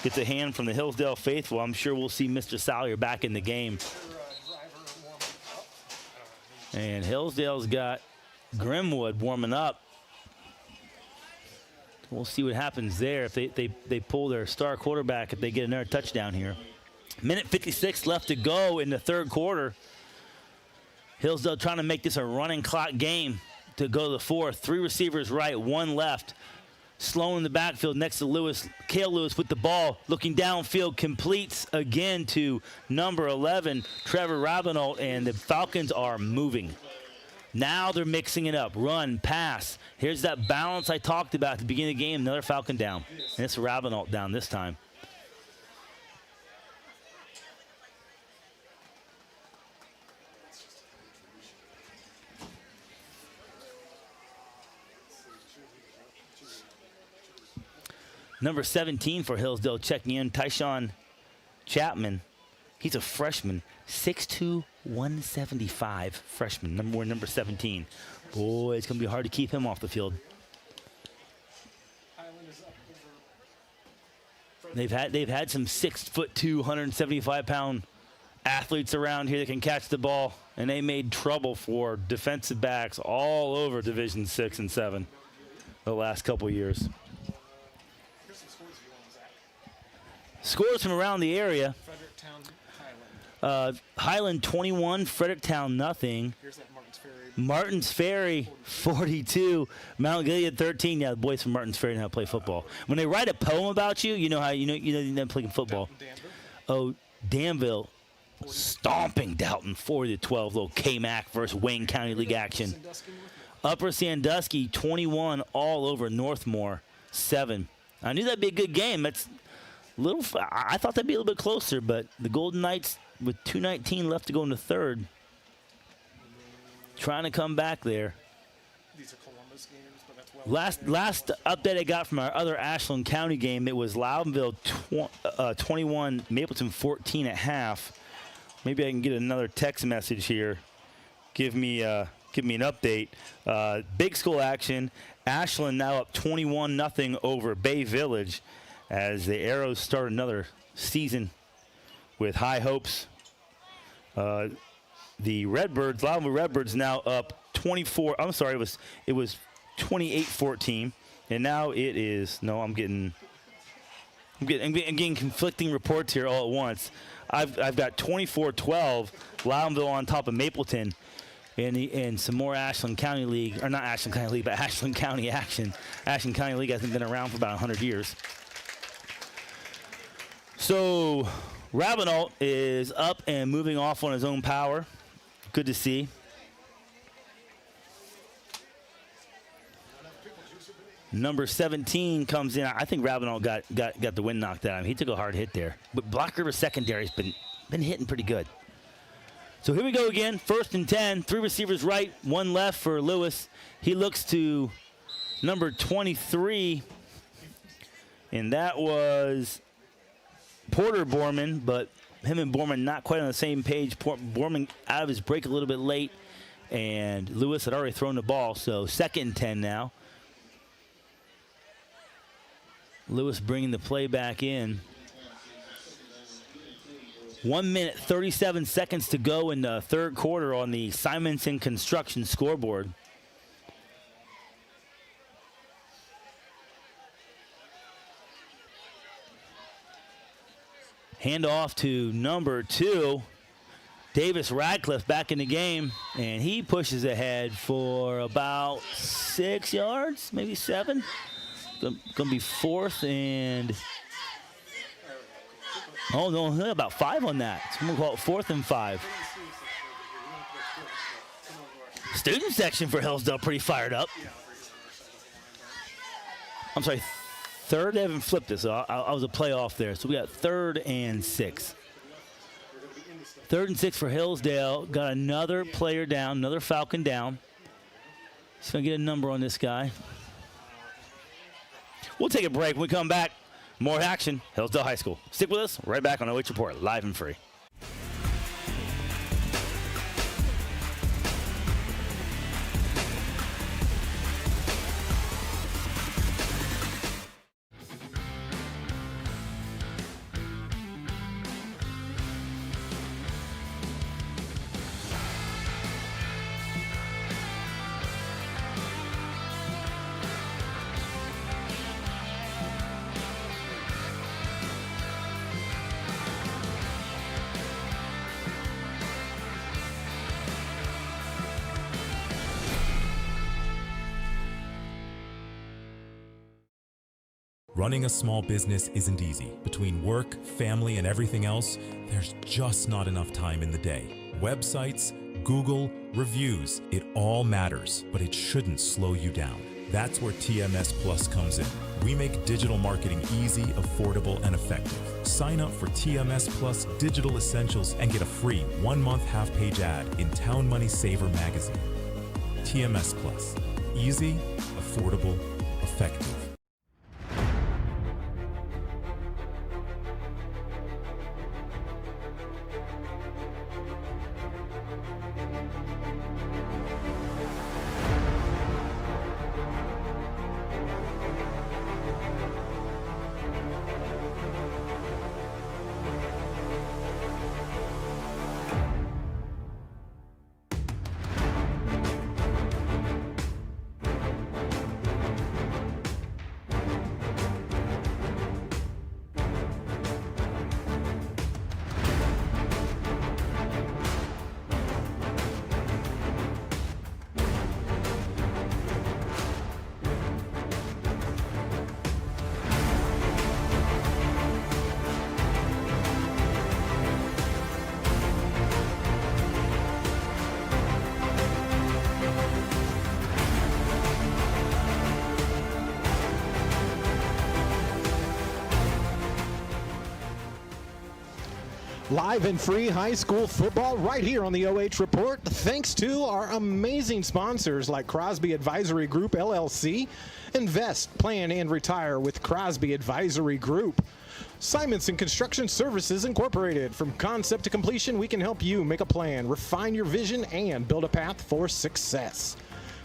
Gets a hand from the Hillsdale faithful. I'm sure we'll see Mr. Salyer back in the game. And Hillsdale's got Grimwood warming up. We'll see what happens there if they pull their star quarterback, if they get another touchdown here. Minute 56 left to go in the third quarter. Hillsdale trying to make this a running clock game to go to the fourth. 3 receivers right, 1 left. Slow in the backfield next to Lewis. Cale Lewis with the ball, looking downfield, completes again to number 11, Trevor Rabinault, and the Falcons are moving. Now they're mixing it up. Run, pass. Here's that balance I talked about at the beginning of the game. Another Falcon down. And it's Rabinault down this time. Number 17 for Hillsdale checking in, Tyshawn Chapman. He's a freshman, 6'2", 175 freshman, number 17. Boy, it's going to be hard to keep him off the field. They've had some 6'2", 175-pound athletes around here that can catch the ball, and they made trouble for defensive backs all over Division 6 and 7 the last couple years. Scores from around the area. Highland 21, Fredericktown nothing. Here's that Martins Ferry 42, Mount Gilead 13. Yeah, the boys from Martins Ferry know how to play football. When they write a poem about you, you know they're playing football. Oh, Danville stomping Dalton 40-12. Little K-Mac versus Wayne County League action. Upper Sandusky 21 all over Northmore 7. I knew that'd be a good game. I thought that'd be a little bit closer, but the Golden Knights with 2:19 left to go in the third, trying to come back there. These are Columbus games, but that's Last update I got from our other Ashland County game, it was Loudonville 21, Mapleton 14 at half. Maybe I can get another text message here. Give me an update. Big school action. Ashland now up 21-0 over Bay Village, as the Arrows start another season with high hopes. The Redbirds, Loudonville Redbirds, now up 24. I'm sorry, it was 28-14, and now it is. No, I'm getting conflicting reports here all at once. I've got 24-12, Loudonville on top of Mapleton, and some more Ashland County League, or not Ashland County League, but Ashland County action. Ashland County League hasn't been around for about 100 years. So Rabinault is up and moving off on his own power. Good to see. Number 17 comes in. I think Rabinault got the wind knocked out of him. He took a hard hit there. But Black River secondary's been hitting pretty good. So here we go again. 1st and 10. 3 receivers right, 1 left for Lewis. He looks to number 23, And that was Porter Borman, but him and Borman not quite on the same page. Borman out of his break a little bit late, and Lewis had already thrown the ball, so 2nd and 10 now. Lewis bringing the play back in. 1 minute, 37 seconds to go in the 3rd quarter on the Simonson Construction scoreboard. Hand off to number 2, Davis Radcliffe back in the game, and he pushes ahead for about 6 yards, maybe 7. Gonna be 4th and, oh no, about 5 on that. So I'm gonna call it 4th and 5. Student section for Hillsdale pretty fired up. I'm sorry, 3rd, they haven't flipped it, so I was a playoff there. So we got 3rd and 6. 3rd and 6 for Hillsdale. Got another player down, another Falcon down. He's gonna get a number on this guy. We'll take a break. When we come back, more action, Hillsdale High School. Stick with us, right back on OH.Report, live and free. Running a small business isn't easy. Between work, family, and everything else, there's just not enough time in the day. Websites, Google, reviews, it all matters, but it shouldn't slow you down. That's where TMS Plus comes in. We make digital marketing easy, affordable, and effective. Sign up for TMS Plus Digital Essentials and get a free 1-month half-page ad in Town Money Saver magazine. TMS Plus. Easy, affordable, effective. Live and free high school football right here on the OH Report, thanks to our amazing sponsors like Crosby Advisory Group, LLC. Invest, plan, and retire with Crosby Advisory Group. Simonson Construction Services Incorporated. From concept to completion, we can help you make a plan, refine your vision, and build a path for success.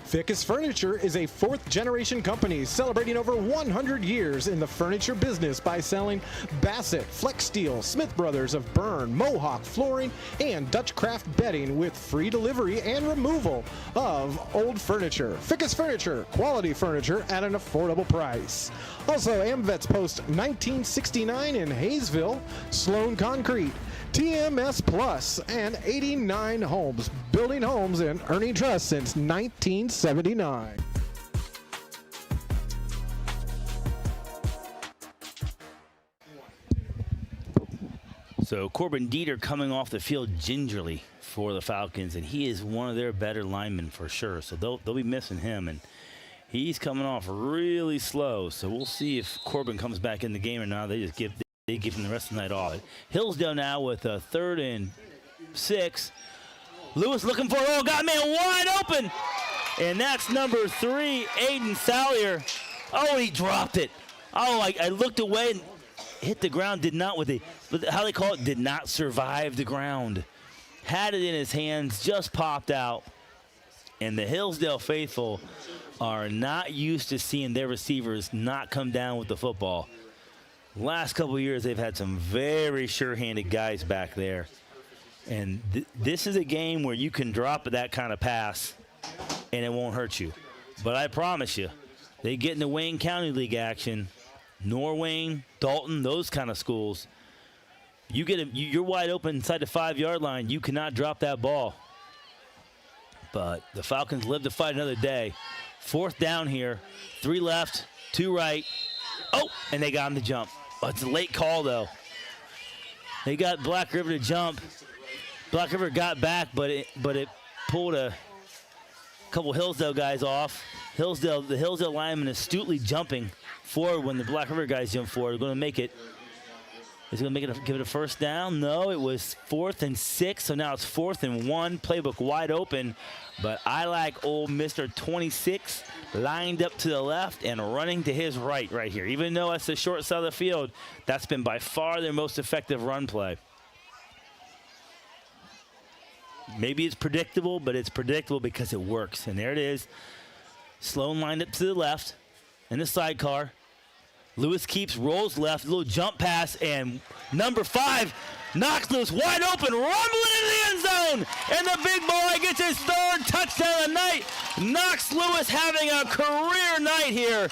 Ficus Furniture is a 4th-generation company celebrating over 100 years in the furniture business by selling Bassett, Flex Steel, Smith Brothers of Bern, Mohawk Flooring, and Dutch Craft Bedding with free delivery and removal of old furniture. Ficus Furniture, quality furniture at an affordable price. Also, AmVets Post 1969 in Hayesville, Sloan Concrete, TMS Plus, and 89 Homes, building homes and earning trust since 1979. So Corbin Dieter coming off the field gingerly for the Falcons, and he is one of their better linemen for sure. So they'll be missing him, and he's coming off really slow. So we'll see if Corbin comes back in the game or not. They give him the rest of the night off. Hillsdale now with a 3rd and 6. Lewis looking for it. Oh, got man wide open. And that's number 3, Aiden Sallier. Oh, he dropped it. Oh, I looked away and hit the ground, did not how they call it, did not survive the ground. Had it in his hands, just popped out. And the Hillsdale faithful are not used to seeing their receivers not come down with the football. Last couple of years, they've had some very sure-handed guys back there. And this is a game where you can drop that kind of pass and it won't hurt you. But I promise you, they get in the Wayne County League action, Norwayne, Dalton, those kind of schools. You're wide open inside the 5-yard line. You cannot drop that ball. But the Falcons live to fight another day. 4th down here, 3 left, 2 right. Oh, and they got him to jump. Oh, it's a late call, though. They got Black River to jump. Black River got back, but it pulled a couple Hillsdale guys off. The Hillsdale lineman astutely jumping forward when the Black River guys jump forward. They're going to make it. Is it going to give it a first down? No, it was 4th and 6, so now it's 4th and 1. Playbook wide open, but I like old Mr. 26 lined up to the left and running to his right here. Even though that's the short side of the field, that's been by far their most effective run play. Maybe it's predictable, but it's predictable because it works. And there it is. Sloan lined up to the left in the sidecar. Lewis keeps, rolls left, little jump pass, and number 5, Knox Lewis wide open, rumbling in the end zone, and the big boy gets his 3rd touchdown of the night. Knox Lewis having a career night here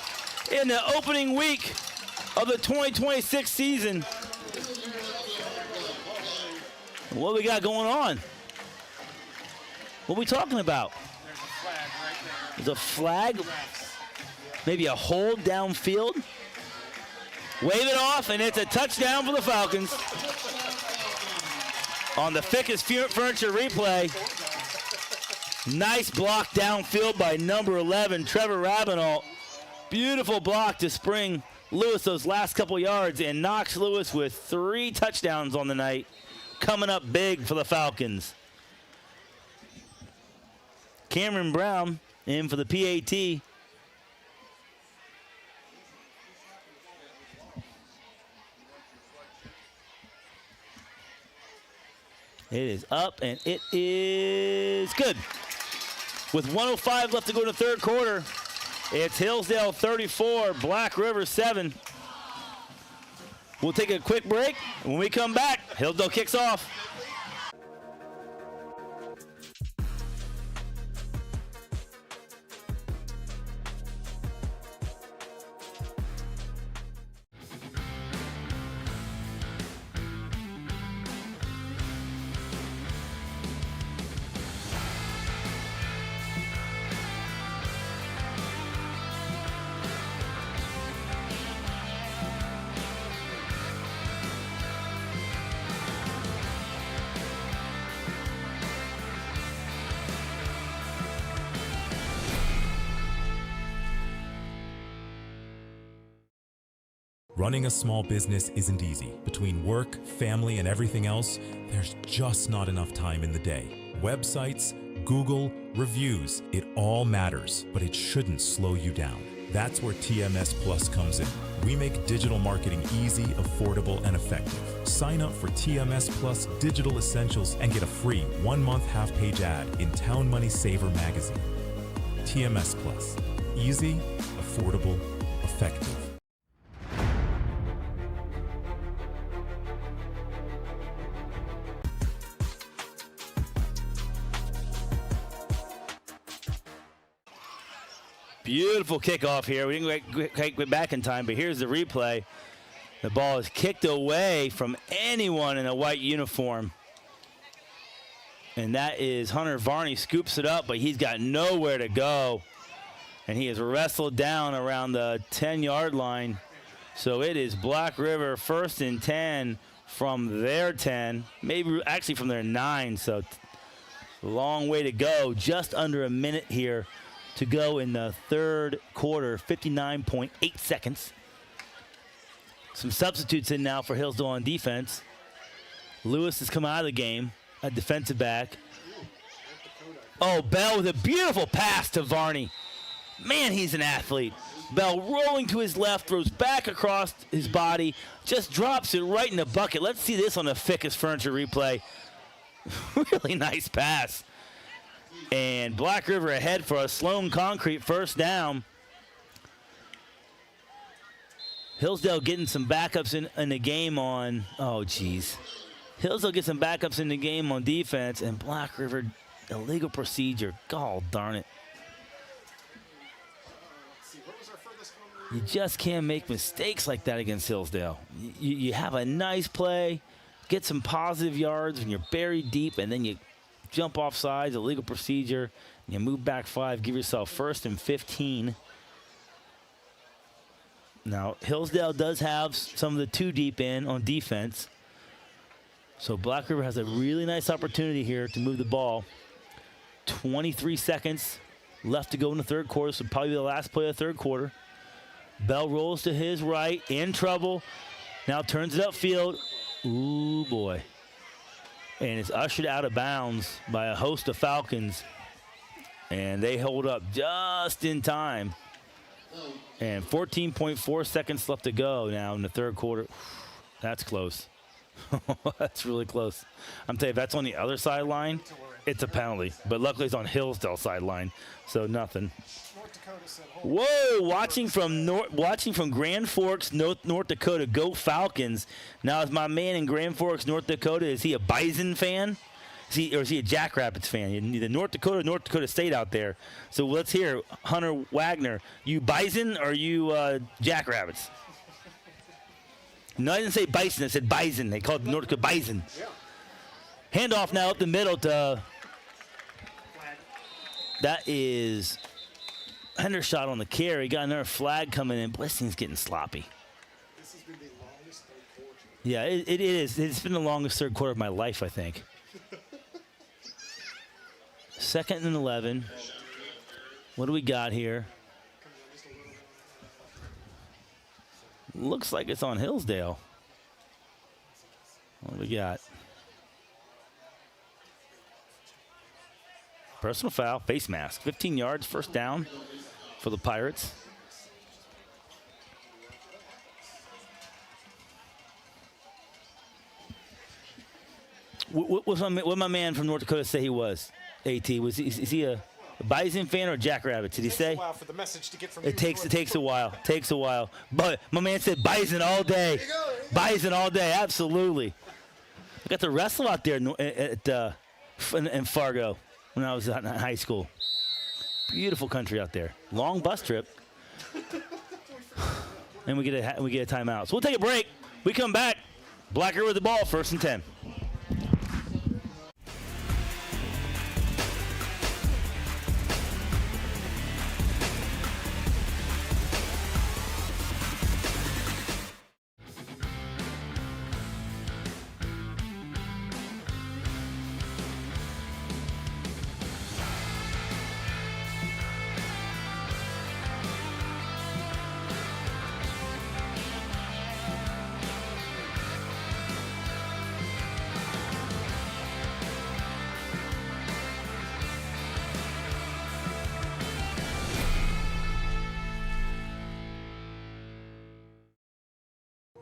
in the opening week of the 2026 season. What we got going on? What are we talking about? There's a flag, maybe a hold downfield. Wave it off, and it's a touchdown for the Falcons. On the Fickus Furniture replay, nice block downfield by number 11, Trevor Rabinault. Beautiful block to spring Lewis those last couple yards, and Knox Lewis with 3 touchdowns on the night, coming up big for the Falcons. Cameron Brown in for the PAT. It is up, and it is good. With 1:05 left to go in the 3rd quarter, it's Hillsdale 34, Black River 7. We'll take a quick break. When we come back, Hillsdale kicks off. Running a small business isn't easy. Between work, family, and everything else, there's just not enough time in the day. Websites, Google, reviews, it all matters, but it shouldn't slow you down. That's where TMS Plus comes in. We make digital marketing easy, affordable, and effective. Sign up for TMS Plus Digital Essentials and get a free 1-month half-page ad in Town Money Saver magazine. TMS Plus. Easy, affordable, effective. Beautiful kickoff here. We didn't get back in time, but here's the replay. The ball is kicked away from anyone in a white uniform. And that is Hunter Varney, scoops it up, but he's got nowhere to go. And he is wrestled down around the 10-yard line. So it is Black River 1st and 10 from their 10, maybe actually from their 9. So long way to go. Just under a minute here to go in the 3rd quarter, 59.8 seconds. Some substitutes in now for Hillsdale on defense. Lewis has come out of the game, a defensive back. Oh, Bell with a beautiful pass to Varney. Man, he's an athlete. Bell rolling to his left, throws back across his body, just drops it right in the bucket. Let's see this on the Ficus Furniture replay. Really nice pass. And Black River ahead for a Sloan Concrete first down. Hillsdale getting some backups in the game on, oh geez. Hillsdale gets some backups in the game on defense, and Black River, illegal procedure. God darn it. You just can't make mistakes like that against Hillsdale. You have a nice play, get some positive yards when you're buried deep, and then you jump off sides, illegal procedure, and you move back 5, give yourself 1st and 15. Now, Hillsdale does have some of the 2 deep in on defense. So Black River has a really nice opportunity here to move the ball. 23 seconds left to go in the third quarter, so probably the last play of the third quarter. Bell rolls to his right, in trouble. Now turns it upfield. Ooh, boy. And it's ushered out of bounds by a host of Falcons. And they hold up just in time. And 14.4 seconds left to go now in the third quarter. That's close. That's really close. I'm telling you, if that's on the other sideline, it's a penalty. But luckily it's on Hillsdale sideline, so nothing. Whoa! Watching from Grand Forks, North Dakota. Go Falcons! Now, is my man in Grand Forks, North Dakota, is he a Bison fan? Or is he a Jackrabbits fan? Either North Dakota or North Dakota State out there. So let's hear Hunter Wagner. You Bison or you Jackrabbits? No, I didn't say Bison. I said Bison. They called North Dakota Bison. Handoff now up the middle to. That is Hendershot on the carry. Got another flag coming in. Boy, this thing's getting sloppy. This has been the longest third quarter. Yeah, it is. It's been the longest third quarter of my life, I think. 2nd and 11. What do we got here? Looks like it's on Hillsdale. What do we got? Personal foul, face mask. 15 yards, first down for the Pirates. What my man from North Dakota say he was? AT, is he a Bison fan or a Jackrabbit? Did he say? It takes a while for the message to get from It takes a while. Takes a while. But my man said Bison all day. Bison all day. Absolutely. I got to wrestle out there in Fargo when I was in high school. Beautiful country out there. Long bus trip. And we get a timeout. So we'll take a break. We come back. Black River with the ball. 1st and 10.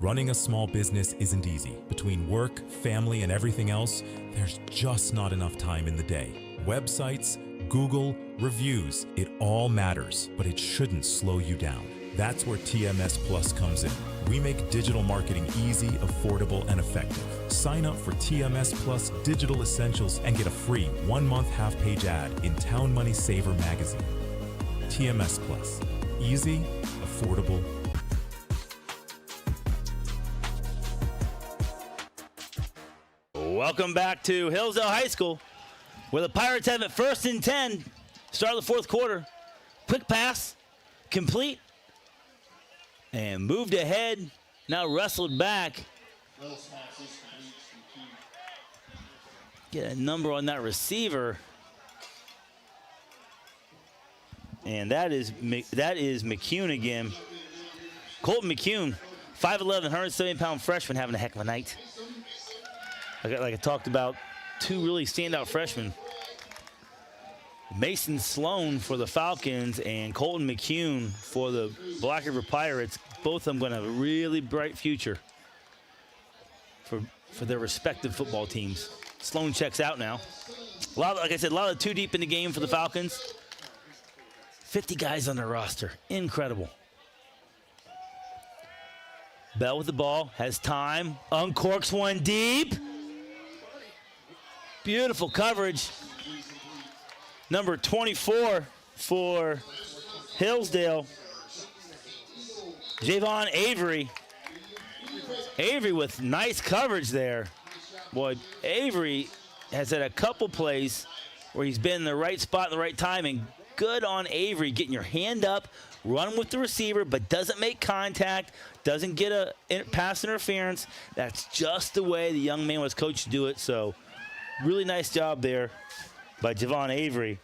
Running a small business isn't easy. Between work, family, and everything else, there's just not enough time in the day. Websites, Google, reviews, it all matters, but it shouldn't slow you down. That's where TMS Plus comes in. We make digital marketing easy, affordable, and effective. Sign up for TMS Plus Digital Essentials and get a free 1-month half-page ad in Town Money Saver magazine. TMS Plus. Easy, affordable, Welcome back to Hillsdale High School, where the Pirates have it 1st and 10. Start of the 4th quarter. Quick pass, complete, and moved ahead. Now wrestled back. Get a number on that receiver. And that is McCune again. Colton McCune, 5'11", 170-pound freshman, having a heck of a night. Like I talked about, 2 really standout freshmen. Mason Sloan for the Falcons and Colton McCune for the Black River Pirates. Both of them going to have a really bright future for their respective football teams. Sloan checks out now. Like I said, a lot of two deep in the game for the Falcons. 50 guys on their roster. Incredible. Bell with the ball, has time, uncorks one deep. Beautiful coverage. Number 24 for Hillsdale, Javon Avery. Avery with nice coverage there. Boy, Avery has had a couple plays where he's been in the right spot at the right time, and good on Avery getting your hand up, run with the receiver, but doesn't make contact, doesn't get a pass interference. That's just the way the young man was coached to do it. So really nice job there by Javon Avery.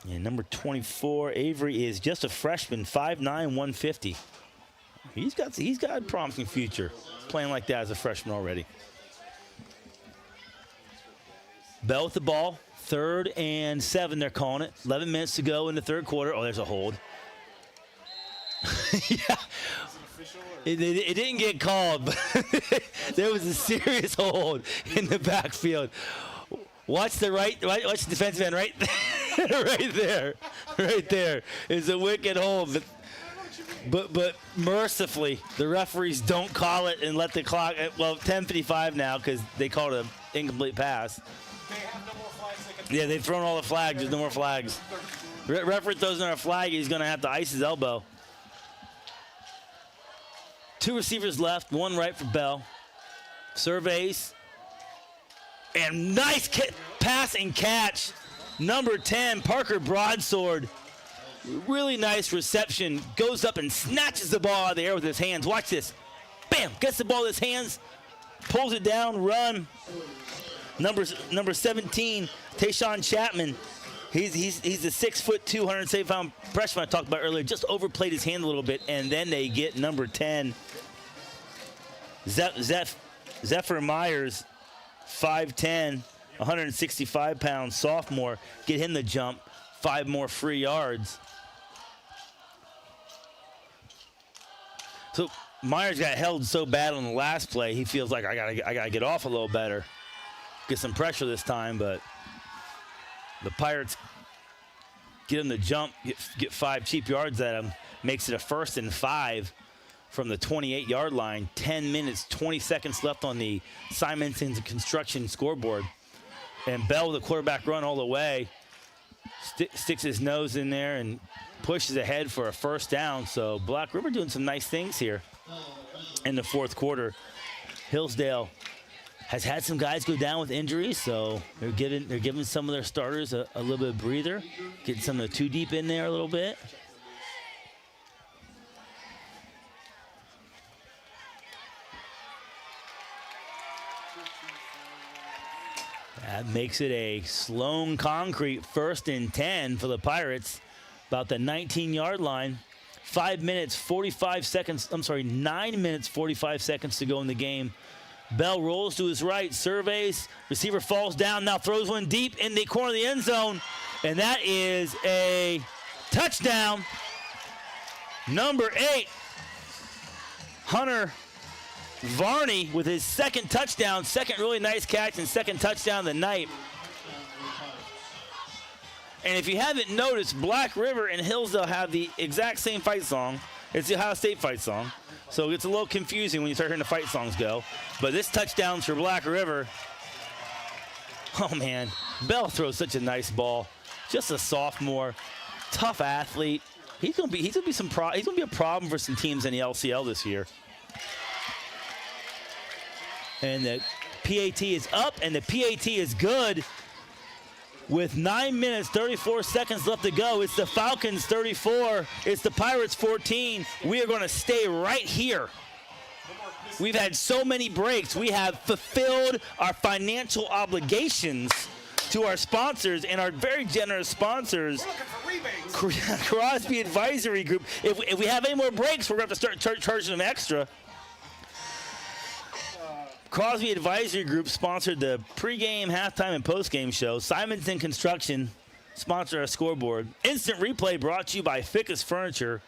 And number 24, Avery is just a freshman, 5'9", 150. He's got a promising future playing like that as a freshman already. Bell with the ball, 3rd and 7, they're calling it. 11 minutes to go in the third quarter. Oh, there's a hold. Yeah. It didn't get called, but there was a serious hold in the backfield. Watch the watch the defensive end right there. Right there is a wicked hold. But mercifully, the referees don't call it and let the clock, well, 10:55 now because they called an incomplete pass. They have no more flags. Yeah, they've thrown all the flags. There's no more flags. Referee throws in a flag. He's going to have to ice his elbow. 2 receivers left, 1 right for Bell. Surveys. And nice pass and catch. Number 10, Parker Broadsword. Really nice reception. Goes up and snatches the ball out of the air with his hands. Watch this. Bam! Gets the ball with his hands. Pulls it down. Run. Number 17, Tayshawn Chapman. He's the 6'2", 175-pound freshman I talked about earlier. Just overplayed his hand a little bit, and then they get number 10, Zephyr Myers, 5'10", 165-pound sophomore. Get him the jump, 5 more free yards. So Myers got held so bad on the last play, he feels like I gotta get off a little better, get some pressure this time, but the Pirates get him the jump, get 5 cheap yards at him, makes it a 1st and 5 from the 28-yard line. 10 minutes, 20 seconds left on the Simonton Construction scoreboard. And Bell with a quarterback run all the way, sticks his nose in there and pushes ahead for a 1st down. So Black River doing some nice things here in the 4th quarter. Hillsdale has had some guys go down with injuries, so they're giving some of their starters a little bit of breather, getting some of the 2 deep in there a little bit. That makes it a Sloan Concrete 1st and 10 for the Pirates, about the 19-yard line. 9 minutes, 45 seconds to go in the game. Bell rolls to his right, surveys, receiver falls down, now throws one deep in the corner of the end zone, and that is a touchdown. Number 8, Hunter Varney with his 2nd touchdown, 2nd really nice catch and 2nd touchdown of the night. And if you haven't noticed, Black River and Hillsdale have the exact same fight song. It's the Ohio State fight song. So it's a little confusing when you start hearing the fight songs go. But this touchdown's for Black River. Oh, man. Bell throws such a nice ball. Just a sophomore, tough athlete. He's gonna be a problem for some teams in the LCL this year. And the PAT is up, and the PAT is good. With 9 minutes, 34 seconds left to go, it's the Falcons 34, it's the Pirates 14. We are going to stay right here. We've had so many breaks. We have fulfilled our financial obligations to our sponsors and our very generous sponsors, Crosby Advisory Group. If we have any more breaks, we're going to have to start charging them extra. Crosby Advisory Group sponsored the pregame, halftime, and postgame show. Simonson Construction sponsored our scoreboard. Instant Replay brought to you by Ficus Furniture.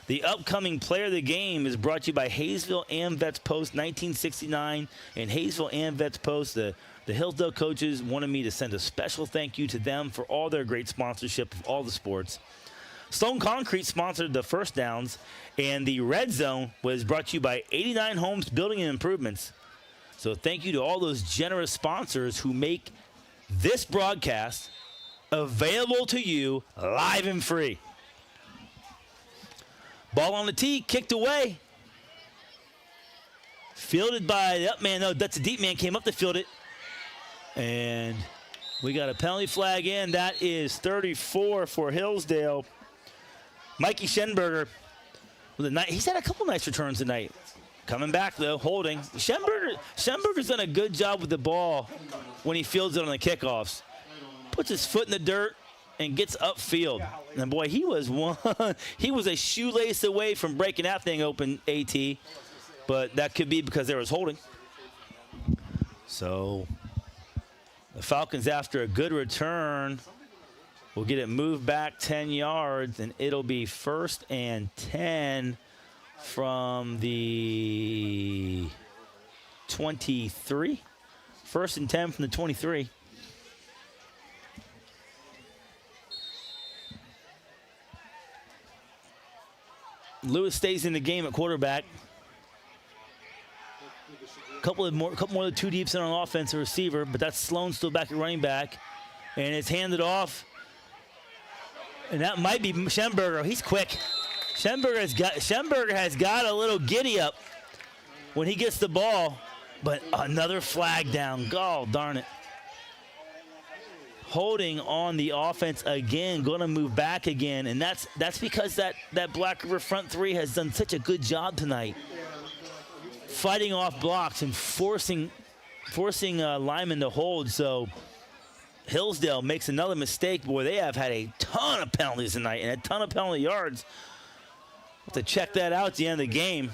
The upcoming player of the game is brought to you by Hayesville and Vets Post 1969. And Hayesville and Vets Post, the Hillsdale coaches wanted me to send a special thank you to them for all their great sponsorship of all the sports. Stone Concrete sponsored the first downs, and the Red Zone was brought to you by 89 Homes Building and Improvements. So thank you to all those generous sponsors who make this broadcast available to you live and free. Ball on the tee, kicked away. Fielded by the up man. No, that's a deep man, came up to field it. And we got a penalty flag in. That is 34 for Hillsdale. Mikey Schenberger, he's had a couple nice returns tonight. Coming back, though, holding. Schenberger's done a good job with the ball when he fields it on the kickoffs. Puts his foot in the dirt and gets upfield. And, boy, he was a shoelace away from breaking that thing open, AT. But that could be because there was holding. So the Falcons, after a good return, will get it moved back 10 yards, and it'll be 1st and 10 from the 23. 1st and 10 from the 23. Lewis stays in the game at quarterback. Couple more of the two deeps in on offensive receiver, but that's Sloan still back at running back, and it's handed off. And that might be Schenberger. He's quick. Schenberger has got a little giddy up when he gets the ball, but another flag down. God darn it. Holding on the offense again, going to move back again, and that's because that Black River front three has done such a good job tonight, fighting off blocks and forcing linemen to hold. So Hillsdale makes another mistake. Boy, they have had a ton of penalties tonight and a ton of penalty yards. Have to check that out at the end of the game.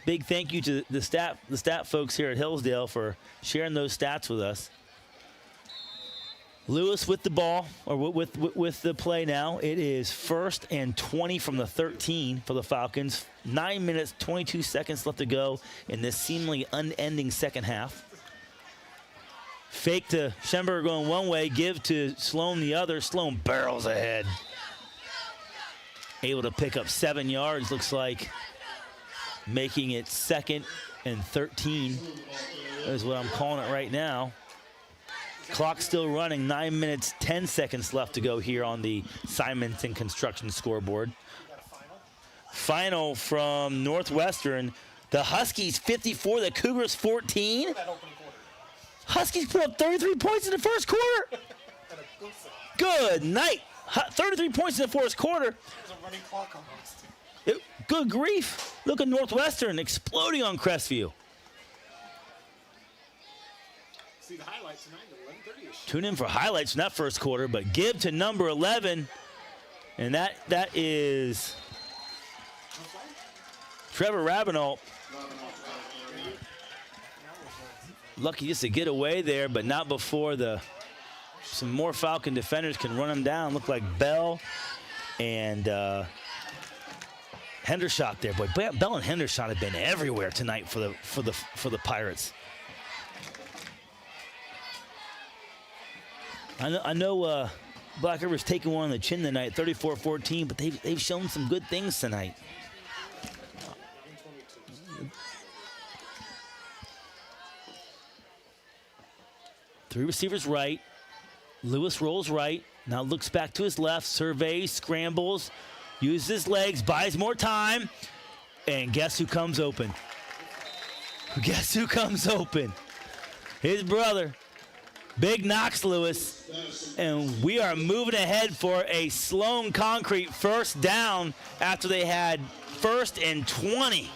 Big thank you to the stat folks here at Hillsdale for sharing those stats with us. Lewis with the ball, or with the play now. It is 1st and 20 from the 13 for the Falcons. 9 minutes, 22 seconds left to go in this seemingly unending second half. Fake to Schenberger going one way, give to Sloan the other. Sloan barrels ahead. Able to pick up 7 yards, looks like. Making it 2nd and 13 is what I'm calling it right now. Clock still running, 9 minutes, 10 seconds left to go here on the Simonson Construction scoreboard. Final from Northwestern. The Huskies 54, the Cougars 14. Huskies put up 33 points in the first quarter. Good night. 33 points in the first quarter. Good grief. Look at Northwestern exploding on Crestview. See the highlights tonight. Tune in for highlights from that first quarter, but give to number 11, and that is Trevor Ravenel. Lucky just to get away there, but not before some more Falcon defenders can run him down. Look like Bell and Hendershot there. Boy, Bell and Hendershot have been everywhere tonight for the Pirates. I know Black River's taking one on the chin tonight, 34-14, but they've shown some good things tonight. Three receivers right. Lewis rolls right. Now looks back to his left, surveys, scrambles, uses his legs, buys more time, and guess who comes open? Guess who comes open? His brother. Big Knox Lewis, and we are moving ahead for a Sloan Concrete first down after they had 1st and 20.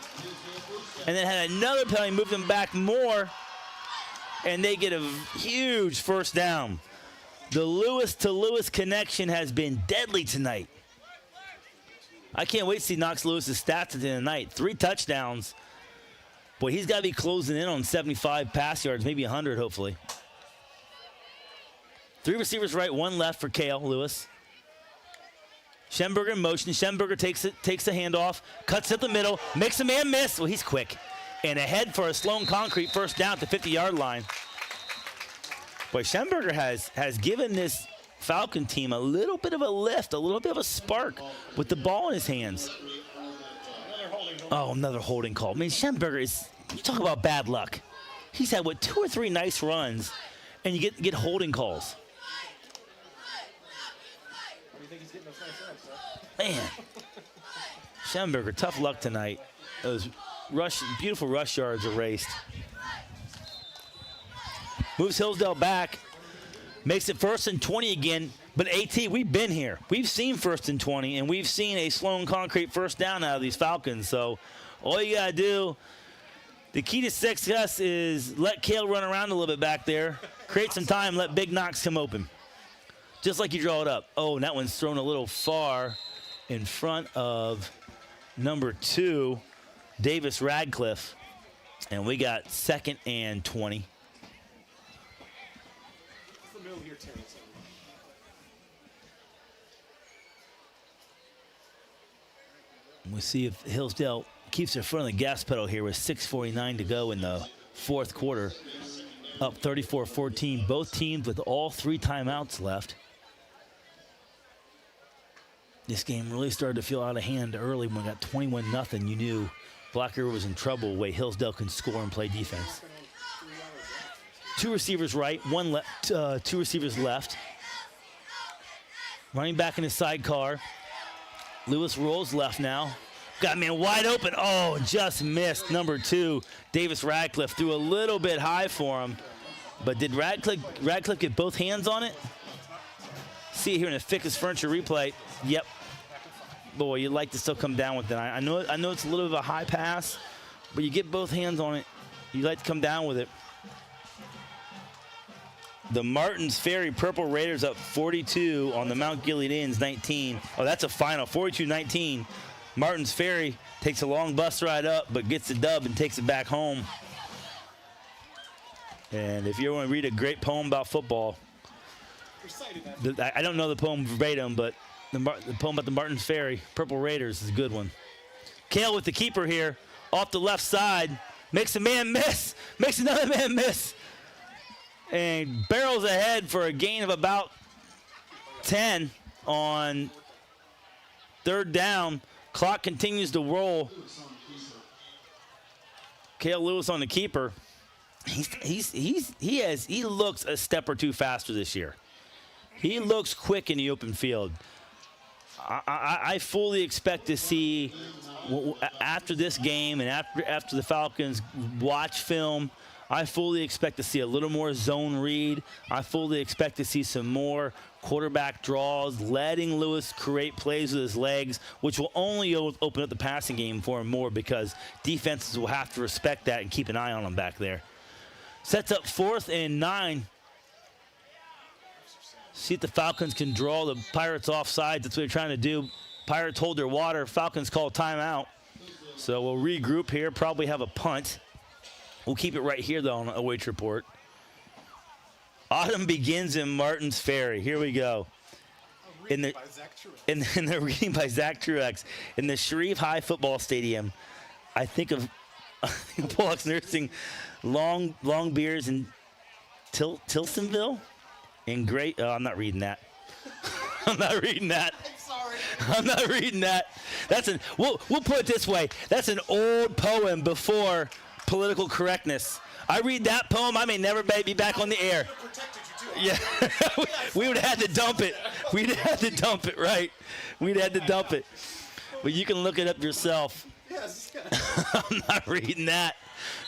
And then had another penalty, moved them back more, and they get a huge first down. The Lewis-to-Lewis connection has been deadly tonight. I can't wait to see Knox Lewis's stats at the end of the night. 3 touchdowns. Boy, he's got to be closing in on 75 pass yards, maybe 100, hopefully. 3 receivers right, 1 left for Kale Lewis. Schenberger in motion. Schenberger takes the handoff, cuts it the middle, makes a man miss. Well, he's quick. And ahead for a Sloan Concrete first down at the 50-yard line. Boy, Schenberger has given this Falcon team a little bit of a lift, a little bit of a spark with the ball in his hands. Oh, another holding call. I mean, Schenberger is, you talk about bad luck. He's had, 2 or 3 nice runs, and you get holding calls. Man, Schenberger, tough luck tonight. Those beautiful rush yards erased. Moves Hillsdale back, makes it 1st and 20 again. But AT, we've been here. We've seen 1st and 20, and we've seen a Sloan Concrete first down out of these Falcons. So all you got to do, the key to success is let Kale run around a little bit back there, create some time, let Big Knox come open. Just like you draw it up. Oh, and that one's thrown a little far in front of number 2, Davis Radcliffe. And we got 2nd and 20. We'll see if Hillsdale keeps their foot on the gas pedal here with 6:49 to go in the 4th quarter. Up 34-14. Both teams with all 3 timeouts left. This game really started to feel out of hand early when we got 21-0. You knew Black River was in trouble the way Hillsdale can score and play defense. 2 receivers right, 2 receivers left. Running back in his sidecar. Lewis rolls left now. Got a man wide open. Oh, just missed. Number 2, Davis Radcliffe threw a little bit high for him. But did Radcliffe get both hands on it? See it here in the Fickus Furniture replay. Yep. Boy, you'd like to still come down with it. I know it's a little bit of a high pass, but you get both hands on it. You'd like to come down with it. The Martins Ferry Purple Raiders up 42 on the Mount Gilead Inns 19. Oh, that's a final, 42-19. Martins Ferry takes a long bus ride up, but gets the dub and takes it back home. And if you want to read a great poem about football, I don't know the poem verbatim, but the poem about the Martins Ferry Purple Raiders is a good one. Kale with the keeper here, off the left side, makes a man miss, makes another man miss. And barrels ahead for a gain of about 10 on 3rd down. Clock continues to roll. Kale Lewis on the keeper. He looks a step or 2 faster this year. He looks quick in the open field. I fully expect to see, after this game and after the Falcons watch film, I fully expect to see a little more zone read. I fully expect to see some more quarterback draws, letting Lewis create plays with his legs, which will only open up the passing game for him more because defenses will have to respect that and keep an eye on him back there. Sets up 4th and 9. See if the Falcons can draw the Pirates offside. That's what they're trying to do. Pirates hold their water. Falcons call timeout. So we'll regroup here, probably have a punt. We'll keep it right here, though, on OH.Report. Autumn begins in Martins Ferry. Here we go. In the reading by Zack Truax. In the Sharif High Football Stadium, I think of Bullocks nursing long beers in Tilsonville. In great, I'm not reading that. I'm not reading that. I'm not reading that. We'll put it this way. That's an old poem before political correctness. I read that poem, I may never be back on the air. Yeah, we would have had to dump it. We'd have had to dump it, right? We'd had to dump it. But you can look it up yourself. I'm not reading that.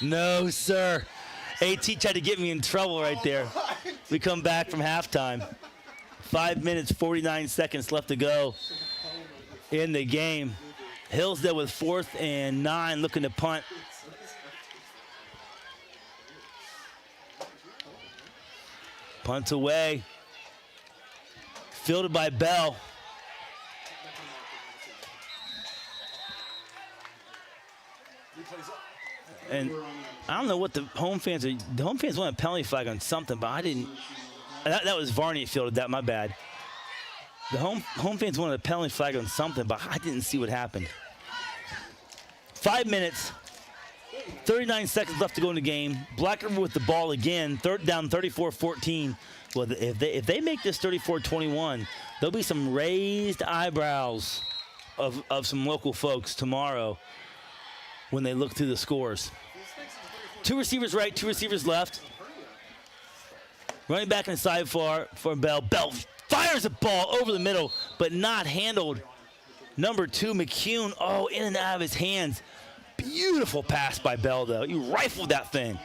No, sir. AT tried to get me in trouble right there. We come back from halftime. 5 minutes, 49 seconds left to go in the game. Hillsdale with 4th and 9, looking to punt. Punt away. Fielded by Bell. And I don't know what the home fans are. The home fans want a penalty flag on something, but I didn't. That was Varney that fielded that. My bad. The home fans wanted a penalty flag on something, but I didn't see what happened. 5 minutes, 39 seconds left to go in the game. Black River with the ball again. Third down, 34-14. Well, if they make this 34-21, there'll be some raised eyebrows of some local folks tomorrow when they look through the scores. 2 receivers right, 2 receivers left. Running back inside for Bell. Bell fires a ball over the middle, but not handled. Number 2, McCune, in and out of his hands. Beautiful pass by Bell, though. He rifled that thing.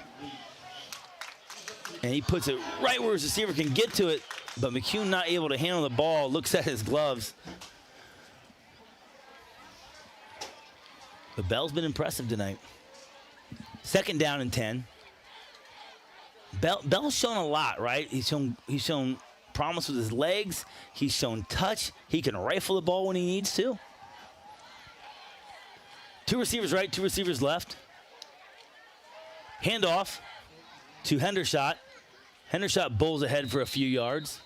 And he puts it right where his receiver can get to it, but McCune not able to handle the ball, looks at his gloves. But Bell's been impressive tonight. 2nd down and 10. Bell's shown a lot, right? He's shown promise with his legs. He's shown touch. He can rifle the ball when he needs to. 2 receivers right, 2 receivers left. Handoff to Hendershot. Hendershot bowls ahead for a few yards.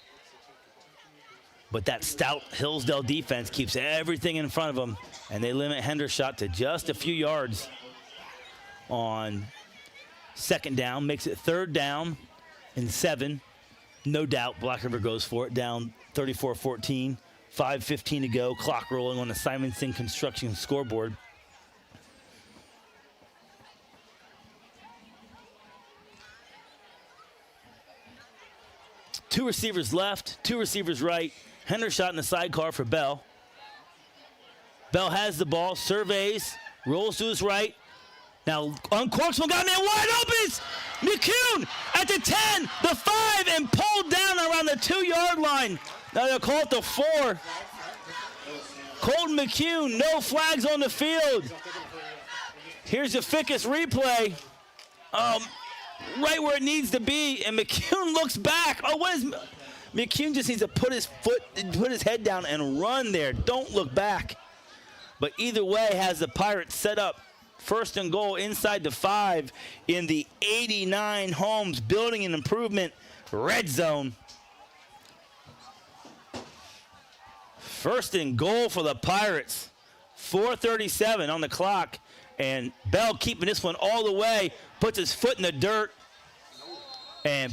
But that stout Hillsdale defense keeps everything in front of them, and they limit Hendershot to just a few yards on 2nd down. Makes it 3rd down and 7. No doubt Black River goes for it, down 34-14. 5:15 to go. Clock rolling on the Simonson Construction scoreboard. Two receivers left, 2 receivers right. Hendershot in the sidecar for Bell. Bell has the ball, surveys, rolls to his right. Now uncorks one, got man wide open. McCune at the 10, the 5, and pulled down around the 2-yard line. Now they'll call it the 4. Colton McCune, no flags on the field. Here's the Ficus replay. Right where it needs to be, and McCune looks back. McCune just needs to put his head down and run there. Don't look back. But either way, has the Pirates set up 1st and goal inside the 5 in the 89 Homes Building and Improvement red zone. 1st and goal for the Pirates. 4:37 on the clock. And Bell keeping this one all the way, puts his foot in the dirt, and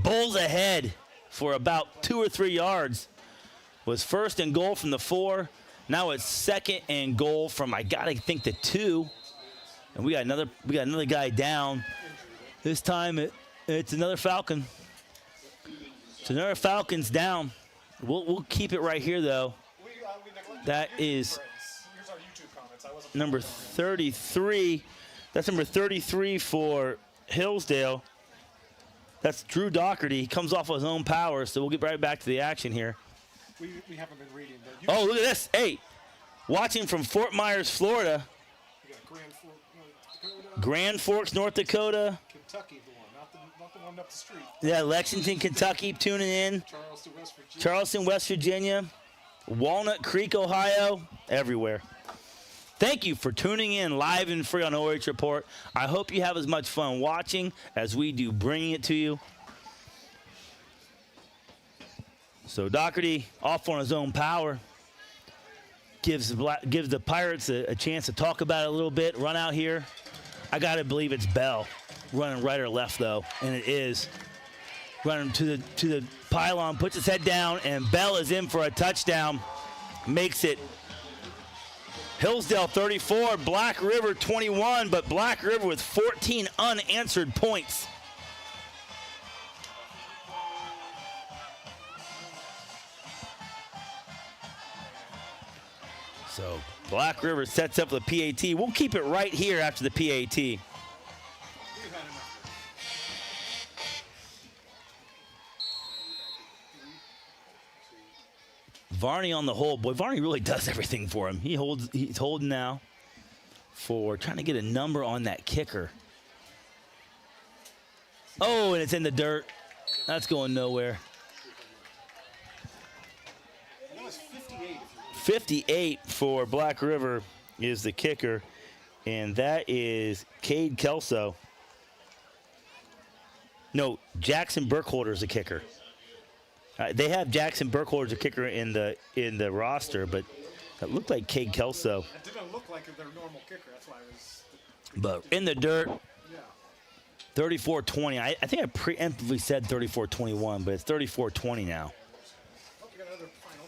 bowls ahead for about 2 or 3 yards. Was 1st and goal from the 4. Now it's 2nd and goal from, I gotta think, the 2. And we got another guy down. This time it's another Falcon. It's another Falcon's down. We'll keep it right here though. That is number 33. That's number 33 for Hillsdale. That's Drew Doherty. He comes off of his own power, so we'll get right back to the action here. We haven't been reading. Oh, look at this. Hey, watching from Fort Myers, Florida. We got Grand Forks, North Dakota. Kentucky, the one, not the one up the street. Yeah, Lexington, Kentucky, tuning in. Charleston, West Virginia. Walnut Creek, Ohio. Everywhere. Thank you for tuning in live and free on OH Report. I hope you have as much fun watching as we do bringing it to you. So Doherty off on his own power. Gives the Pirates a chance to talk about it a little bit. Run out here. I got to believe it's Bell running right or left, though, and it is. Running to the pylon, puts his head down, and Bell is in for a touchdown. Makes it Hillsdale 34, Black River 21, but Black River with 14 unanswered points. So Black River sets up the PAT. We'll keep it right here after the PAT. Varney on the hold. Boy, Varney really does everything for him. He's holding now for trying to get a number on that kicker. Oh, and it's in the dirt. That's going nowhere. 58 for Black River is the kicker. And that is Cade Kelso. No, Jackson Burkholder is a kicker. They have Jackson Burkholder as a kicker in the roster, but it looked like Cade Kelso. It didn't look like their normal kicker. That's why I was. But in the dirt, Yeah. 34-20. I think I preemptively said 34-21, but it's 34-20 now. Oh, we got another final.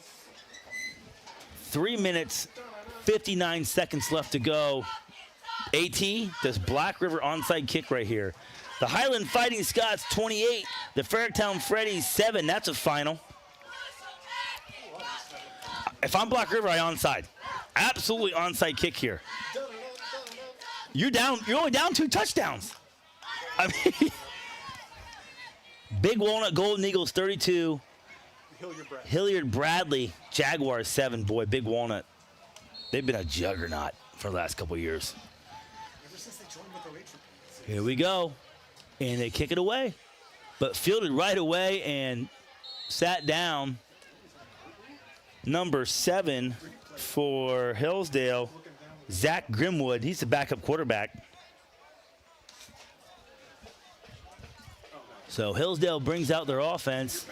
3 minutes, 59 seconds left to go. AT, this Black River onside kick right here. The Highland Fighting Scots 28, the Fairtown Freddies 7. That's a final. If I'm Black River, I onside. Absolutely onside kick here. You're down. You're only down 2 touchdowns. I mean, Big Walnut Golden Eagles 32. Hilliard Bradley Jaguars 7. Boy, Big Walnut. They've been a juggernaut for the last couple of years. Ever since they joined with OH.Report. Here we go. And they kick it away. But fielded right away and sat down. Number 7 for Hillsdale, Zach Grimwood. He's the backup quarterback. So Hillsdale brings out their offense.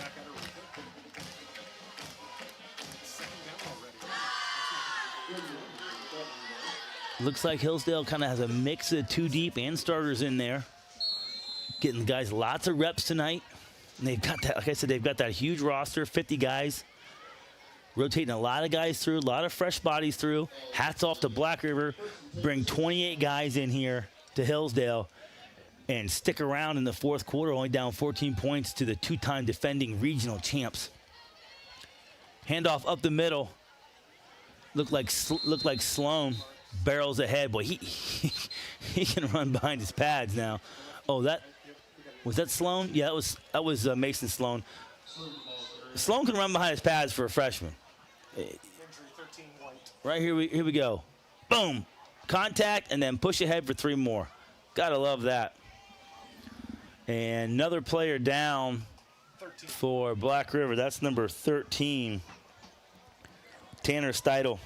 Looks like Hillsdale kind of has a mix of 2 deep and starters in there. Getting the guys lots of reps tonight. And they've got that, like I said, they've got that huge roster, 50 guys. Rotating a lot of guys through, a lot of fresh bodies through. Hats off to Black River. Bring 28 guys in here to Hillsdale and stick around in the 4th quarter, only down 14 points to the 2-time defending regional champs. Handoff up the middle. Looked like Sloan barrels ahead. Boy, he can run behind his pads now. Oh, was that Sloan? Yeah, that was Mason Sloan. Sloan can run behind his pads for a freshman. Right here we go. Boom. Contact and then push ahead for 3 more. Gotta love that. And another player down for Black River. That's number 13. Tanner Steidel.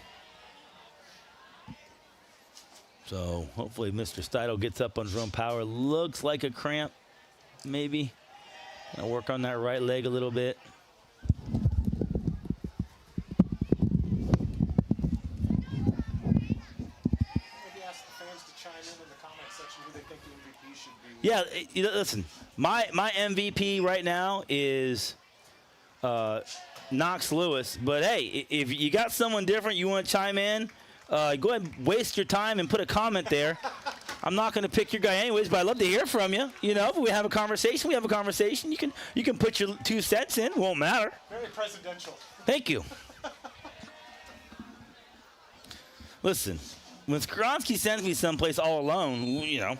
So hopefully Mr. Steidel gets up on his own power. Looks like a cramp, maybe. Gonna work on that right leg a little bit. Yeah, you know, listen, my MVP right now is Knox Lewis. But, hey, if you got someone different you want to chime in, go ahead and waste your time and put a comment there. I'm not going to pick your guy anyways, but I'd love to hear from you. You know, if we have a conversation, we have a conversation. You can put your 2 cents in. Won't matter. Very presidential. Thank you. Listen, when Skronsky sends me someplace all alone, you know,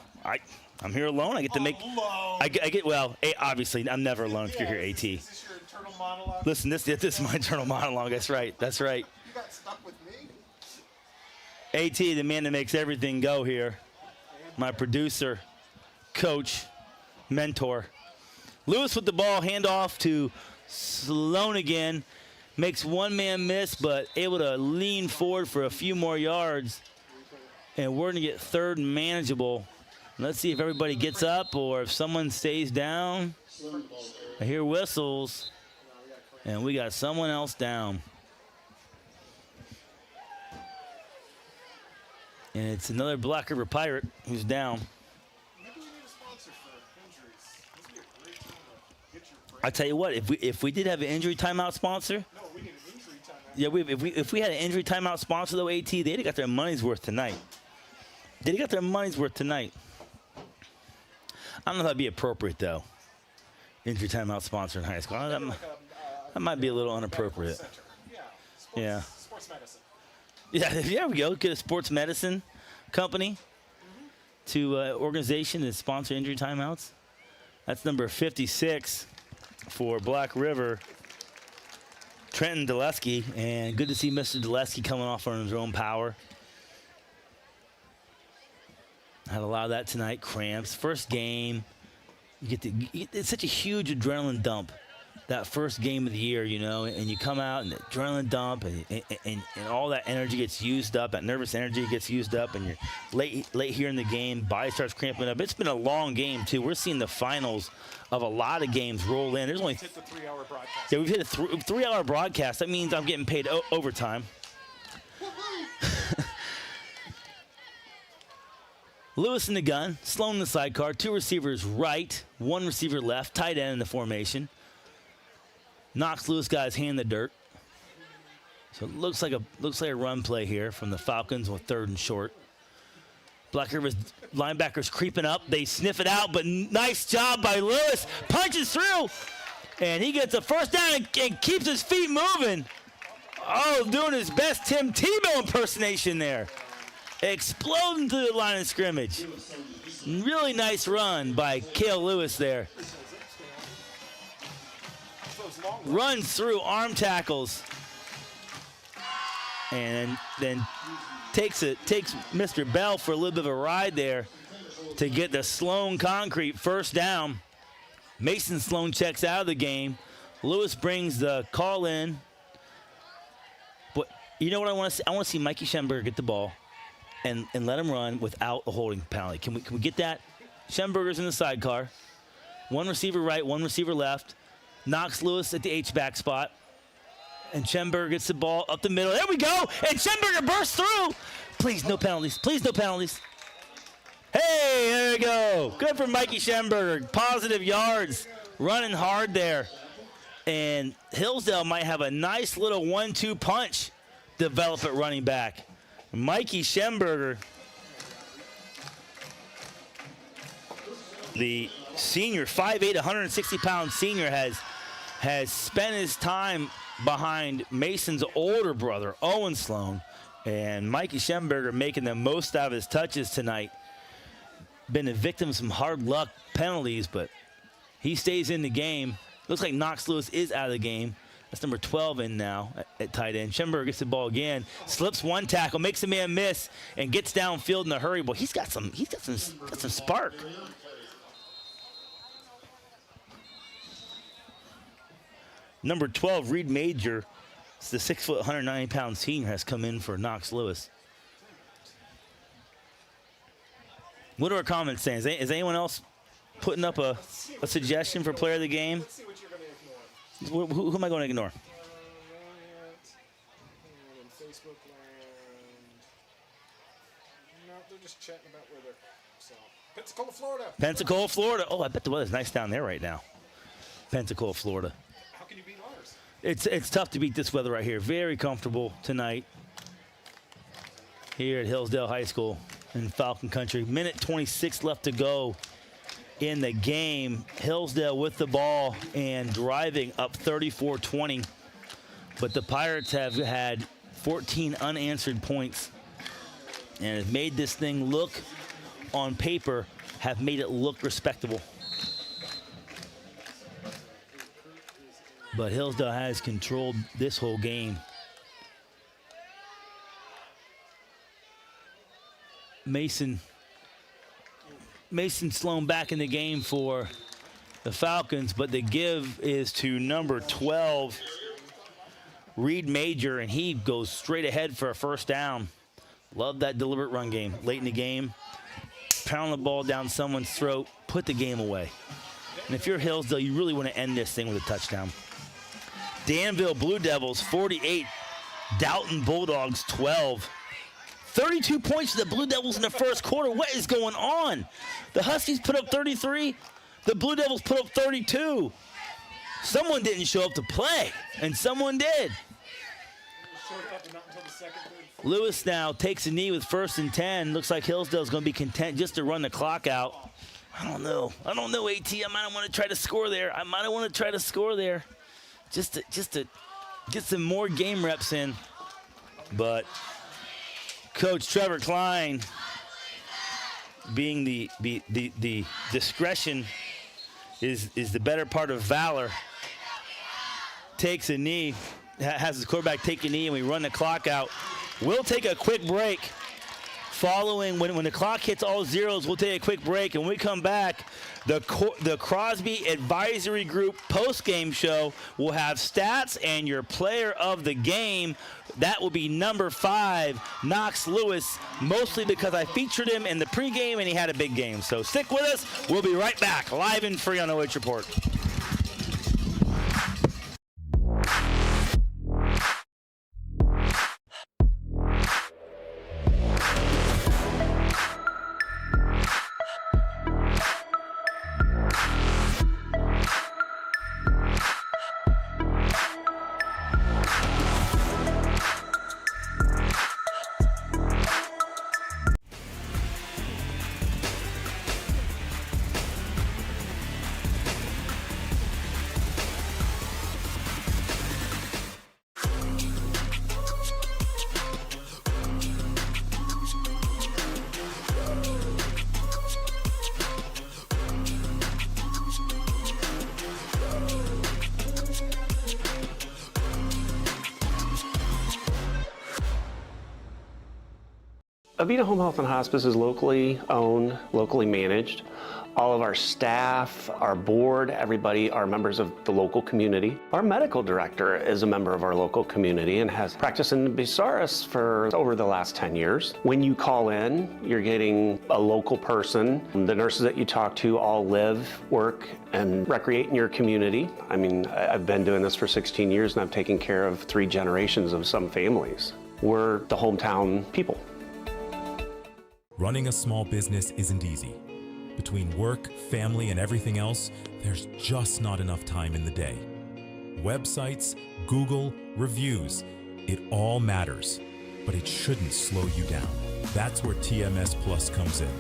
I'm here alone. I get to make. I get well. Obviously, I'm never alone if you're here. At. Is this your internal monologue? Listen, this is my internal monologue. That's right. That's right. You got stuck with me. At, the man that makes everything go here. My producer, coach, mentor. Lewis with the ball, handoff to Sloan again. Makes one man miss, but able to lean forward for a few more yards. And we're going to get 3rd and manageable. Let's see if everybody gets up or if someone stays down. I hear whistles, and we got someone else down. And it's another Black River Pirate who's down. Maybe we need a sponsor for injuries. This would be a great time to get your brand. I tell you what, if we did have an injury timeout sponsor. No, we need an injury timeout. Yeah, if we had an injury timeout sponsor though, AT, they'd have got their money's worth tonight. They'd have got their money's worth tonight. I don't know if that'd be appropriate though. Injury timeout sponsor in high school. That might be a little inappropriate. Yeah. Sports medicine. Yeah, there we go. Get a sports medicine company to organization that sponsor injury timeouts. That's number 56 for Black River, Trenton Dulesky. And good to see Mr. Dulesky coming off on his own power. Had a lot of that tonight. Cramps. First game. It's such a huge adrenaline dump that first game of the year, you know, and you come out and the adrenaline dump and all that energy gets used up, that nervous energy gets used up, and you're late here in the game, body starts cramping up. It's been a long game, too. We're seeing the finals of a lot of games roll in. There's only hit the 3-hour broadcast. Yeah, we've hit a 3-hour broadcast. That means I'm getting paid overtime. Lewis in the gun, Sloan in the sidecar, 2 receivers right, 1 receiver left, tight end in the formation. Knox Lewis got his hand in the dirt. So it looks like a run play here from the Falcons with 3rd and short. Black River's linebackers creeping up. They sniff it out, but nice job by Lewis. Punches through, and he gets a first down and keeps his feet moving. Oh, doing his best Tim Tebow impersonation there. Exploding to the line of scrimmage. Really nice run by Cale Lewis there. Runs through arm tackles. And then takes Mr. Bell for a little bit of a ride there to get the Sloan Concrete first down. Mason Sloan checks out of the game. Lewis brings the call in. But you know what I want to see? I want to see Mikey Schemberger get the ball and let him run without a holding penalty. Can we get that? Schemberger's in the sidecar. 1 receiver right, 1 receiver left. Knox Lewis at the H-back spot. And Schemberger gets the ball up the middle. There we go. And Schemberger bursts through. Please, no penalties. Please, no penalties. Hey, there we go. Good for Mikey Schemberger. Positive yards. Running hard there. And Hillsdale might have a nice little 1-2 punch develop at running back. Mikey Schemberger, the senior, 5'8", 160-pound senior, has spent his time behind Mason's older brother, Owen Sloan, and Mikey Schemberger making the most out of his touches tonight. Been a victim of some hard luck penalties, but he stays in the game. Looks like Knox Lewis is out of the game. That's number 12 in now at tight end. Schemberger gets the ball again, slips 1 tackle, makes a man miss, and gets downfield in a hurry. Boy, he's got some spark. Number 12, Reed Major, it's the 6', 190-pound senior, has come in for Knox Lewis. What are our comments saying? Is anyone else putting up a suggestion for player of the game? Let's see what you're going to ignore. Who am I going to ignore? And Facebook land. No, they're just chatting about where they're. So, Pensacola, Florida. Pensacola, Florida. Oh, I bet the weather's nice down there right now. Pensacola, Florida. How can you beat ours? It's tough to beat this weather right here. Very comfortable tonight here at Hillsdale High School in Falcon Country. Minute 26 left to go in the game. Hillsdale with the ball and driving up 34-20. But the Pirates have had 14 unanswered points and have made this thing look, on paper, have made it look respectable. But Hillsdale has controlled this whole game. Mason Sloan back in the game for the Falcons, but the give is to number 12, Reed Major, and he goes straight ahead for a first down. Love that deliberate run game. Late in the game, pound the ball down someone's throat, put the game away. And if you're Hillsdale, you really want to end this thing with a touchdown. Danville Blue Devils 48, Dalton Bulldogs 12. 32 points to the Blue Devils in the first quarter. What is going on? The Huskies put up 33. The Blue Devils put up 32. Someone didn't show up to play, and someone did. Lewis now takes a knee with 1st and 10. Looks like Hillsdale's going to be content just to run the clock out. I don't know, AT. I might want to try to score there. Just to get some more game reps in. But Coach Trevor Cline, being the discretion is the better part of valor, takes a knee, has his quarterback take a knee, and we run the clock out. We'll take a quick break. Following, when the clock hits all zeros, we'll take a quick break. And when we come back, the Crosby Advisory Group post-game show will have stats and your player of the game. That will be number 5, Knox Lewis, mostly because I featured him in the pregame and he had a big game. So stick with us. We'll be right back, live and free on OH.Report. Avita Home Health and Hospice is locally owned, locally managed. All of our staff, our board, everybody are members of the local community. Our medical director is a member of our local community and has practiced in Bucyrus for over the last 10 years. When you call in, you're getting a local person. The nurses that you talk to all live, work, and recreate in your community. I mean, I've been doing this for 16 years and I've taken care of 3 generations of some families. We're the hometown people. Running a small business isn't easy. Between work, family, and everything else, there's just not enough time in the day. Websites, Google, reviews, it all matters, but it shouldn't slow you down. That's where TMS Plus comes in.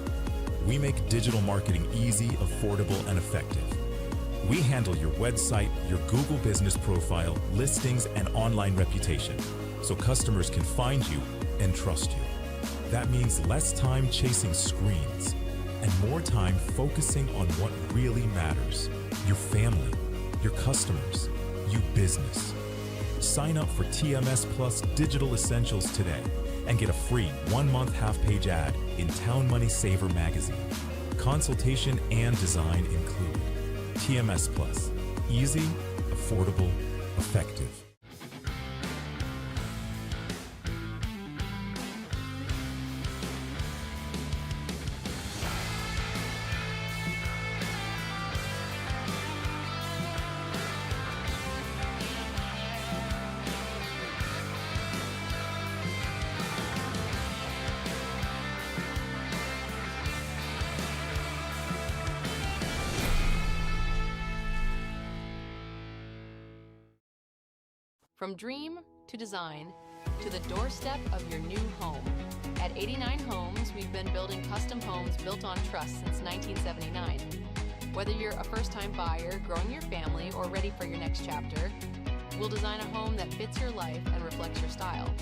We make digital marketing easy, affordable, and effective. We handle your website, your Google business profile, listings, and online reputation, so customers can find you and trust you. That means less time chasing screens and more time focusing on what really matters. Your family, your customers, you business. Sign up for TMS Plus Digital Essentials today and get a free 1-month half-page ad in Town Money Saver magazine. Consultation and design included. TMS Plus. Easy, affordable, effective. From dream to design to the doorstep of your new home. At 89 Homes, we've been building custom homes built on trust since 1979. Whether you're a first-time buyer, growing your family, or ready for your next chapter, we'll design a home that fits your life and reflects your style.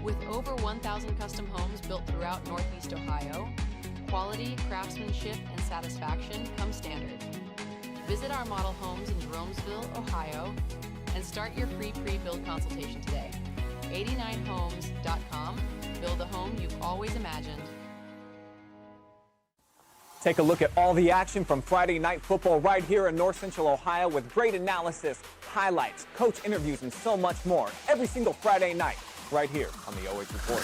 With over 1,000 custom homes built throughout Northeast Ohio, quality, craftsmanship, and satisfaction come standard. Visit our model homes in Jeromesville, Ohio, and start your free pre-build consultation today. 89homes.com. Build the home you've always imagined. Take a look at all the action from Friday Night Football right here in North Central Ohio with great analysis, highlights, coach interviews, and so much more every single Friday night right here on the OH.Report.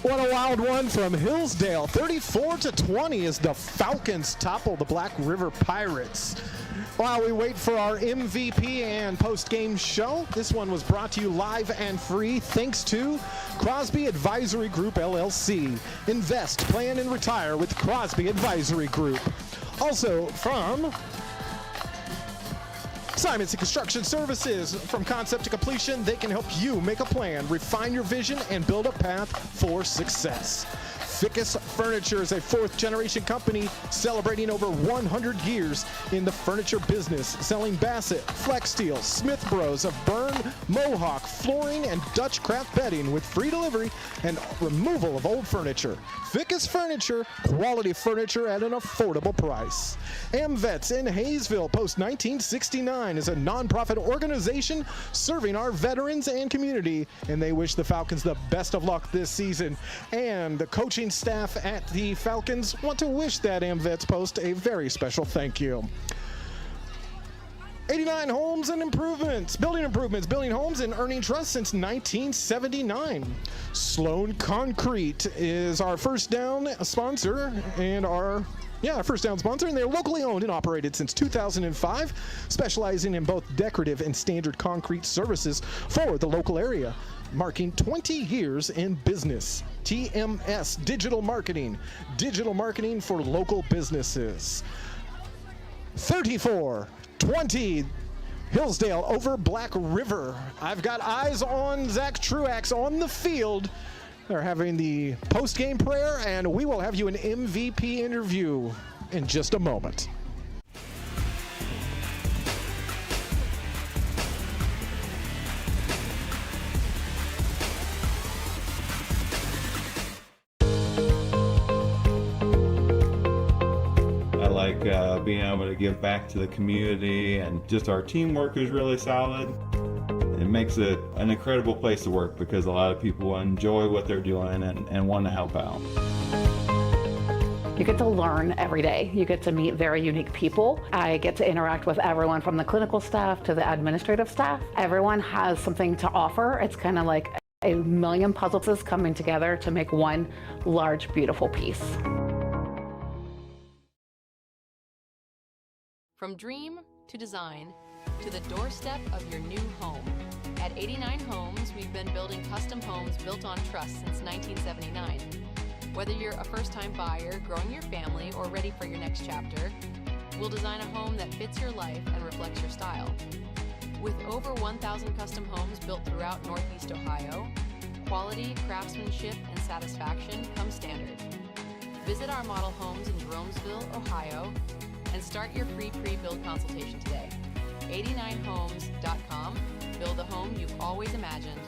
What a wild one from Hillsdale. 34-20 as the Falcons topple the Black River Pirates. While we wait for our MVP and post-game show, this one was brought to you live and free thanks to Crosby Advisory Group, LLC. Invest, plan, and retire with Crosby Advisory Group. Also from Simonson Construction Services. From concept to completion, they can help you make a plan, refine your vision, and build a path for success. Ficus Furniture is a fourth-generation company celebrating over 100 years in the furniture business, selling Bassett, Flex Steel, Smith Bros of Bern, Mohawk, flooring, and Dutch craft bedding with free delivery and removal of old furniture. Ficus Furniture, quality furniture at an affordable price. AmVets in Hayesville, post 1969, is a nonprofit organization serving our veterans and community, and they wish the Falcons the best of luck this season. And the coaching staff at the Falcons want to wish that AmVets post a very special thank you. 89 Homes and Improvements, building homes and earning trust since 1979. Sloan Concrete is our first down sponsor and and they're locally owned and operated since 2005, specializing in both decorative and standard concrete services for the local area, marking 20 years in business. TMS Digital Marketing for local businesses. 34-20 Hillsdale over Black River. I've got eyes on Zack Truax on the field. They're having the post-game prayer, and we will have you an MVP interview in just a moment. I like being able to give back to the community, and just our teamwork is really solid. It makes it an incredible place to work because a lot of people enjoy what they're doing and want to help out. You get to learn every day. You get to meet very unique people. I get to interact with everyone from the clinical staff to the administrative staff. Everyone has something to offer. It's kind of like a million puzzle pieces coming together to make one large, beautiful piece. From dream to design to the doorstep of your new home. At 89 Homes, we've been building custom homes built on trust since 1979. Whether you're a first-time buyer, growing your family, or ready for your next chapter, we'll design a home that fits your life and reflects your style. With over 1,000 custom homes built throughout Northeast Ohio, quality, craftsmanship, and satisfaction come standard. Visit our model homes in Jeromesville, Ohio, and start your free pre-build consultation today. 89homes.com. Build the home you've always imagined.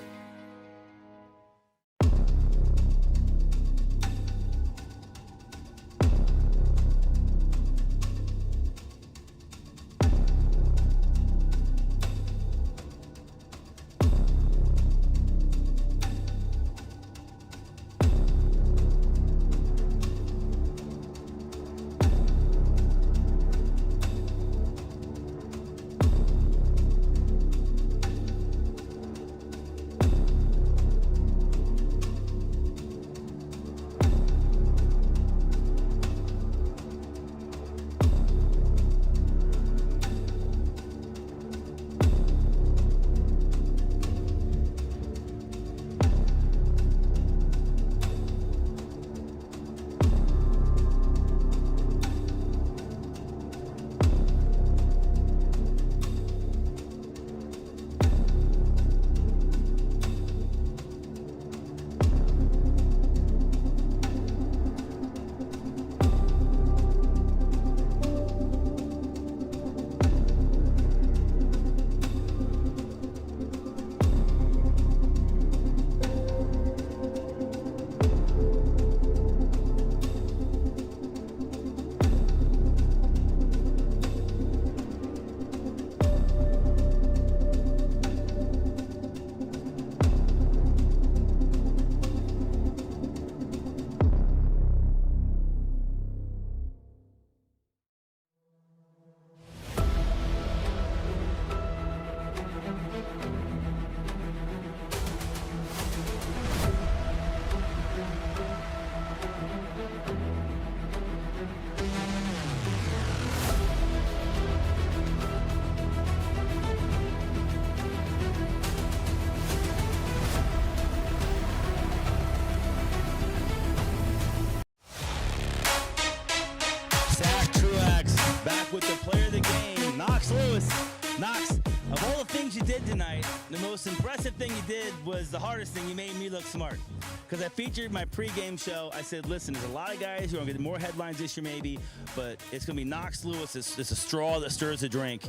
Knox, of all the things you did tonight, the most impressive thing you did was the hardest thing. You made me look smart. Because I featured my pregame show. I said, listen, there's a lot of guys who are going to get more headlines this year maybe, but it's going to be Knox Lewis. It's a straw that stirs the drink.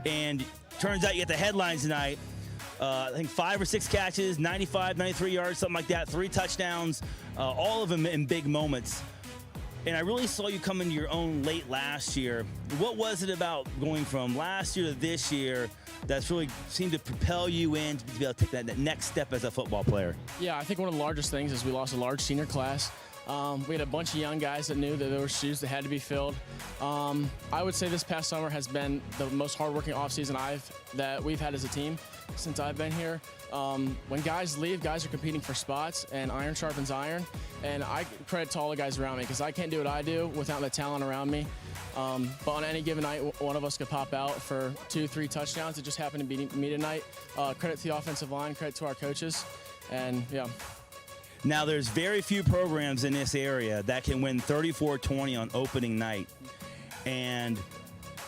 And turns out you get the headlines tonight. I think 5 or 6 catches, 95, 93 yards, something like that, 3 touchdowns, all of them in big moments. And I really saw you come into your own late last year. What was it about going from last year to this year that's really seemed to propel you in to be able to take that next step as a football player? Yeah, I think one of the largest things is we lost a large senior class. We had a bunch of young guys that knew that there were shoes that had to be filled. I would say this past summer has been the most hardworking offseason that we've had as a team since I've been here. When guys leave, guys are competing for spots, and iron sharpens iron. And I credit to all the guys around me because I can't do what I do without the talent around me. But on any given night, one of us could pop out for 2-3 touchdowns. It just happened to be me tonight. Credit to the offensive line, credit to our coaches, and yeah. Now, there's very few programs in this area that can win 34-20 on opening night and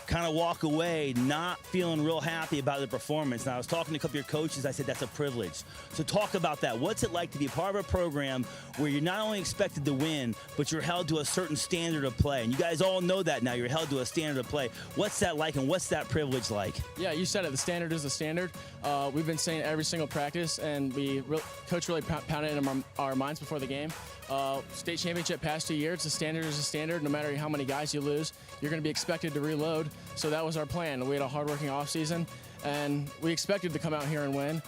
kind of walk away not feeling real happy about the performance. Now, I was talking to a couple of your coaches. I said that's a privilege. So talk about that. What's it like to be a part of a program where you're not only expected to win, but you're held to a certain standard of play? And you guys all know that now. You're held to a standard of play. What's that like, and what's that privilege like? Yeah, you said it. The standard is the standard. We've been saying it every single practice, and coach really pounded it in our minds before the game. State championship past 2 years, the standard is the standard. No matter how many guys you lose, you're going to be expected to reload. So that was our plan. We had a hardworking offseason, and we expected to come out here and win.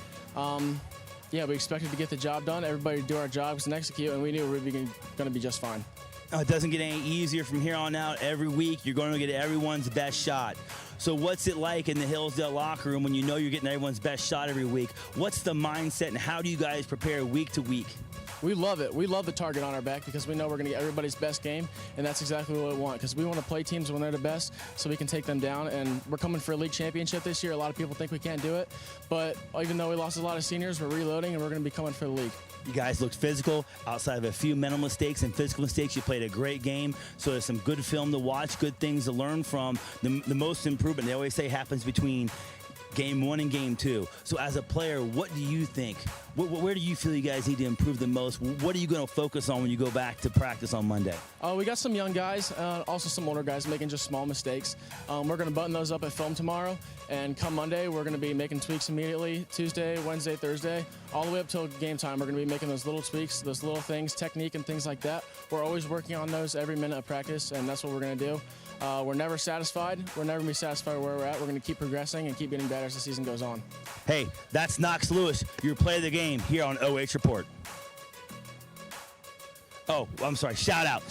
Yeah, we expected to get the job done, everybody to do our jobs and execute, and we knew we were going to be just fine. It doesn't get any easier from here on out. Every week, you're going to get everyone's best shot. So what's it like in the Hillsdale locker room when you know you're getting everyone's best shot every week? What's the mindset, and how do you guys prepare week to week? We love it. We love the target on our back because we know we're going to get everybody's best game, and that's exactly what we want because we want to play teams when they're the best so we can take them down, and we're coming for a league championship this year. A lot of people think we can't do it, but even though we lost a lot of seniors, we're reloading, and we're going to be coming for the league. You guys looked physical. Outside of a few mental mistakes and physical mistakes, you played a great game. So there's some good film to watch, good things to learn from. The most improvement, they always say, happens between Game 1 and Game 2. So as a player, what do you think? Where do you feel you guys need to improve the most? What are you going to focus on when you go back to practice on Monday? We got some young guys, also some older guys making just small mistakes. We're going to button those up at film tomorrow, and come Monday, we're going to be making tweaks immediately. Tuesday, Wednesday, Thursday, all the way up till game time, we're going to be making those little tweaks, those little things, technique and things like that. We're always working on those every minute of practice, and that's what we're going to do. We're never satisfied. We're never going to be satisfied where we're at. We're going to keep progressing and keep getting better as the season goes on. Hey, that's Knox Lewis, your play of the game here on OH.Report. Oh, I'm sorry. Shout out.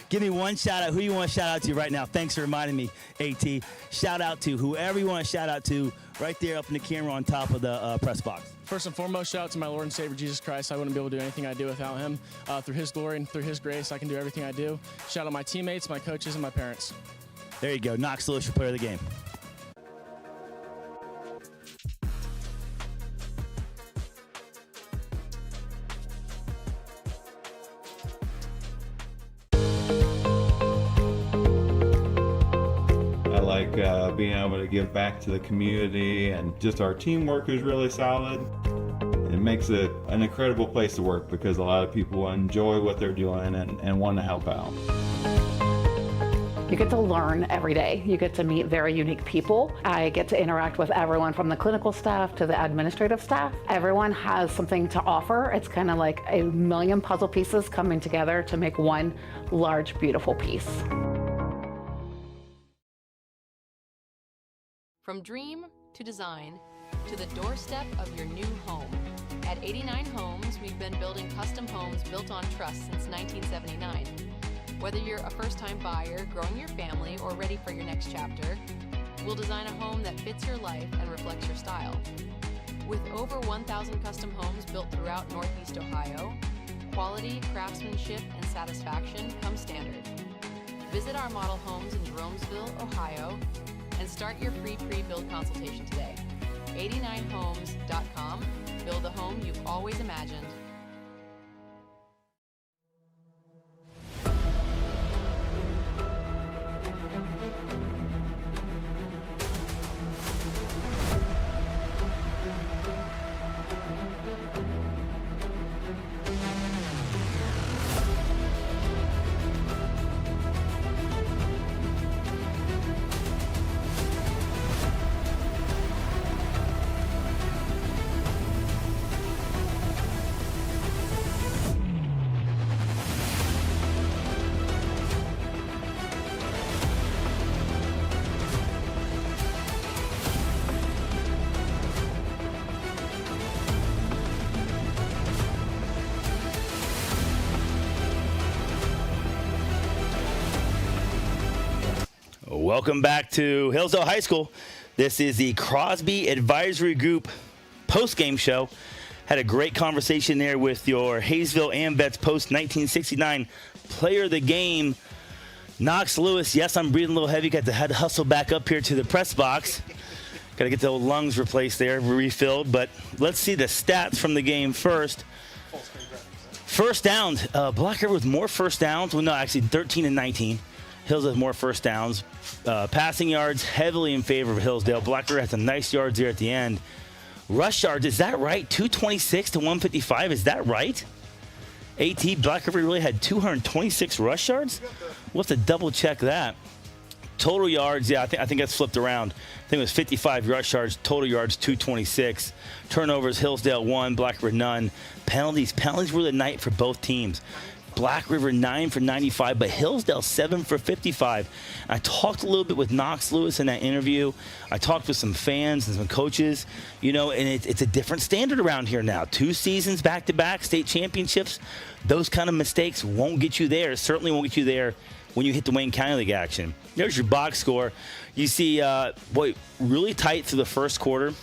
Give me one shout out. Who you want to shout out to right now? Thanks for reminding me, AT. Shout out to whoever you want to shout out to right there up in the camera on top of the press box. First and foremost, shout out to my Lord and Savior, Jesus Christ. I wouldn't be able to do anything I do without him. Through his glory and through his grace, I can do everything I do. Shout out my teammates, my coaches, and my parents. There you go. Knox Lewis, your player of the game. I like being able to give back to the community, and just our teamwork is really solid. It makes it an incredible place to work because a lot of people enjoy what they're doing and want to help out. You get to learn every day. You get to meet very unique people. I get to interact with everyone from the clinical staff to the administrative staff. Everyone has something to offer. It's kind of like a million puzzle pieces coming together to make one large, beautiful piece. From dream to design to the doorstep of your new home. At 89 Homes, we've been building custom homes built on trust since 1979. Whether you're a first-time buyer, growing your family, or ready for your next chapter, we'll design a home that fits your life and reflects your style. With over 1,000 custom homes built throughout Northeast Ohio, quality, craftsmanship, and satisfaction come standard. Visit our model homes in Jeromesville, Ohio, and start your free pre-build consultation today. 89homes.com. Build the home you've always imagined. Welcome back to Hillsdale High School. This is the Crosby Advisory Group post-game show. Had a great conversation there with your Hayesville AmVets post-1969 player of the game, Knox Lewis. Yes, I'm breathing a little heavy. Had to hustle back up here to the press box. Got to get the old lungs replaced there, refilled. But let's see the stats from the game first. First downs. Black River with more first downs. Well, no, actually 13 and 19. Hillsdale has more first downs. Passing yards heavily in favor of Hillsdale. Black River has some nice yards there at the end. Rush yards, is that right? 226 to 155, is that right? AT, Black River really had 226 rush yards? We'll have to double check that. Total yards, yeah, I think that's flipped around. I think it was 55 rush yards, total yards 226. Turnovers, Hillsdale 1, Black River none. Penalties were the night for both teams. Black River 9 for 95, but Hillsdale 7 for 55. I talked a little bit with Knox Lewis in that interview. I talked with some fans and some coaches, and it's a different standard around here now. 2 seasons back-to-back, state championships. Those kind of mistakes won't get you there. Certainly won't get you there when you hit the Wayne County League action. There's your box score. You see, really tight through the first quarter.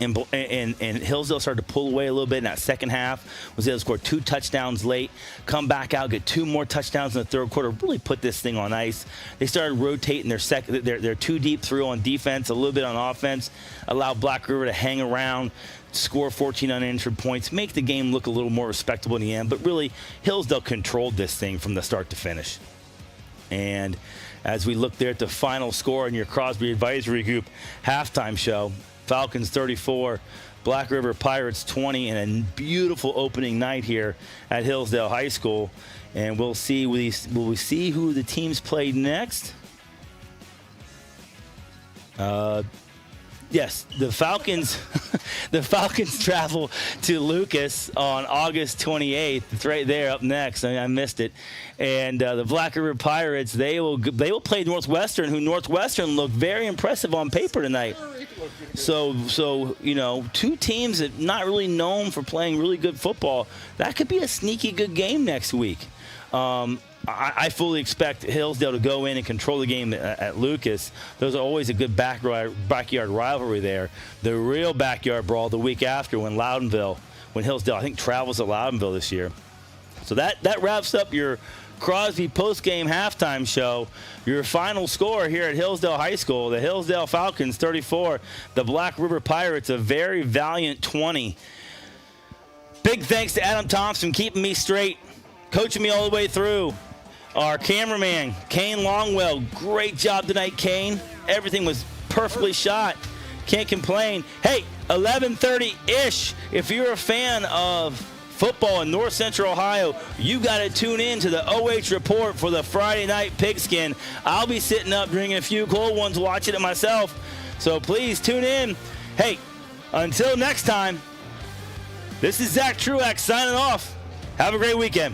And Hillsdale started to pull away a little bit in that second half. Was able to score 2 touchdowns late, come back out, get 2 more touchdowns in the third quarter, really put this thing on ice. They started rotating their 2 deep through on defense, a little bit on offense, allowed Black River to hang around, score 14 unanswered points, make the game look a little more respectable in the end. But really, Hillsdale controlled this thing from the start to finish. And as we look there at the final score in your Crosby Advisory Group halftime show, Falcons 34, Black River Pirates 20, and a beautiful opening night here at Hillsdale High School. And we'll see, will we see who the teams played next? Yes, the Falcons the Falcons travel to Lucas on August 28th. It's right there up next. I missed it. And the Black River Pirates, they will play Northwestern, who Northwestern looked very impressive on paper tonight. So 2 teams that not really known for playing really good football. That could be a sneaky good game next week. I fully expect Hillsdale to go in and control the game at Lucas. There's always a good backyard rivalry there. The real backyard brawl the week after when Hillsdale, I think, travels to Loudonville this year. So that wraps up your Crosby post-game halftime show. Your final score here at Hillsdale High School, the Hillsdale Falcons 34, the Black River Pirates a very valiant 20. Big thanks to Adam Thompson keeping me straight, coaching me all the way through. Our cameraman, Kane Longwell, great job tonight, Kane. Everything was perfectly shot. Can't complain. Hey, 11:30-ish, if you're a fan of football in North Central Ohio, you got to tune in to the OH.Report for the Friday night pigskin. I'll be sitting up drinking a few cold ones watching it myself, so please tune in. Hey, until next time, this is Zack Truax signing off. Have a great weekend.